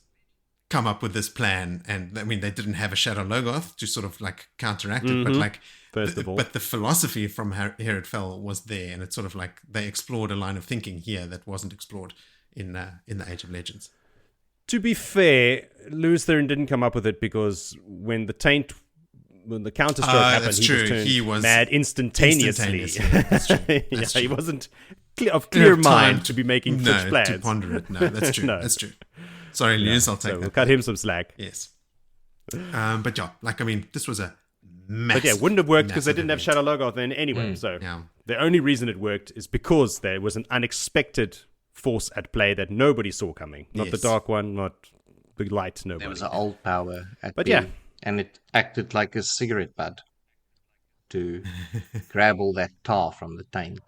come up with this plan. And, I mean, they didn't have a Shadow Logoth to sort of, like, counteract it. But, like, but the philosophy from Herod Fell was there. And it's sort of like they explored a line of thinking here that wasn't explored in the Age of Legends. To be fair, Lews Therin didn't come up with it because when the counterstroke happened, he just turned mad instantaneously. That's true. He wasn't of clear Enough time mind to be making such to plans. ponder it. No, that's true. No. That's true. Sorry, Lewis, I'll take So that. we'll cut him some slack. Yes. But yeah, like, I mean, this was a massive. But yeah, it wouldn't have worked because they massive didn't have event. Shadow Logoth then anyway. So Yeah. the only reason it worked is because there was an unexpected force at play that nobody saw coming. Not the Yes. dark one, not the light, nobody. There was an old power at But play, yeah. and it acted like a cigarette butt to grab all that tar from the taint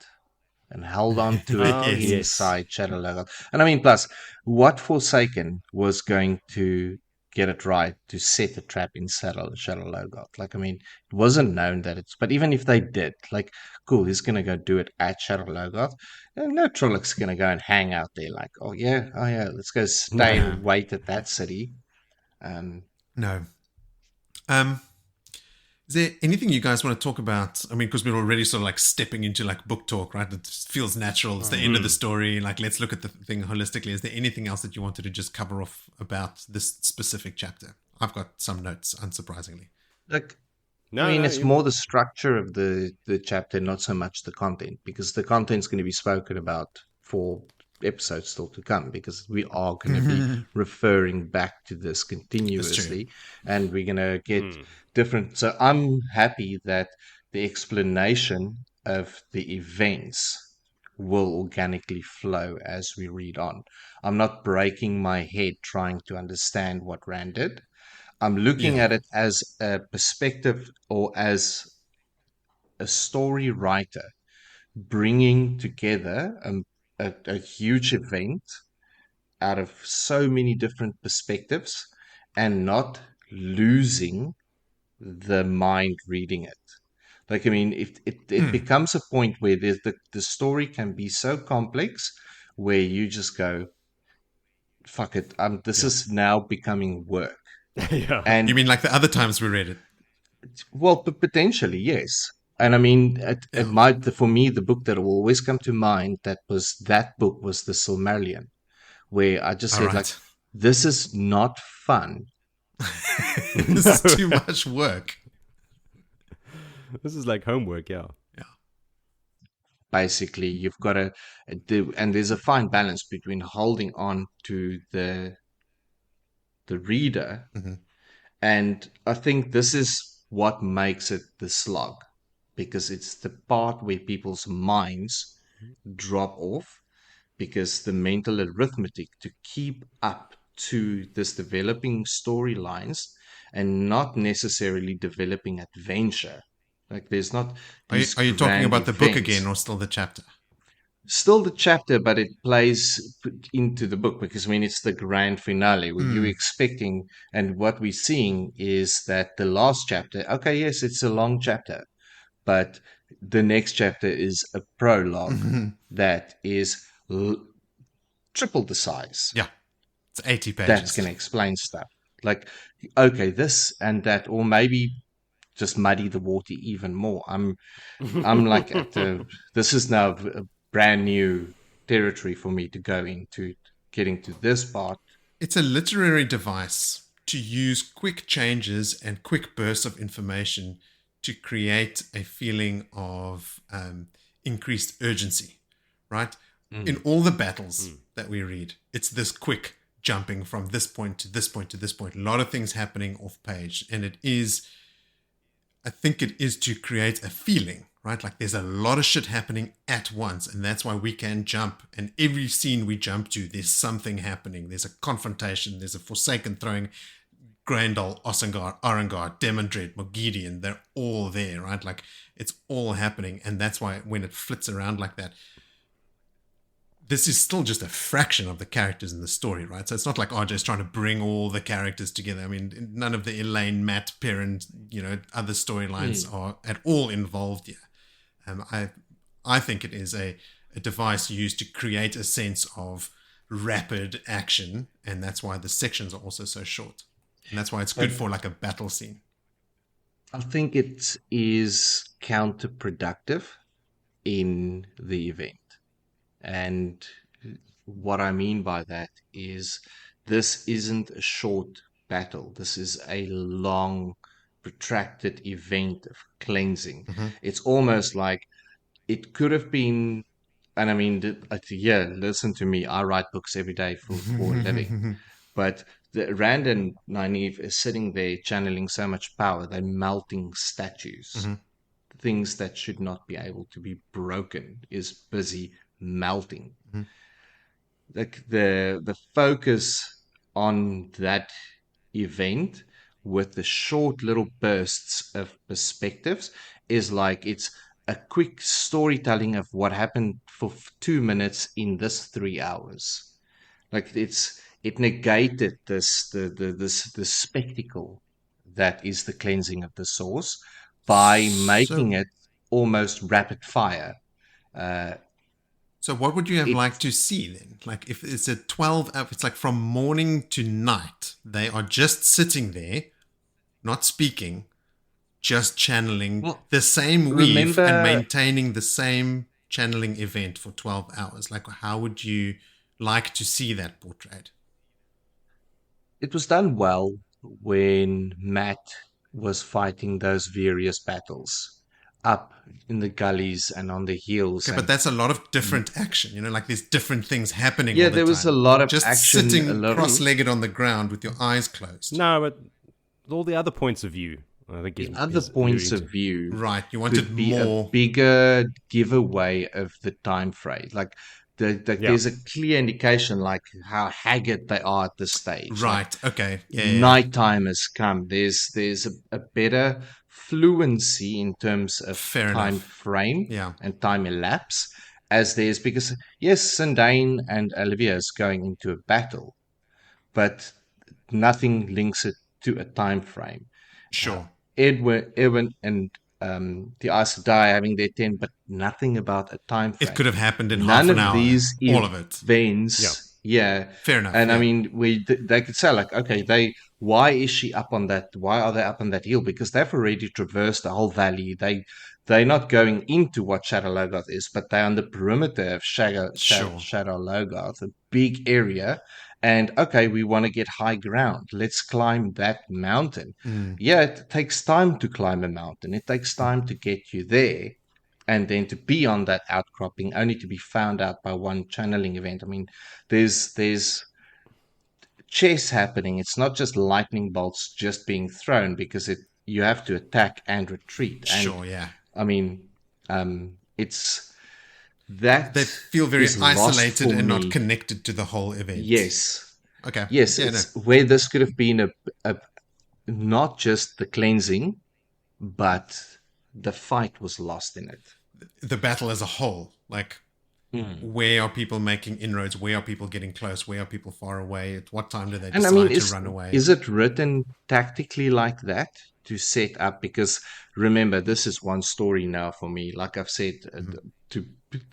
and held on to it Oh, yes. inside Shadow Logoth. And I mean, plus, what Forsaken was going to get it right to set the trap in Shadow Logoth? Like, I mean, it wasn't known that it's, but even if they did, like, cool, he's going to go do it at Shadow Logoth. And no Trollocs going to go and hang out there, like, oh yeah, let's go stay and wait at that city. No. Is there anything you guys want to talk about? I mean, because we're already sort of like stepping into like book talk, right? It feels natural. It's the end of the story. Like, let's look at the thing holistically. Is there anything else that you wanted to just cover off about this specific chapter? I've got some notes, unsurprisingly. Like, No, I mean, no, it's more the structure of the chapter, not so much the content, because the content's going to be spoken about for episodes still to come, because we are going to be referring back to this continuously, and we're going to get different. So I'm happy that the explanation of the events will organically flow as we read on. I'm not breaking my head trying to understand what Rand did. I'm looking at it as a perspective or as a story writer bringing together a huge event out of so many different perspectives and not losing the mind reading it. Like, I mean, if it becomes a point where there's the story can be so complex where you just go, fuck it, this is now becoming work. yeah. And You mean like the other times we read it? well, potentially, yes. And I mean, it might, for me, the book that will always come to mind that book was the Silmarillion, where I just said, like, this is not fun. This is too much work. This is like homework, yeah. Basically, you've got to, and there's a fine balance between holding on to the reader, and I think this is what makes it the slog, because it's the part where people's minds drop off, because the mental arithmetic to keep up to this developing storylines and not necessarily developing adventure. Like, there's not. Are you talking about the book again, or still the chapter? Still the chapter, but it plays into the book, because I mean, it's the grand finale where you're expecting, and what we're seeing is that the last chapter, okay, yes, it's a long chapter, but the next chapter is a prologue that is triple the size. Yeah, it's 80 pages. That's going to explain stuff. Like, okay, this and that, or maybe just muddy the water even more. I'm like, this is now a brand new territory for me to go into, getting to this part. It's a literary device to use quick changes and quick bursts of information to create a feeling of increased urgency, right? In all the battles that we read, it's this quick jumping from this point to this point to this point. A lot of things happening off page. And I think it is to create a feeling, right? Like, there's a lot of shit happening at once, and that's why we can jump. And every scene we jump to, there's something happening. There's a confrontation. There's a Forsaken throwing Grandal, Ossengar, Arengard, Demondred, Mogideon. They're all there, right? Like, it's all happening. And that's why when it flits around like that, this is still just a fraction of the characters in the story, right? So it's not like RJ's trying to bring all the characters together. I mean, none of the Elaine, Matt, Perrin, other storylines are at all involved here. I think it is a device used to create a sense of rapid action, and that's why the sections are also so short. And that's why it's good for like a battle scene. I think it is counterproductive in the event. And what I mean by that is, this isn't a short battle. This is a long, protracted event of cleansing. It's almost like it could have been and I mean, yeah, listen to me. I write books every day for a living. But Rand and Nynaeve is sitting there channeling so much power. They're melting statues. Mm-hmm. Things that should not be able to be broken is busy melting. Mm-hmm. Like the focus on that event with the short little bursts of perspectives is like it's a quick storytelling of what happened for 2 minutes in this 3 hours. Like it negated the spectacle that is the cleansing of the source by making So, it almost rapid fire. Uh, so what would you have it liked to see then? Like if it's a 12 hour, it's like from morning to night. They are just sitting there, not speaking, just channeling well, the same weave and remember maintaining the same channeling event for 12 hours. Like how would you like to see that portrayed? it was done well when Matt was fighting those various battles up in the gullies and on the hills, Okay, but and that's a lot of different action, like there's different things happening all yeah, the there was a time. lot of Just action, a sitting lot of cross-legged on the ground with your eyes closed. No, but all the other points of view, I think, the is other points alluding of view Right, you wanted could be a more. bigger giveaway of the time frame. Like Yeah. there's a clear indication, like how haggard they are at this stage. Like Right, okay, yeah. nighttime has come. There's a better fluency in terms of Fair time enough. frame Yeah, and time elapse as there's because yes, Sindane and Olivia is going into a battle, but nothing links it to a time frame. Uh, sure. Edwin and the Aes Sedai having their 10, but nothing about a time It frame. could have happened in None half an of hour, these all of it. Yeah. events, yeah. Fair enough, And I yeah. mean, they could say like, okay, why is she up on that? Why are they up on that hill? Because they've already traversed the whole valley. They're not going into what Shadow Logoth is, but they're on the perimeter of Sure. Shadow Logoth, a big area. And okay, we want to get high ground. Let's climb that mountain. Mm. Yeah, it takes time to climb a mountain. It takes time to get you there. And then to be on that outcropping, only to be found out by one channeling event. I mean, there's chess happening. It's not just lightning bolts just being thrown because you have to attack and retreat. And Sure, yeah. I mean, it's that They feel very is lost isolated for and not me. connected to the whole event. Yes, Okay. yes, Yeah, no. it's where this could have been a not just the cleansing, but the fight was lost in it. The battle as a whole. Like, Mm. where are people making inroads? Where are people getting close? Where are people far away? At what time do they And I mean, decide to run away? is it written tactically like that to set up? Because remember, this is one story now for me. Like I've said, Mhm. to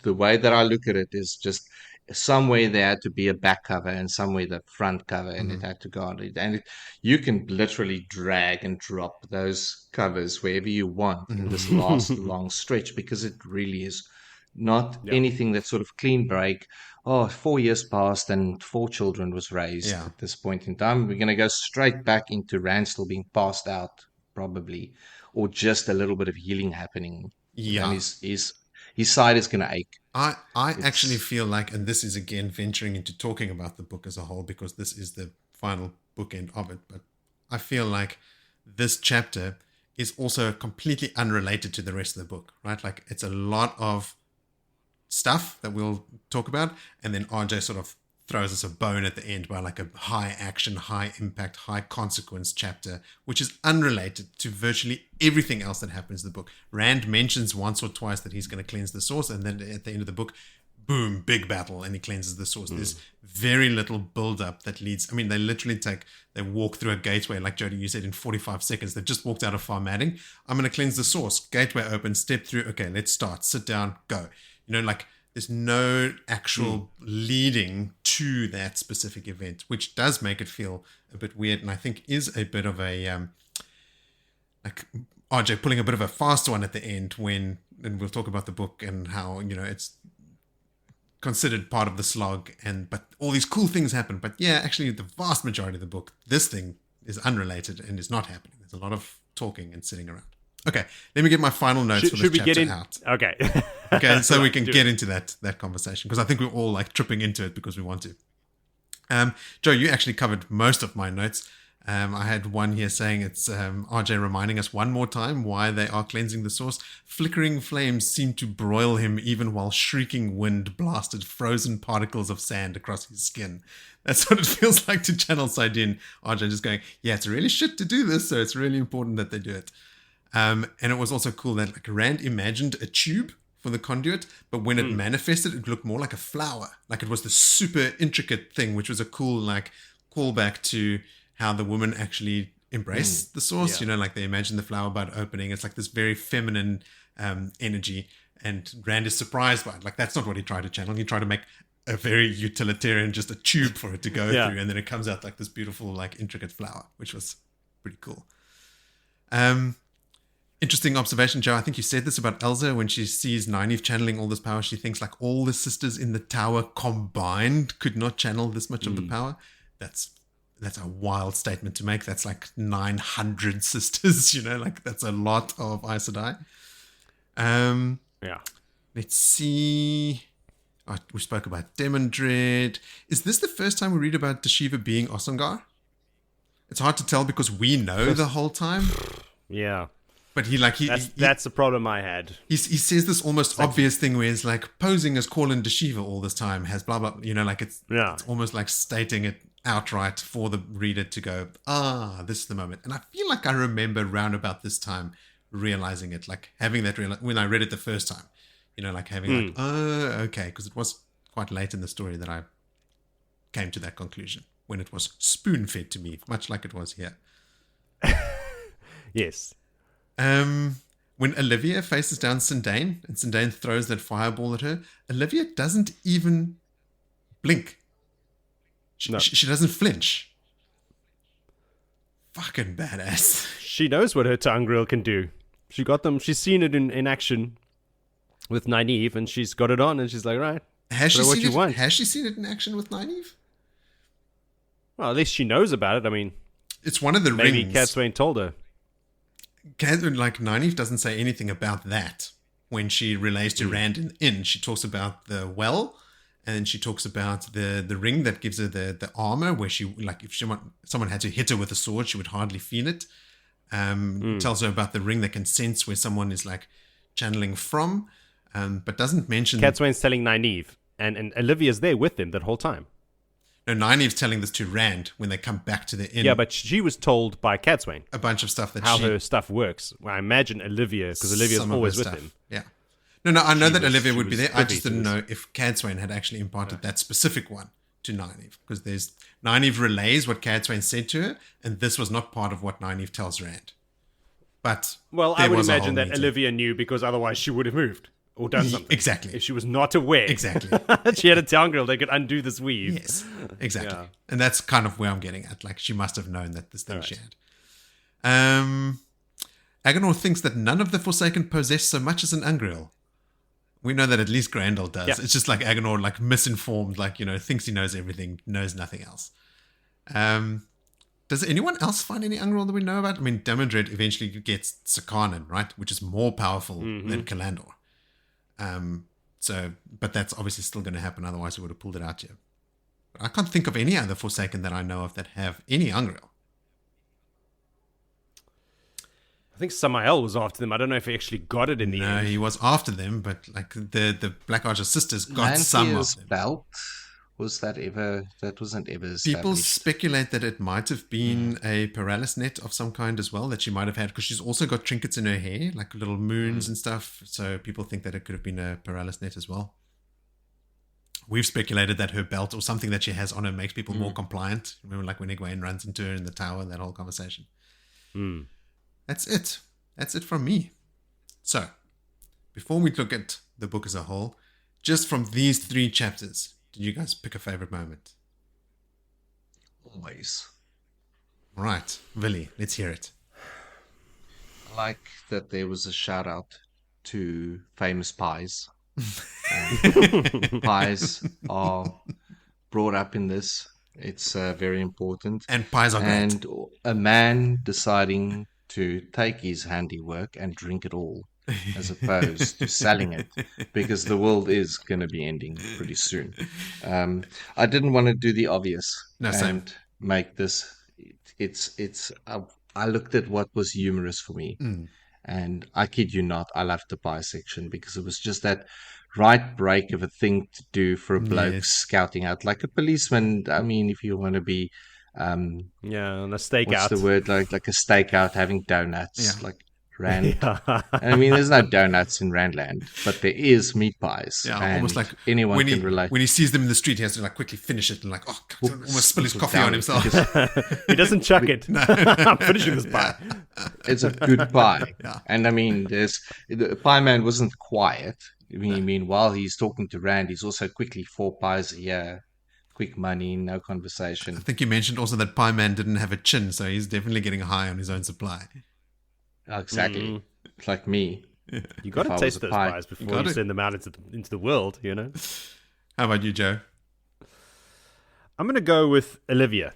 the way that I look at it is just somewhere there had to be a back cover and somewhere the front cover, and it Mhm. had to go on it. And you can literally drag and drop those covers wherever you want in Mhm. this last long stretch because it really is not Yeah. anything that's sort of clean break. Oh, 4 years passed and 4 children was raised Yeah. at this point in time. We're going to go straight back into Rand still being passed out, probably, or just a little bit of healing happening. And Yeah. his side is going to ache. I actually It's feel like, and this is again venturing into talking about the book as a whole because this is the final bookend of it, but I feel like this chapter is also completely unrelated to the rest of the book, right? Like it's a lot of stuff that we'll talk about, and then RJ sort of throws us a bone at the end by like a high action, high impact, high consequence chapter, which is unrelated to virtually everything else that happens in the book. Rand mentions once or twice that he's going to cleanse the source, and then at the end of the book, boom, big battle, and he cleanses the source. There's very little build up that leads. I mean, they walk through a gateway, like Jody, you said, in 45 seconds. They've just walked out of Farmading. I'm going to cleanse the source. Gateway open, step through. Okay, let's start. Sit down, go. Like there's no actual leading to that specific event, which does make it feel a bit weird, and I think is a bit of a like RJ pulling a bit of a fast one at the end when, and we'll talk about the book and how it's considered part of the slog, but all these cool things happen. But yeah, actually, the vast majority of the book, this thing is unrelated and is not happening. There's a lot of talking and sitting around. Okay, let me get my final notes for this Should we chapter get in? out. Okay. Okay, so we can Do get it. into that conversation because I think we're all like tripping into it because we want to. Joe, you actually covered most of my notes. I had one here saying it's RJ reminding us one more time why they are cleansing the source. Flickering flames seemed to broil him even while shrieking wind blasted frozen particles of sand across his skin. That's what it feels like to channel Saidin. RJ just going, yeah, it's really shit to do this, so it's really important that they do it. And it was also cool that like Rand imagined a tube for the conduit, but when it manifested, it looked more like a flower. Like it was this super intricate thing, which was a cool like callback to how the woman actually embraced the source. Yeah. You know, like they imagine the flower bud opening. It's like this very feminine energy, and Rand is surprised by it. Like that's not what he tried to channel. He tried to make a very utilitarian, just a tube for it to go Yeah. through, and then it comes out like this beautiful, like intricate flower, which was pretty cool. Interesting observation, Joe. I think you said this about Elsa when she sees Nynaeve channeling all this power. She thinks like all the sisters in the tower combined could not channel this much of the power. That's a wild statement to make. That's like 900 sisters, you know, like that's a lot of Aes Sedai. Yeah. Let's see. Oh, we spoke about Demon Dread. Is this the first time we read about Deshiva being Osangar? It's hard to tell because we know the whole time. Yeah. But That's the problem I had. he says this almost obvious thing where he's like posing as Corlin Deshiva all this time, has blah blah, you know, like it's almost like stating it outright for the reader to go, this is the moment. And I feel like I remember round about this time realizing it, like having that when I read it the first time, you know, like having like, okay, because it was quite late in the story that I came to that conclusion when it was spoon fed to me, much like it was here. Yes. When Olivia faces down Sindane and Sindane throws that fireball at her, Olivia doesn't even blink. She doesn't flinch. Fucking badass. She knows what her Tangriel can do. She got them. She's seen it in action with Nynaeve, and she's got it on, and she's like, right. Has she what seen you it? want. Has she seen it in action with Nynaeve? Well, at least she knows about it. I mean, It's one of the maybe rings. Catswain told her. Like Nynaeve doesn't say anything about that when she relays to Rand in the inn. She talks about the well, and then she talks about the ring that gives her the armor, where she like if someone had to hit her with a sword, she would hardly feel it. Tells her about the ring that can sense where someone is like channeling from, but doesn't mention. Catswain's telling Nynaeve, and Olivia's there with them that whole time. No, Nynaeve's telling this to Rand when they come back to the inn. Yeah, but she was told by Catswain a bunch of stuff that how her stuff works. Well, I imagine Olivia, because Olivia's some of always her with stuff. him. Yeah. No, I know that was- Olivia she would be was there. I privy just to didn't this. know if Cadswain had actually imparted that specific one to Nynaeve, because there's Nynaeve relays what Cadswain said to her, and this was not part of what Nynaeve tells Rand. But Well, I there would was a imagine whole that meeting. Olivia knew, because otherwise she would have moved or done something. Exactly. If she was not aware. Exactly. She had a Tangriel that could undo this weave. Yes, exactly. Yeah. And that's kind of where I'm getting at. Like, she must have known that this thing Alright. she had. Agenor thinks that none of the Forsaken possess so much as an Ungriel. We know that at least Grandel does. Yeah. It's just like Agenor, like misinformed, like, you know, thinks he knows everything, knows nothing else. Does anyone else find any Ungriel that we know about? I mean, Demandred eventually gets Sakanan, right? Which is more powerful than Kalandor. But that's obviously still going to happen. Otherwise, we would have pulled it out here. But I can't think of any other Forsaken that I know of that have any Ungriel. I think Samael was after them. I don't know if he actually got it in the No, end. he was after them, but like the Black Archer sisters got some of Lanthea's them. belt, that wasn't ever established. People speculate that it might have been a paralysis net of some kind as well that she might have had, because she's also got trinkets in her hair, like little moons and stuff. So people think that it could have been a paralysis net as well. We've speculated that her belt or something that she has on her makes people more compliant. Remember, like when Egwene runs into her in the tower, that whole conversation. That's it. That's it from me. So, before we look at the book as a whole, just from these 3 chapters, did you guys pick a favorite moment? Always. Right, Willie, let's hear it. I like that there was a shout out to famous pies. Pies are brought up in this. It's very important. And pies are great. And a man deciding to take his handiwork and drink it all. as opposed to selling it, because the world is going to be ending pretty soon. I didn't want to do the obvious No, same. and make this. It's. I looked at what was humorous for me, and I kid you not, I loved the pie section because it was just that right break of a thing to do for a bloke Yes. scouting out like a policeman. I mean, if you want to be, Yeah, on a what's stakeout. the word, like a stakeout having donuts, Yeah. like Rand. Yeah. I mean, there's no donuts in Randland, but there is meat pies. Yeah, and almost like anyone when can relate. he sees them in the street, he has to like quickly finish it and like, oh, God, almost spill his coffee down on himself. because He doesn't chuck it. I'm finishing this pie. it's a good pie. Yeah. And I mean, the pie man wasn't quiet. I mean, while he's talking to Rand, he's also quickly 4 pies a year, quick money, no conversation. I think you mentioned also that Pie Man didn't have a chin, so he's definitely getting high on his own supply. Exactly. Like me. You got If I to was taste a those pie. pies before gotta. you send them out into the world, you know? How about you, Joe? I'm going to go with Olivia.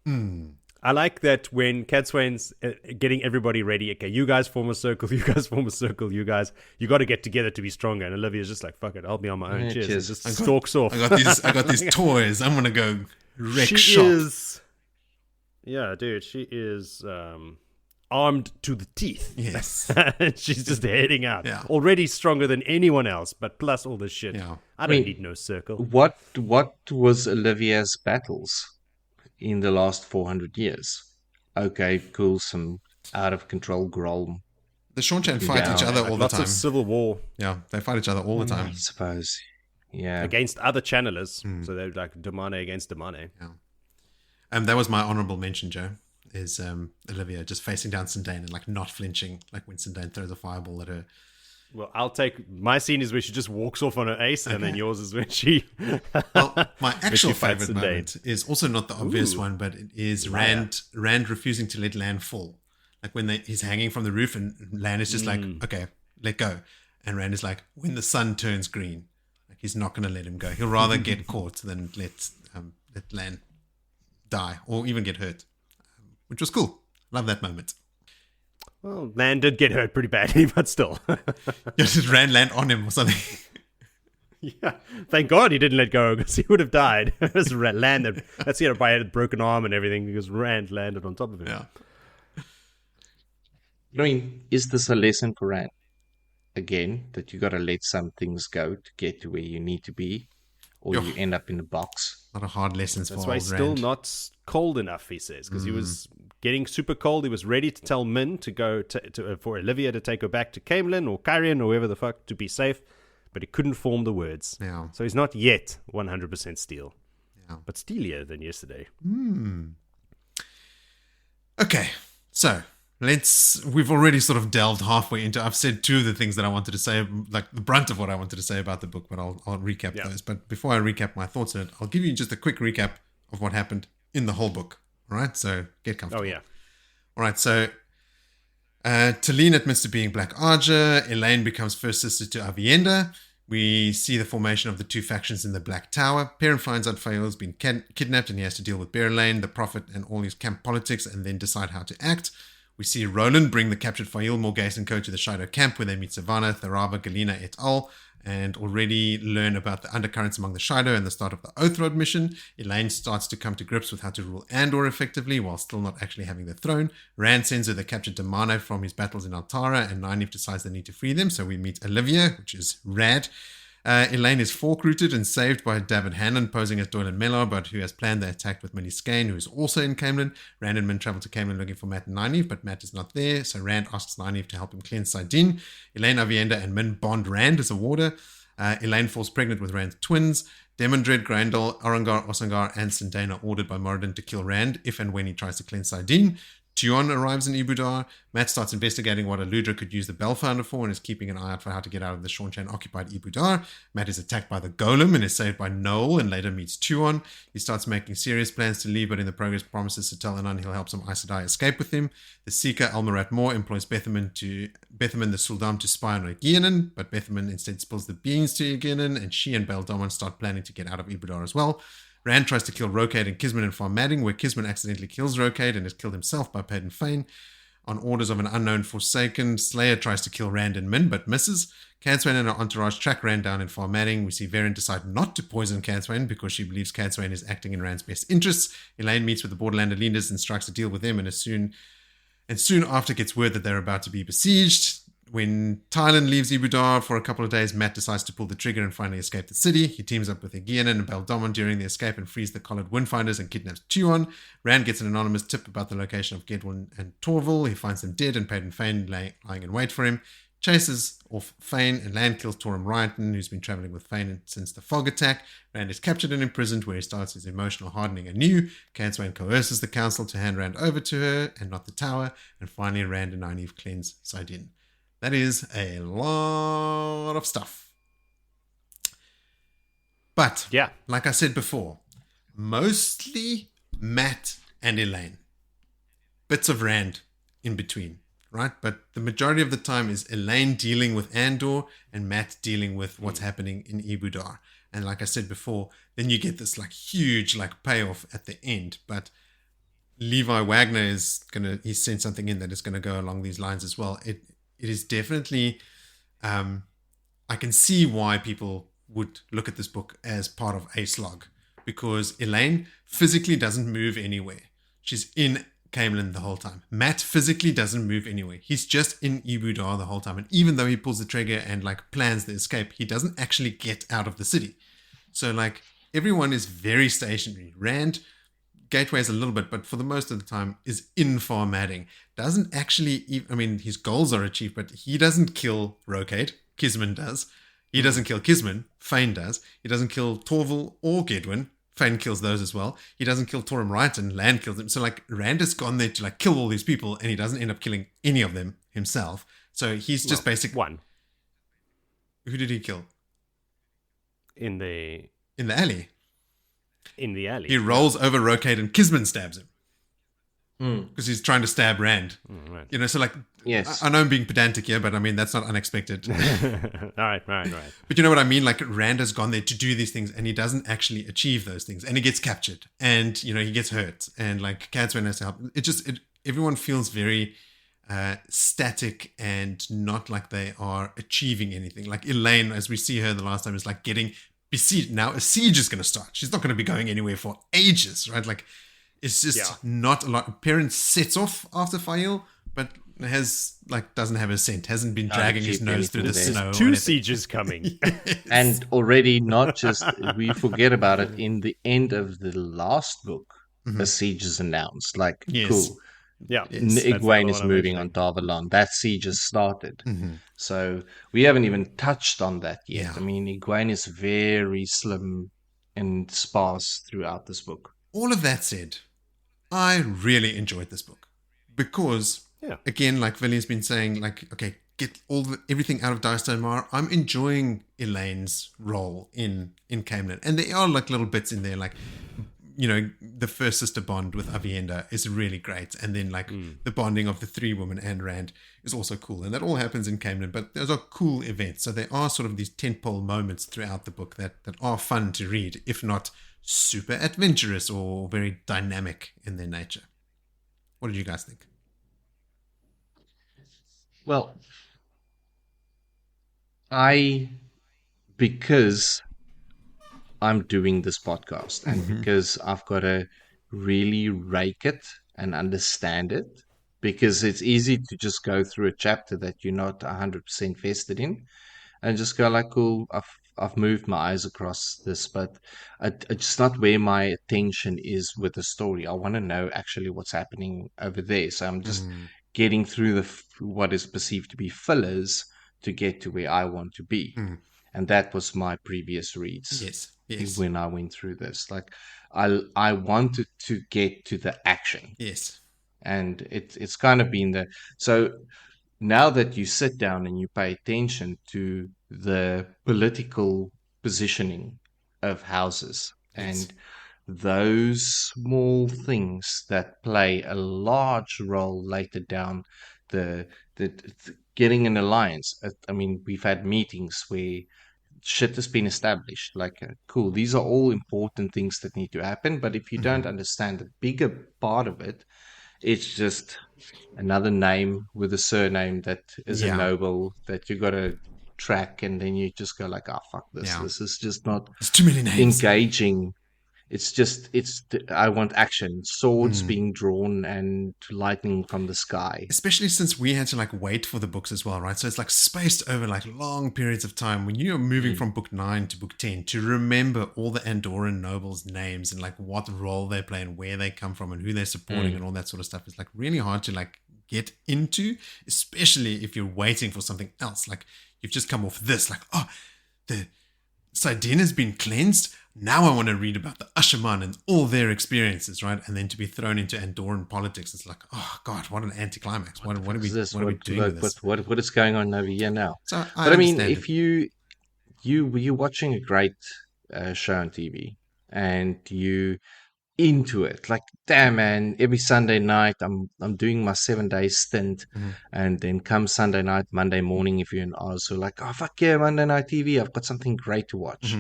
Hmm. I like that when Catswain's getting everybody ready. Okay, you guys form a circle. You guys form a circle. You guys, you got to get together to be stronger. And Olivia's just like, fuck it, I'll be on my own. Yeah, Cheers. cheers. And just stalks off. I got these toys. I'm gonna go wreck She shop. is, yeah, dude. She is armed to the teeth. Yes. And she's just heading out. Yeah. Already stronger than anyone else, but plus all this shit. Yeah. I don't mean, need no circle. What was Olivia's battles in the last 400 years? Okay, cool, some out of control Groll. The Shawnchan fight Yeah. each other all the Lots time. of civil war Yeah, they fight each other all the I time. suppose. Yeah. against other channelers. So they're like Damane against Damane. That was my honorable mention, Joe. Is Olivia just facing down Sindane and like not flinching, like when Sindane throws a fireball at her. Well, I'll take my scene is where she just walks off on her ace, and then yours is when she. Well, my actual fights favorite Sindane. moment is also not the obvious one, but it is Rand refusing to let Lan fall. Like when he's hanging from the roof and Lan is just like, okay, let go. And Rand is like, when the sun turns green, like he's not going to let him go. He'll rather get caught than let Lan die or even get hurt, which was cool. Love that moment. Well, Lan did get hurt pretty badly, but still. Just Rand land on him or something. Yeah, thank God he didn't let go because he would have died. It was Lan that's he had a broken arm and everything because Rand landed on top of him. Yeah. I mean, is this a lesson for Rand? Again, that you got to let some things go to get to where you need to be, or Yo. you end up in a box. A lot of hard lessons That's for why old he's still Rand. not cold enough, he says, because he was getting super cold. He was ready to tell Min to go for Olivia to take her back to Camelin or Kyrian or wherever the fuck to be safe, but he couldn't form the words. Yeah. So he's not yet 100% steel, Yeah. but steelier than yesterday. Okay, so we've already sort of delved halfway into, I've said 2 of the things that I wanted to say, like the brunt of what I wanted to say about the book, but I'll recap those. But before I recap my thoughts on it, I'll give you just a quick recap of what happened in the whole book. All right, so get comfortable. Oh, yeah. All right, so Talene admits to being Black Arger. Elaine becomes first sister to Avienda. We see the formation of the 2 factions in the Black Tower. Perrin finds out Fael's been kidnapped and he has to deal with Berelain, the Prophet, and all his camp politics and then decide how to act. We see Roland bring the captured Fael, Morghese, and Co. to the Shido camp where they meet Savannah, Tharava, Galena et al. And already learn about the undercurrents among the Shido and the start of the Oath Road mission. Elaine starts to come to grips with how to rule Andor effectively while still not actually having the throne. Rand sends her the captured Damane from his battles in Altara, and Nynaeve decides they need to free them, so we meet Olivia, which is rad. Elaine is fork-rooted and saved by David Hannon, posing as Doyle and Mellar, but who has planned the attack with Minnie Skane, who is also in Camelin. Rand and Min travel to Camelin looking for Matt and Nynaeve, but Matt is not there, so Rand asks Nynaeve to help him cleanse Sidene. Elaine, Avienda, and Min bond Rand as a warder. Elaine falls pregnant with Rand's twins. Demondred, Grandal, Orangar, Osangar, and Sindane are ordered by Moradin to kill Rand if and when he tries to cleanse Sidene. Tuon arrives in Ibudar. Matt starts investigating what Aludra could use the Bellfounder for and is keeping an eye out for how to get out of the Shawnchan-occupied Ibudar. Matt is attacked by the Golem and is saved by Noel and later meets Tuon. He starts making serious plans to leave, but in the progress promises to tell Anan he'll help some Aes Sedai escape with him. The Seeker, Almarat Moore, employs Bethaman the Suldam to spy on Egeanan, but Bethaman instead spills the beans to Egeanan, and she and Beldaman start planning to get out of Ibudar as well. Rand tries to kill Rokade and Kisman in Farm Madding, where Kisman accidentally kills Rokade and is killed himself by Paden Fane. On orders of an unknown Forsaken, Slayer tries to kill Rand and Min, but misses. Cadsuane and her entourage track Rand down in Farmanning. We see Varen decide not to poison Cadsuane because she believes Cadsuane is acting in Rand's best interests. Elaine meets with the Borderlander leaders and strikes a deal with them, and soon after gets word that they're about to be besieged. When Tylan leaves Ibudar for a couple of days, Matt decides to pull the trigger and finally escape the city. He teams up with Aegean and Beldomon during the escape and frees the collared Windfinders and kidnaps Tuon. Rand gets an anonymous tip about the location of Gedwin and Torval. He finds them dead and Peyton Fane lying in wait for him. Chases off Fane and land kills Torum Ryton, who's been traveling with Fane since the fog attack. Rand is captured and imprisoned, where he starts his emotional hardening anew. Cadsuane coerces the council to hand Rand over to her and not the tower. And finally, Rand and Nynaeve cleanse Sidin. That is a lot of stuff. But, yeah, like I said before, mostly Matt and Elaine. Bits of Rand in between, right? But the majority of the time is Elaine dealing with Andor and Matt dealing with what's happening in Ibudar. And like I said before, then you get this like huge like payoff at the end. But Levi Wagner he's sent something in that is going to go along these lines as well. It is definitely, I can see why people would look at this book as part of a slog, because Elaine physically doesn't move anywhere. She's in Camelin the whole time. Matt physically doesn't move anywhere. He's just in Ibudar the whole time. And even though he pulls the trigger and like plans the escape, he doesn't actually get out of the city. So like everyone is very stationary. Rand gateways a little bit, but for the most of the time is in Farmading. Doesn't actually, his goals are achieved, but he doesn't kill Rocade. Kisman does. He doesn't kill Kisman. Fane does. He doesn't kill Torval or Gedwin. Fane kills those as well. He doesn't kill Torum Ryton. Land kills him. So like Rand has gone there to like kill all these people, and he doesn't end up killing any of them himself. So he's just basically one. Who did he kill? In the alley. In the alley. He rolls over Rocade and Kisman stabs him. Because he's trying to stab Rand. Right. You know, so like, Yes. I know I'm being pedantic here, but I mean, that's not unexpected. Right. But you know what I mean? Like, Rand has gone there to do these things, and he doesn't actually achieve those things. And he gets captured, and, you know, he gets hurt. And, like, Cadsuane has to help. Everyone feels very static and not like they are achieving anything. Like, Elaine, as we see her the last time, is, like, getting besieged. Now, a siege is going to start. She's not going to be going anywhere for ages, right? Like, it's just not a lot. Perrin sets off after Fail, but doesn't have a scent, hasn't been dragging his nose through the snow. Two sieges coming. And already not just, we forget about it, in the end of the last book, a siege is announced. Like, cool. Yeah. Egwene is moving on Darvalon. That siege has started. So we haven't even touched on that yet. Yeah. I mean, Egwene is very slim and sparse throughout this book. All of that said, I really enjoyed this book because, again, like Villy's been saying, like, okay, get everything out of Darstone Mar. I'm enjoying Elaine's role in Camelin, and there are like little bits in there, like, you know, the first sister bond with Avienda is really great, and then like the bonding of the three women and Rand is also cool, and that all happens in Camelin. But those are cool events, so there are sort of these tentpole moments throughout the book that are fun to read, if not super adventurous or very dynamic in their nature. What did you guys think? Well, because I'm doing this podcast and because I've got to really rake it and understand it, because it's easy to just go through a chapter that you're not 100% vested in and just go like, cool, I've moved my eyes across this, but it's not where my attention is with the story. I want to know actually what's happening over there. So I'm just getting through what is perceived to be fillers to get to where I want to be. And that was my previous reads. Yes. When I went through this, like I wanted to get to the action. Yes. And it's kind of been the, so now that you sit down and you pay attention to the political positioning of houses and those small things that play a large role later down the getting an alliance. I mean, we've had meetings where shit has been established, like, cool, these are all important things that need to happen, but if you don't understand the bigger part of it, it's just another name with a surname that is a Yeah. noble that you got to track, and then you just go like, oh fuck this. Yeah. This is just not There's too many names. engaging. I want action, swords being drawn and lightning from the sky. Especially since we had to like wait for the books as well, right? So it's like spaced over like long periods of time when you're moving from book 9 to book 10 to remember all the Andorran nobles' names and like what role they play and where they come from and who they're supporting and all that sort of stuff is like really hard to like get into, especially if you're waiting for something else. Like you've just come off this, like, oh, the Sidene has been cleansed. Now I want to read about the Ashaman and all their experiences, right? And then to be thrown into Andorran politics, it's like, oh God, what an anticlimax! What are we doing with this? What is going on over here now? So But I mean, understand if you're watching a great show on TV and you into it, like damn man, every Sunday night I'm doing my 7 day stint, and then come Sunday night, Monday morning, if you're in Oz, so like, oh fuck yeah, Monday night TV, I've got something great to watch,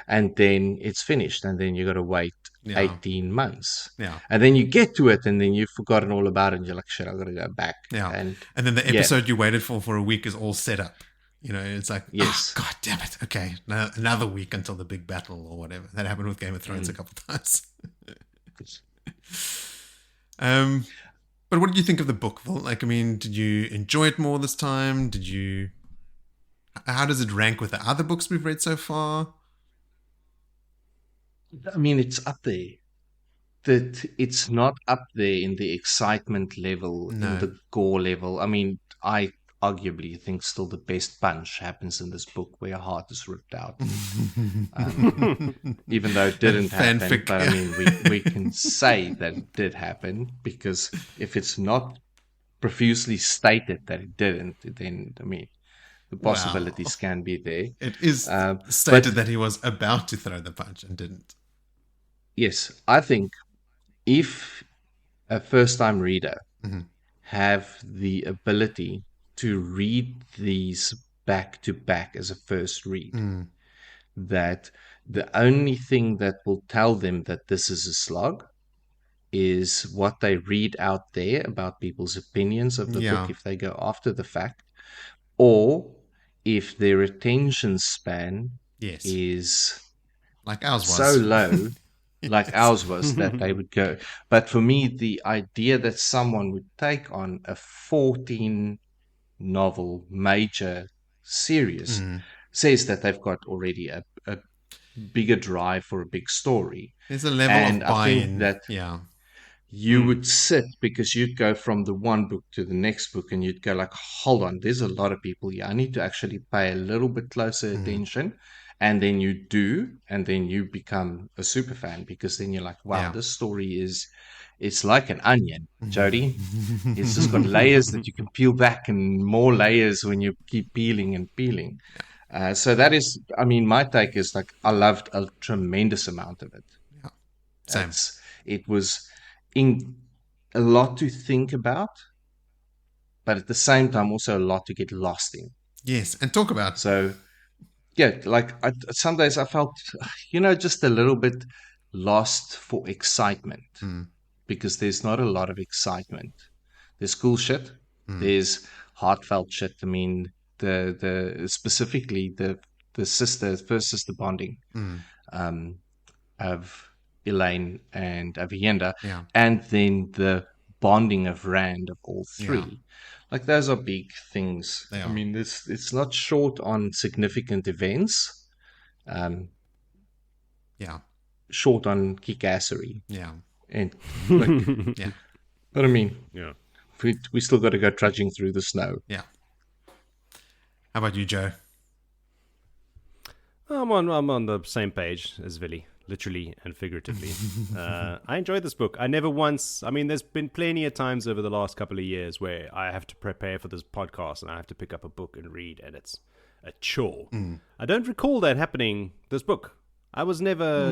and then it's finished, and then you got to wait 18 months, and then you get to it, and then you've forgotten all about it, and you're like, shit, I got to go back, and then the episode you waited for a week is all set up. You know, it's like, yes, oh, God damn it. Okay, now, another week until the big battle or whatever. That happened with Game of Thrones a couple of times. But what did you think of the book, Phil? Like, I mean, did you enjoy it more this time? How does it rank with the other books we've read so far? I mean, it's up there. That it's not up there in the excitement level, in the gore level. I mean, I arguably think still the best punch happens in this book where your heart is ripped out. Even though it didn't happen, fanfic, but I mean, we can say that it did happen, because if it's not profusely stated that it didn't, then I mean, the possibilities can be there. It is stated that he was about to throw the punch and didn't. Yes, I think if a first-time reader have the ability to read these back to back as a first read, that the only thing that will tell them that this is a slog is what they read out there about people's opinions of the book if they go after the fact, or if their attention span is like ours was so low like ours was, that they would go. But for me, the idea that someone would take on a 14 novel major series says that they've got already a bigger drive for a big story. There's a level and of buy-in. I think that you would sit, because you'd go from the one book to the next book, and you'd go like, hold on, there's a lot of people here. I need to actually pay a little bit closer attention. And then you do, and then you become a super fan, because then you're like, wow, this story it's like an onion, Jody. It's just got layers that you can peel back, and more layers when you keep peeling and peeling. So that is, I mean, my take is like, I loved a tremendous amount of it. Same. It was a lot to think about, but at the same time also a lot to get lost in. Yes, and talk about. So yeah, like some days I felt, just a little bit lost for excitement, because there's not a lot of excitement. There's cool shit. There's heartfelt shit. I mean, the specifically the first sister bonding of Elaine and Avienda, and then the bonding of Rand of all three. Like, those are big things. I mean, it's not short on significant events. Short on kickassery. And like, but I mean, we still got to go trudging through the snow. How about you, Joe? I'm on the same page as Willie, literally and figuratively. I enjoyed this book. I never once. I mean, there's been plenty of times over the last couple of years where I have to prepare for this podcast and I have to pick up a book and read, and it's a chore. I don't recall that happening this book. I was never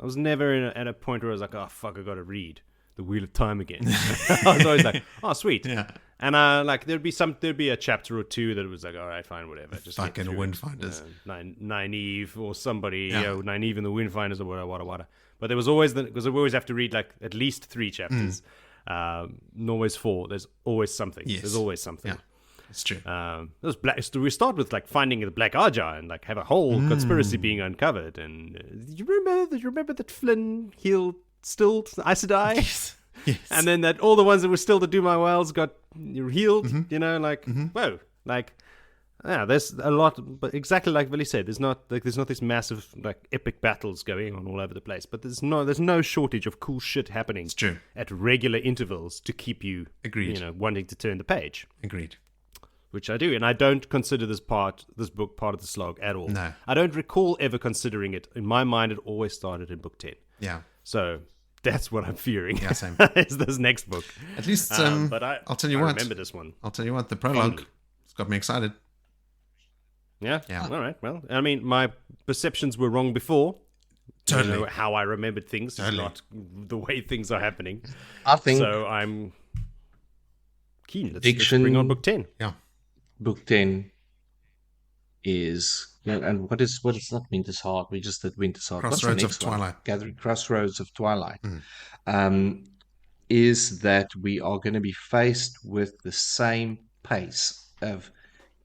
at a point where I was like, oh fuck, I got to read The Wheel of Time again. I was always like, oh sweet. And like there'd be a chapter or two that was like, all right, fine, whatever. Just fucking Windfinders, Nynaeve or somebody, Nynaeve and the Windfinders or whatever. But there was always because we always have to read like at least 3 chapters. Always 4. There's always something. Yes. There's always something. Yeah, it's true. We start with like finding the Black Arja and like have a whole conspiracy being uncovered. And you remember that Flynn healed still Aes Sedai? Yes. And then that all the ones that were still to do my wells got healed. You know, like whoa, like. Yeah, there's a lot, but exactly like Willie said, there's not this massive like epic battles going on all over the place, but there's no shortage of cool shit happening. It's true. At regular intervals to keep you, Agreed. wanting to turn the page. Agreed. Which I do, and I don't consider this book part of the slog at all. No. I don't recall ever considering it. In my mind, it always started in book 10. Yeah. So that's what I'm fearing. Yeah, same. Is this next book? At least, But I'll tell you I what. remember this one. I'll tell you what. The prologue has got me excited. Yeah? Yeah. All right. Well, I mean, my perceptions were wrong before. Totally. How I remembered things Totally. is not the way things are happening. I think So I'm keen. Let's Diction- bring on book 10. Yeah. book 10 is, and what is not Winter's Heart? We just did Winter's Heart. What's the Crossroads of next one? Twilight. Gathering Crossroads of Twilight. Is that we are going to be faced with the same pace of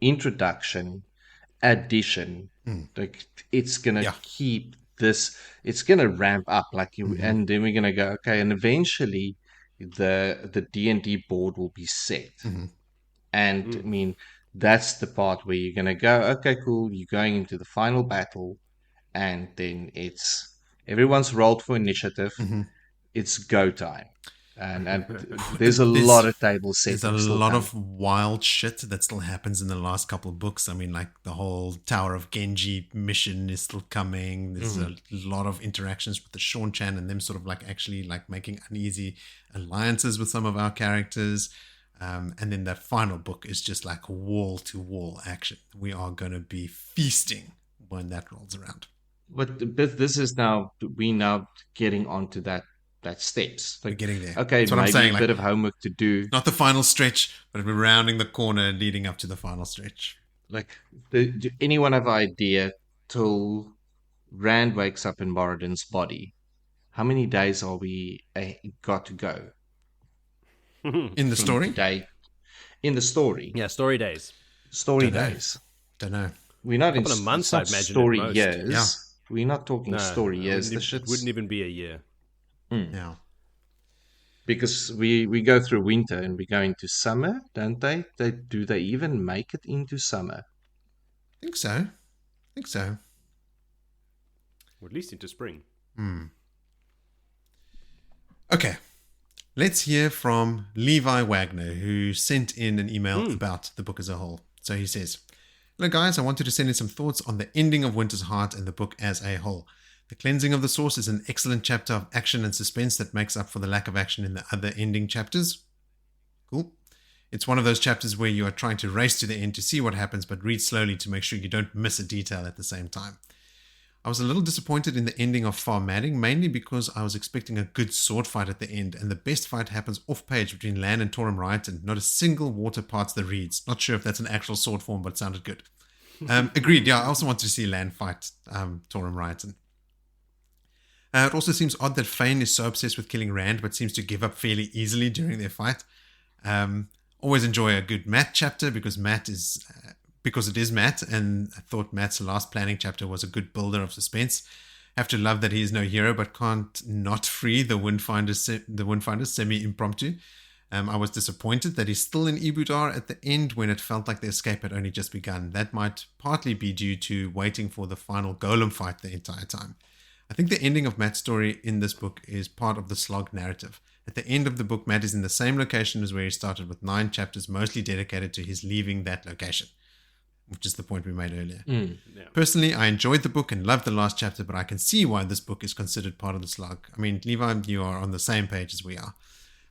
introduction, addition. Like it's going to Yeah. keep this. It's going to ramp up, like you, and then we're going to go okay, and eventually the D&D board will be set. And I mean, that's the part where you're going to go, okay, cool, you're going into the final battle, and then it's everyone's rolled for initiative. It's go time. And there's a lot of table There's settings. a lot of wild shit that still happens in the last couple of books. I mean, like the whole Tower of Genji mission is still coming. There's a lot of interactions with the Sean Chan and them sort of like actually like making uneasy alliances with some of our characters. And then the final book is just like wall to wall action. We are going to be feasting when that rolls around. But this is now, we now getting onto that steps. We're getting there. Okay, That's what I'm maybe saying, a like- bit of homework to do. Not the final stretch, but we're rounding the corner leading up to the final stretch. Like, do anyone have an idea till Rand wakes up in Moradin's body? How many days are we got to go? In the story? Today, in the story. Yeah, story days. Story Dunno. days. Don't know. We're not in Couple of months, it's not I'd imagine, story at most. years. Yeah. We're not talking story years. The It shit's wouldn't even be a year. Yeah. because we go through winter and we go into summer, don't they? Do they even make it into summer? I think so. Or at least into spring. Okay. Let's hear from Levi Wagner, who sent in an email about the book as a whole. So he says, "Hello guys, I wanted to send in some thoughts on the ending of Winter's Heart and the book as a whole. The Cleansing of the Source is an excellent chapter of action and suspense that makes up for the lack of action in the other ending chapters. Cool. It's one of those chapters where you are trying to race to the end to see what happens, but read slowly to make sure you don't miss a detail at the same time. I was a little disappointed in the ending of Far Madding, mainly because I was expecting a good sword fight at the end, and the best fight happens off-page between Lan and Torum Ryan. Not a single water parts the reeds. Not sure if that's an actual sword form, but it sounded good. Agreed, yeah, I also want to see Lan fight Torum Ryan. It also seems odd that Fane is so obsessed with killing Rand, but seems to give up fairly easily during their fight. Always enjoy a good Matt chapter because it is Matt, and I thought Matt's last planning chapter was a good builder of suspense. Have to love that he is no hero, but can't not free the Windfinders semi-impromptu. I was disappointed that he's still in Ibudar at the end when it felt like the escape had only just begun. That might partly be due to waiting for the final golem fight the entire time. I think the ending of Matt's story in this book is part of the slog narrative. At the end of the book, Matt is in the same location as where he started, with 9 chapters mostly dedicated to his leaving that location, which is the point we made earlier. Yeah. Personally, I enjoyed the book and loved the last chapter, but I can see why this book is considered part of the slog. I mean, Levi, you are on the same page as we are.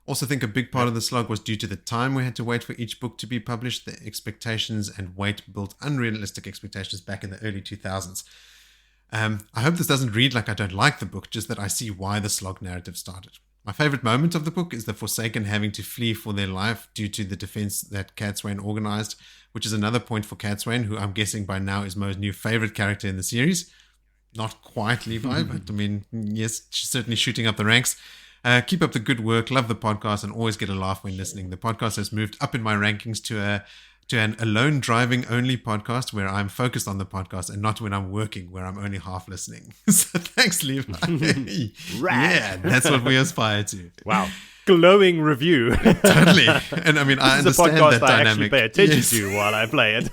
Also think a big part of the slog was due to the time we had to wait for each book to be published. The expectations and wait built unrealistic expectations back in the early 2000s. I hope this doesn't read like I don't like the book, just that I see why the slog narrative started. My favorite moment of the book is the Forsaken having to flee for their life due to the defense that Cadsuane organized, which is another point for Cadsuane, who I'm guessing by now is Mo's new favorite character in the series. Not quite Levi, but I mean, yes, she's certainly shooting up the ranks. Keep up the good work. Love the podcast and always get a laugh when listening. The podcast has moved up in my rankings to an alone driving only podcast where I'm focused on the podcast and not when I'm working where I'm only half listening. So thanks, Levi. Yeah, that's what we aspire to. Wow. Glowing review. Totally. And I mean, I understand that I dynamic. actually pay attention to while I play it.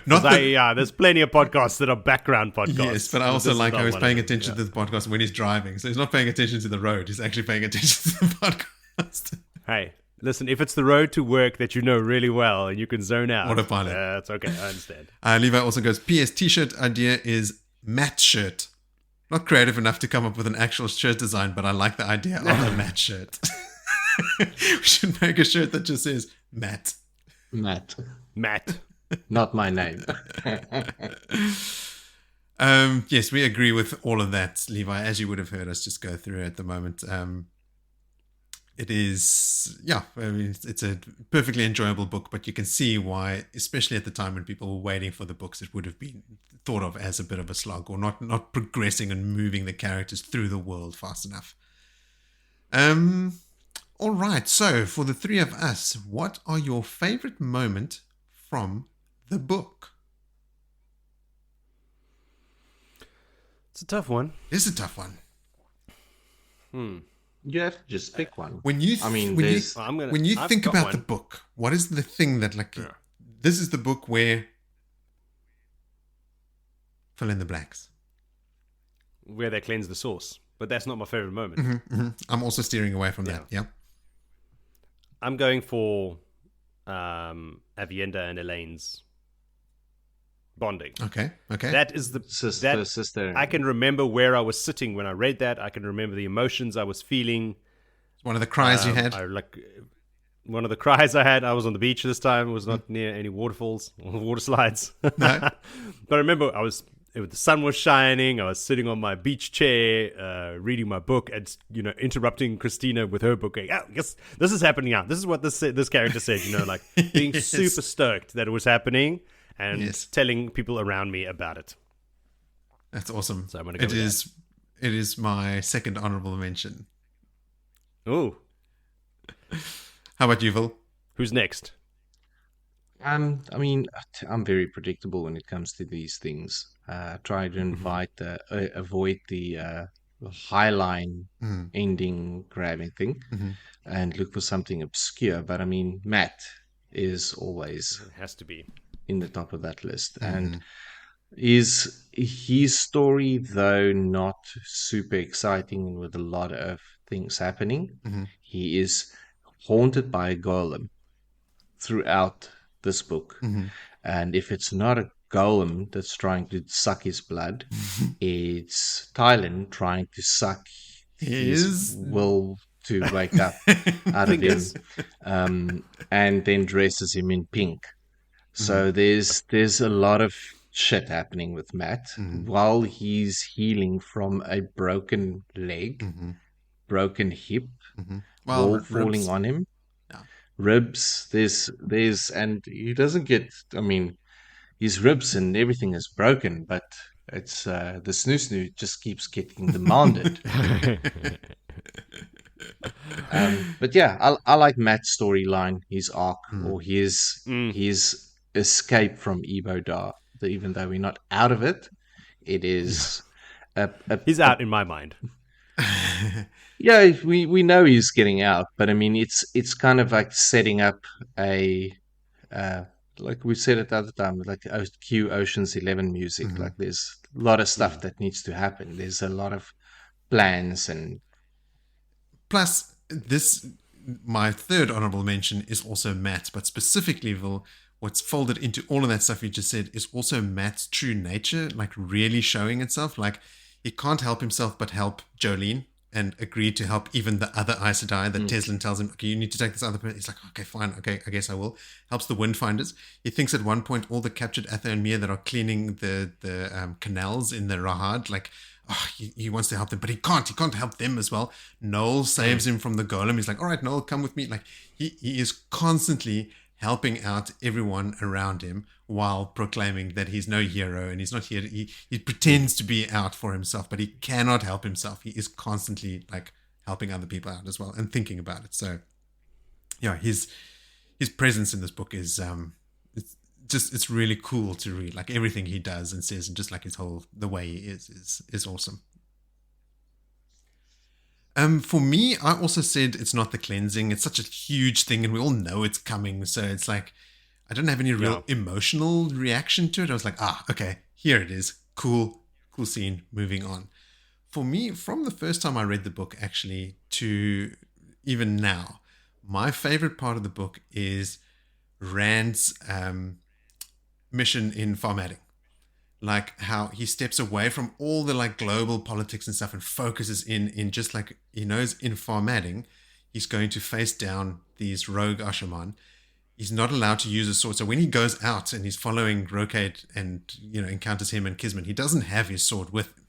Not that, there's plenty of podcasts that are background podcasts. yes, but I This also is like not how he's one paying of them. attention to the podcast when he's driving. So he's not paying attention to the road. He's actually paying attention to the podcast. Hey, listen, if it's the road to work that you know really well and you can zone out, Autopilot. That's okay. I understand. Levi also goes, P.S. T-shirt idea is matte shirt. Not creative enough to come up with an actual shirt design, but I like the idea of a matte shirt. We should make a shirt that just says matte. Matt, Matt. not my name. Yes, we agree with all of that, Levi, as you would have heard us just go through at the moment. It is, I mean, it's a perfectly enjoyable book, but you can see why, especially at the time when people were waiting for the books, it would have been thought of as a bit of a slog or not progressing and moving the characters through the world fast enough. All right, so for the three of us, what are your favorite moment from the book? It's a tough one. This is a tough one. You have to just pick one. When you I mean, when you, there's- when you I've think got about the one. book, what is the thing that this is the book where fill in the blanks. Where they cleanse the sauce. But that's not my favorite moment. I'm also steering away from that. Yeah. I'm going for Avienda and Elaine's bonding. Okay. That is the sister. I can remember where I was sitting when I read that. I can remember the emotions I was feeling. One of the cries you had. One of the cries I had. I was on the beach this time. It was not near any waterfalls or water slides. No. But I remember the sun was shining. I was sitting on my beach chair, reading my book, and interrupting Christina with her book. Going, yes, this is happening now. This is what this character said. Like being Yes. super stoked that it was happening, and Yes. telling people around me about it. That's awesome. So I'm gonna go with It is my second honorable mention. Oh, How about you, Vil? who's next? I mean, I'm very predictable when it comes to these things. Try to avoid the highline ending grabbing thing, and look for something obscure. But I mean, Matt is always It has to be. in the top of that list, and is his story, though not super exciting and with a lot of things happening, he is haunted by a golem throughout this book. And if it's not a golem that's trying to suck his blood, it's Thailand trying to suck his will to wake up out of him, and then dresses him in pink. So there's a lot of shit happening with Matt while he's healing from a broken leg, broken hip, wall falling on him, ribs. There's and he doesn't get. I mean, his ribs and everything is broken, but it's the snoo just keeps getting demanded. But yeah, I like Matt's storyline, his arc, or his escape from Ebodar. Even though we're not out of it, it is He's out in my mind. yeah, we know he's getting out, but I mean, it's kind of like setting up a like we said at the other time, like Q Ocean's 11 music. Like there's a lot of stuff that needs to happen. There's a lot of plans and Plus, my third honorable mention is also Matt, but specifically, Vil, what's folded into all of that stuff you just said is also Matt's true nature, like really showing itself. Like he can't help himself but help Jolene and agreed to help even the other Aes Sedai that Teslin tells him, okay, you need to take this other person. He's like, okay, fine. Okay, I guess I will. Helps the Windfinders. He thinks at one point all the captured Atha and Mia that are cleaning the canals in the Rahad, like, he wants to help them, but he can't. He can't help them as well. Noel saves him from the golem. He's like, all right, Noel, come with me. Like he is constantly helping out everyone around him while proclaiming that he's no hero and he's not here. He pretends to be out for himself, but he cannot help himself. He is constantly like helping other people out as well and thinking about it. So yeah, his presence in this book is it's really cool to read. Like everything he does and says, and just like the way he is awesome. For me, I also said it's not the cleansing. It's such a huge thing, and we all know it's coming. So it's like I don't have any real emotional reaction to it. I was like, okay, here it is. Cool scene. Moving on. For me, from the first time I read the book, actually, to even now, my favorite part of the book is Rand's mission in formatting. Like how he steps away from all the like global politics and stuff and focuses in just like he knows in formatting, he's going to face down these rogue Ashaman. He's not allowed to use a sword. So when he goes out and he's following Rocade and, encounters him and Kisman, he doesn't have his sword with him.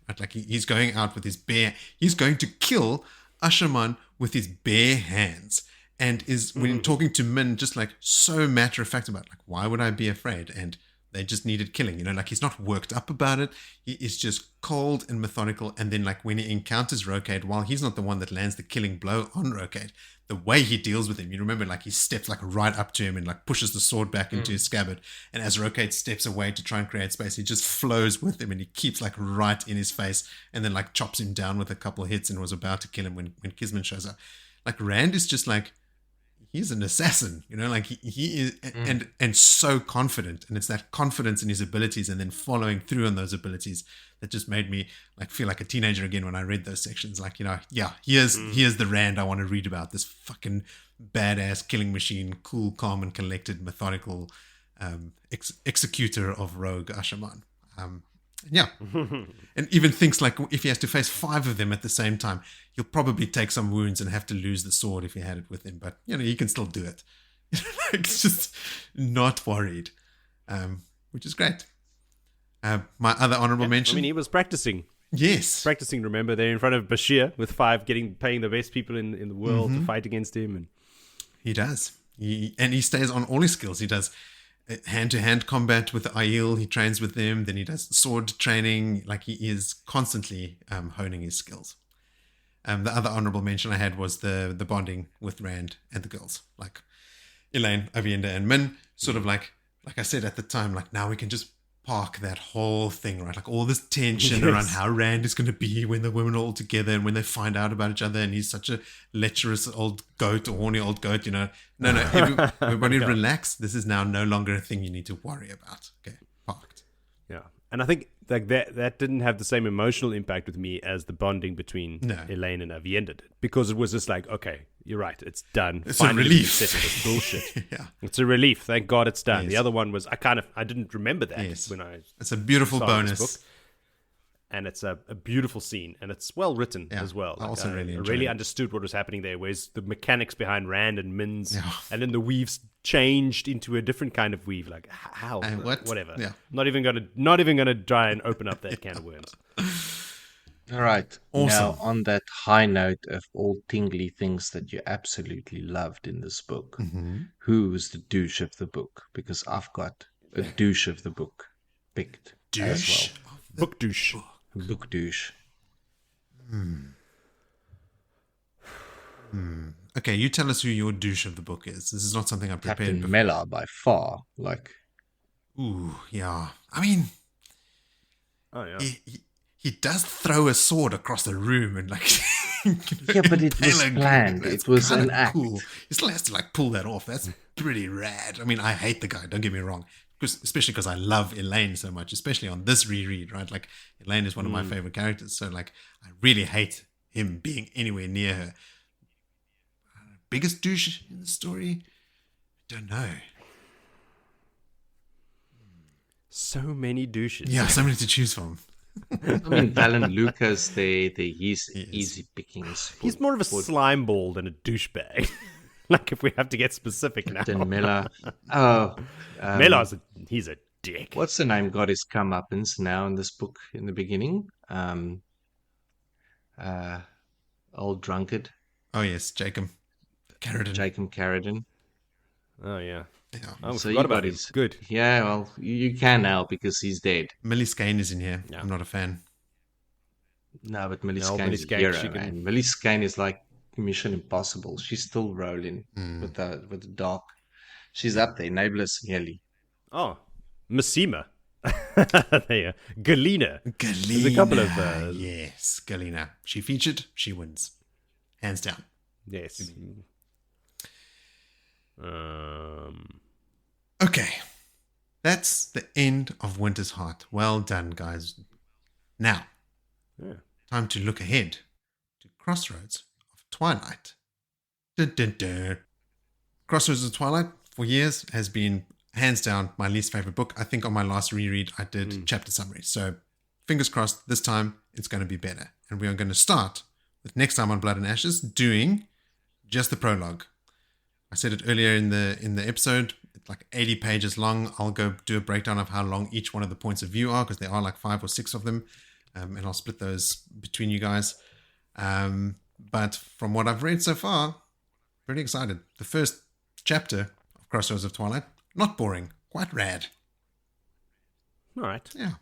Right? Like he's going out with he's going to kill Ashaman with his bare hands. And when talking to Min, just like so matter of fact about like, why would I be afraid? And they just needed killing, like he's not worked up about it. He is just cold and methodical. And then like when he encounters Rocade, while he's not the one that lands the killing blow on Rocade, the way he deals with him, you remember like he steps like right up to him and like pushes the sword back into his scabbard. And as Rocade steps away to try and create space, he just flows with him and he keeps like right in his face and then like chops him down with a couple of hits and was about to kill him when Kisman shows up. Like Rand is just like, he's an assassin, like he is and so confident, and it's that confidence in his abilities and then following through on those abilities that just made me like feel like a teenager again when I read those sections. Like, here's the Rand I want to read about, this fucking badass killing machine, cool, calm and collected, methodical executor of rogue Ashaman. And even thinks like if he has to face 5 of them at the same time, he'll probably take some wounds and have to lose the sword if he had it with him. But, he can still do it. It's just not worried, which is great. My other honorable mention. I mean, he was practicing. Yes. Practicing, remember, they're in front of Bashir with 5 paying the best people in the world to fight against him. And he does. He stays on all his skills. He does hand-to-hand combat with Aiel. He trains with them. Then he does sword training. Like he is constantly honing his skills. The other honorable mention I had was the bonding with Rand and the girls, like Elaine, Avienda, and Min. Sort of like I said at the time, like now we can just park that whole thing, right? Like all this tension around how Rand is going to be when the women are all together and when they find out about each other, and he's such a lecherous old goat or horny old goat, No, everybody relax. This is now no longer a thing you need to worry about. Okay, parked. Yeah, and I think like that didn't have the same emotional impact with me as the bonding between Elaine and Avienda did, because it was just like, okay, you're right, it's done. It's finally a relief. settled this bullshit. Yeah, it's a relief. Thank God it's done. Yes. The other one was I didn't remember that when I. It's a beautiful bonus. This book. And it's a beautiful scene, and it's well written as well. I also really enjoyed really it. understood what was happening there, whereas the mechanics behind Rand and Min's, and then the weaves changed into a different kind of weave. Like how, whatever. Yeah. Not even gonna try and open up that can of worms. All right. Awesome. Now, on that high note of all tingly things that you absolutely loved in this book, who's the douche of the book? Because I've got a douche of the book picked as well. Book douche. Book douche. Okay, you tell us who your douche of the book is. This is not something I prepared Captain before. Mela by far. Like, Ooh, yeah. I mean, Oh yeah. he does throw a sword across the room and like. yeah, but it was planned. It was an act. Cool. He still has to like pull that off. That's pretty rad. I mean, I hate the guy. Don't get me wrong. Especially because I love Elaine so much, especially on this reread, right? Like Elaine is one of my favorite characters. So like, I really hate him being anywhere near her. Biggest douche in the story? I don't know. So many douches. Yeah, so many to choose from. I mean, Valen Lucas, he's easy pickings. He's more of a slime ball than a douchebag. Like if we have to get specific now. Captain Mela. Oh. He's a dick. What's the name got his comeuppance now in this book in the beginning? Old drunkard. Oh yes, Jacob Carradine. Jacob Carradine. Oh, yeah. Yeah. Oh, I So forgot you got about him. his. Good. Yeah, well, you can now because he's dead. Millie Skane is in here. Yeah. I'm not a fan. No, but Millie No, Skane's Millie a Skane, hero, she can- man. Millie Skane is like Mission Impossible. She's still rolling Hmm. with the dark. She's up there, Nameless nearly. Oh, Massima. There. Galena. Galena. There's a couple of... Yes, Galena. She featured, she wins. Hands down. Yes. Okay. That's the end of Winter's Heart. Well done, guys. Now, Yeah. time to look ahead to Crossroads of Twilight. Dun, dun, dun. Crossroads of Twilight, for years, has been hands down my least favorite book. I think on my last reread, I did chapter summaries. So, fingers crossed, this time it's going to be better. And we are going to start with next time on Blood and Ashes doing just the prologue. I said it earlier in the episode. It's like 80 pages long. I'll go do a breakdown of how long each one of the points of view are, because there are like 5 or 6 of them. And I'll split those between you guys. But from what I've read so far, pretty excited. The first chapter of Crossroads of Twilight, not boring, quite rad. All right. Yeah.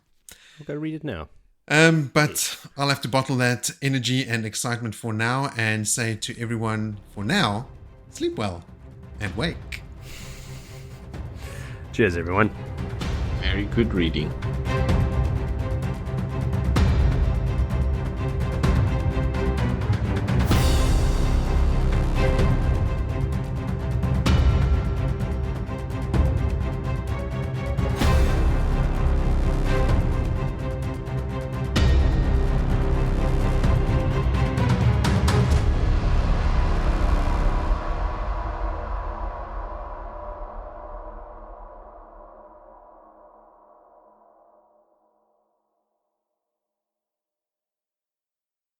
I'll go read it now. But I'll have to bottle that energy and excitement for now and say to everyone for now, sleep well and wake. Cheers, everyone. Very good reading.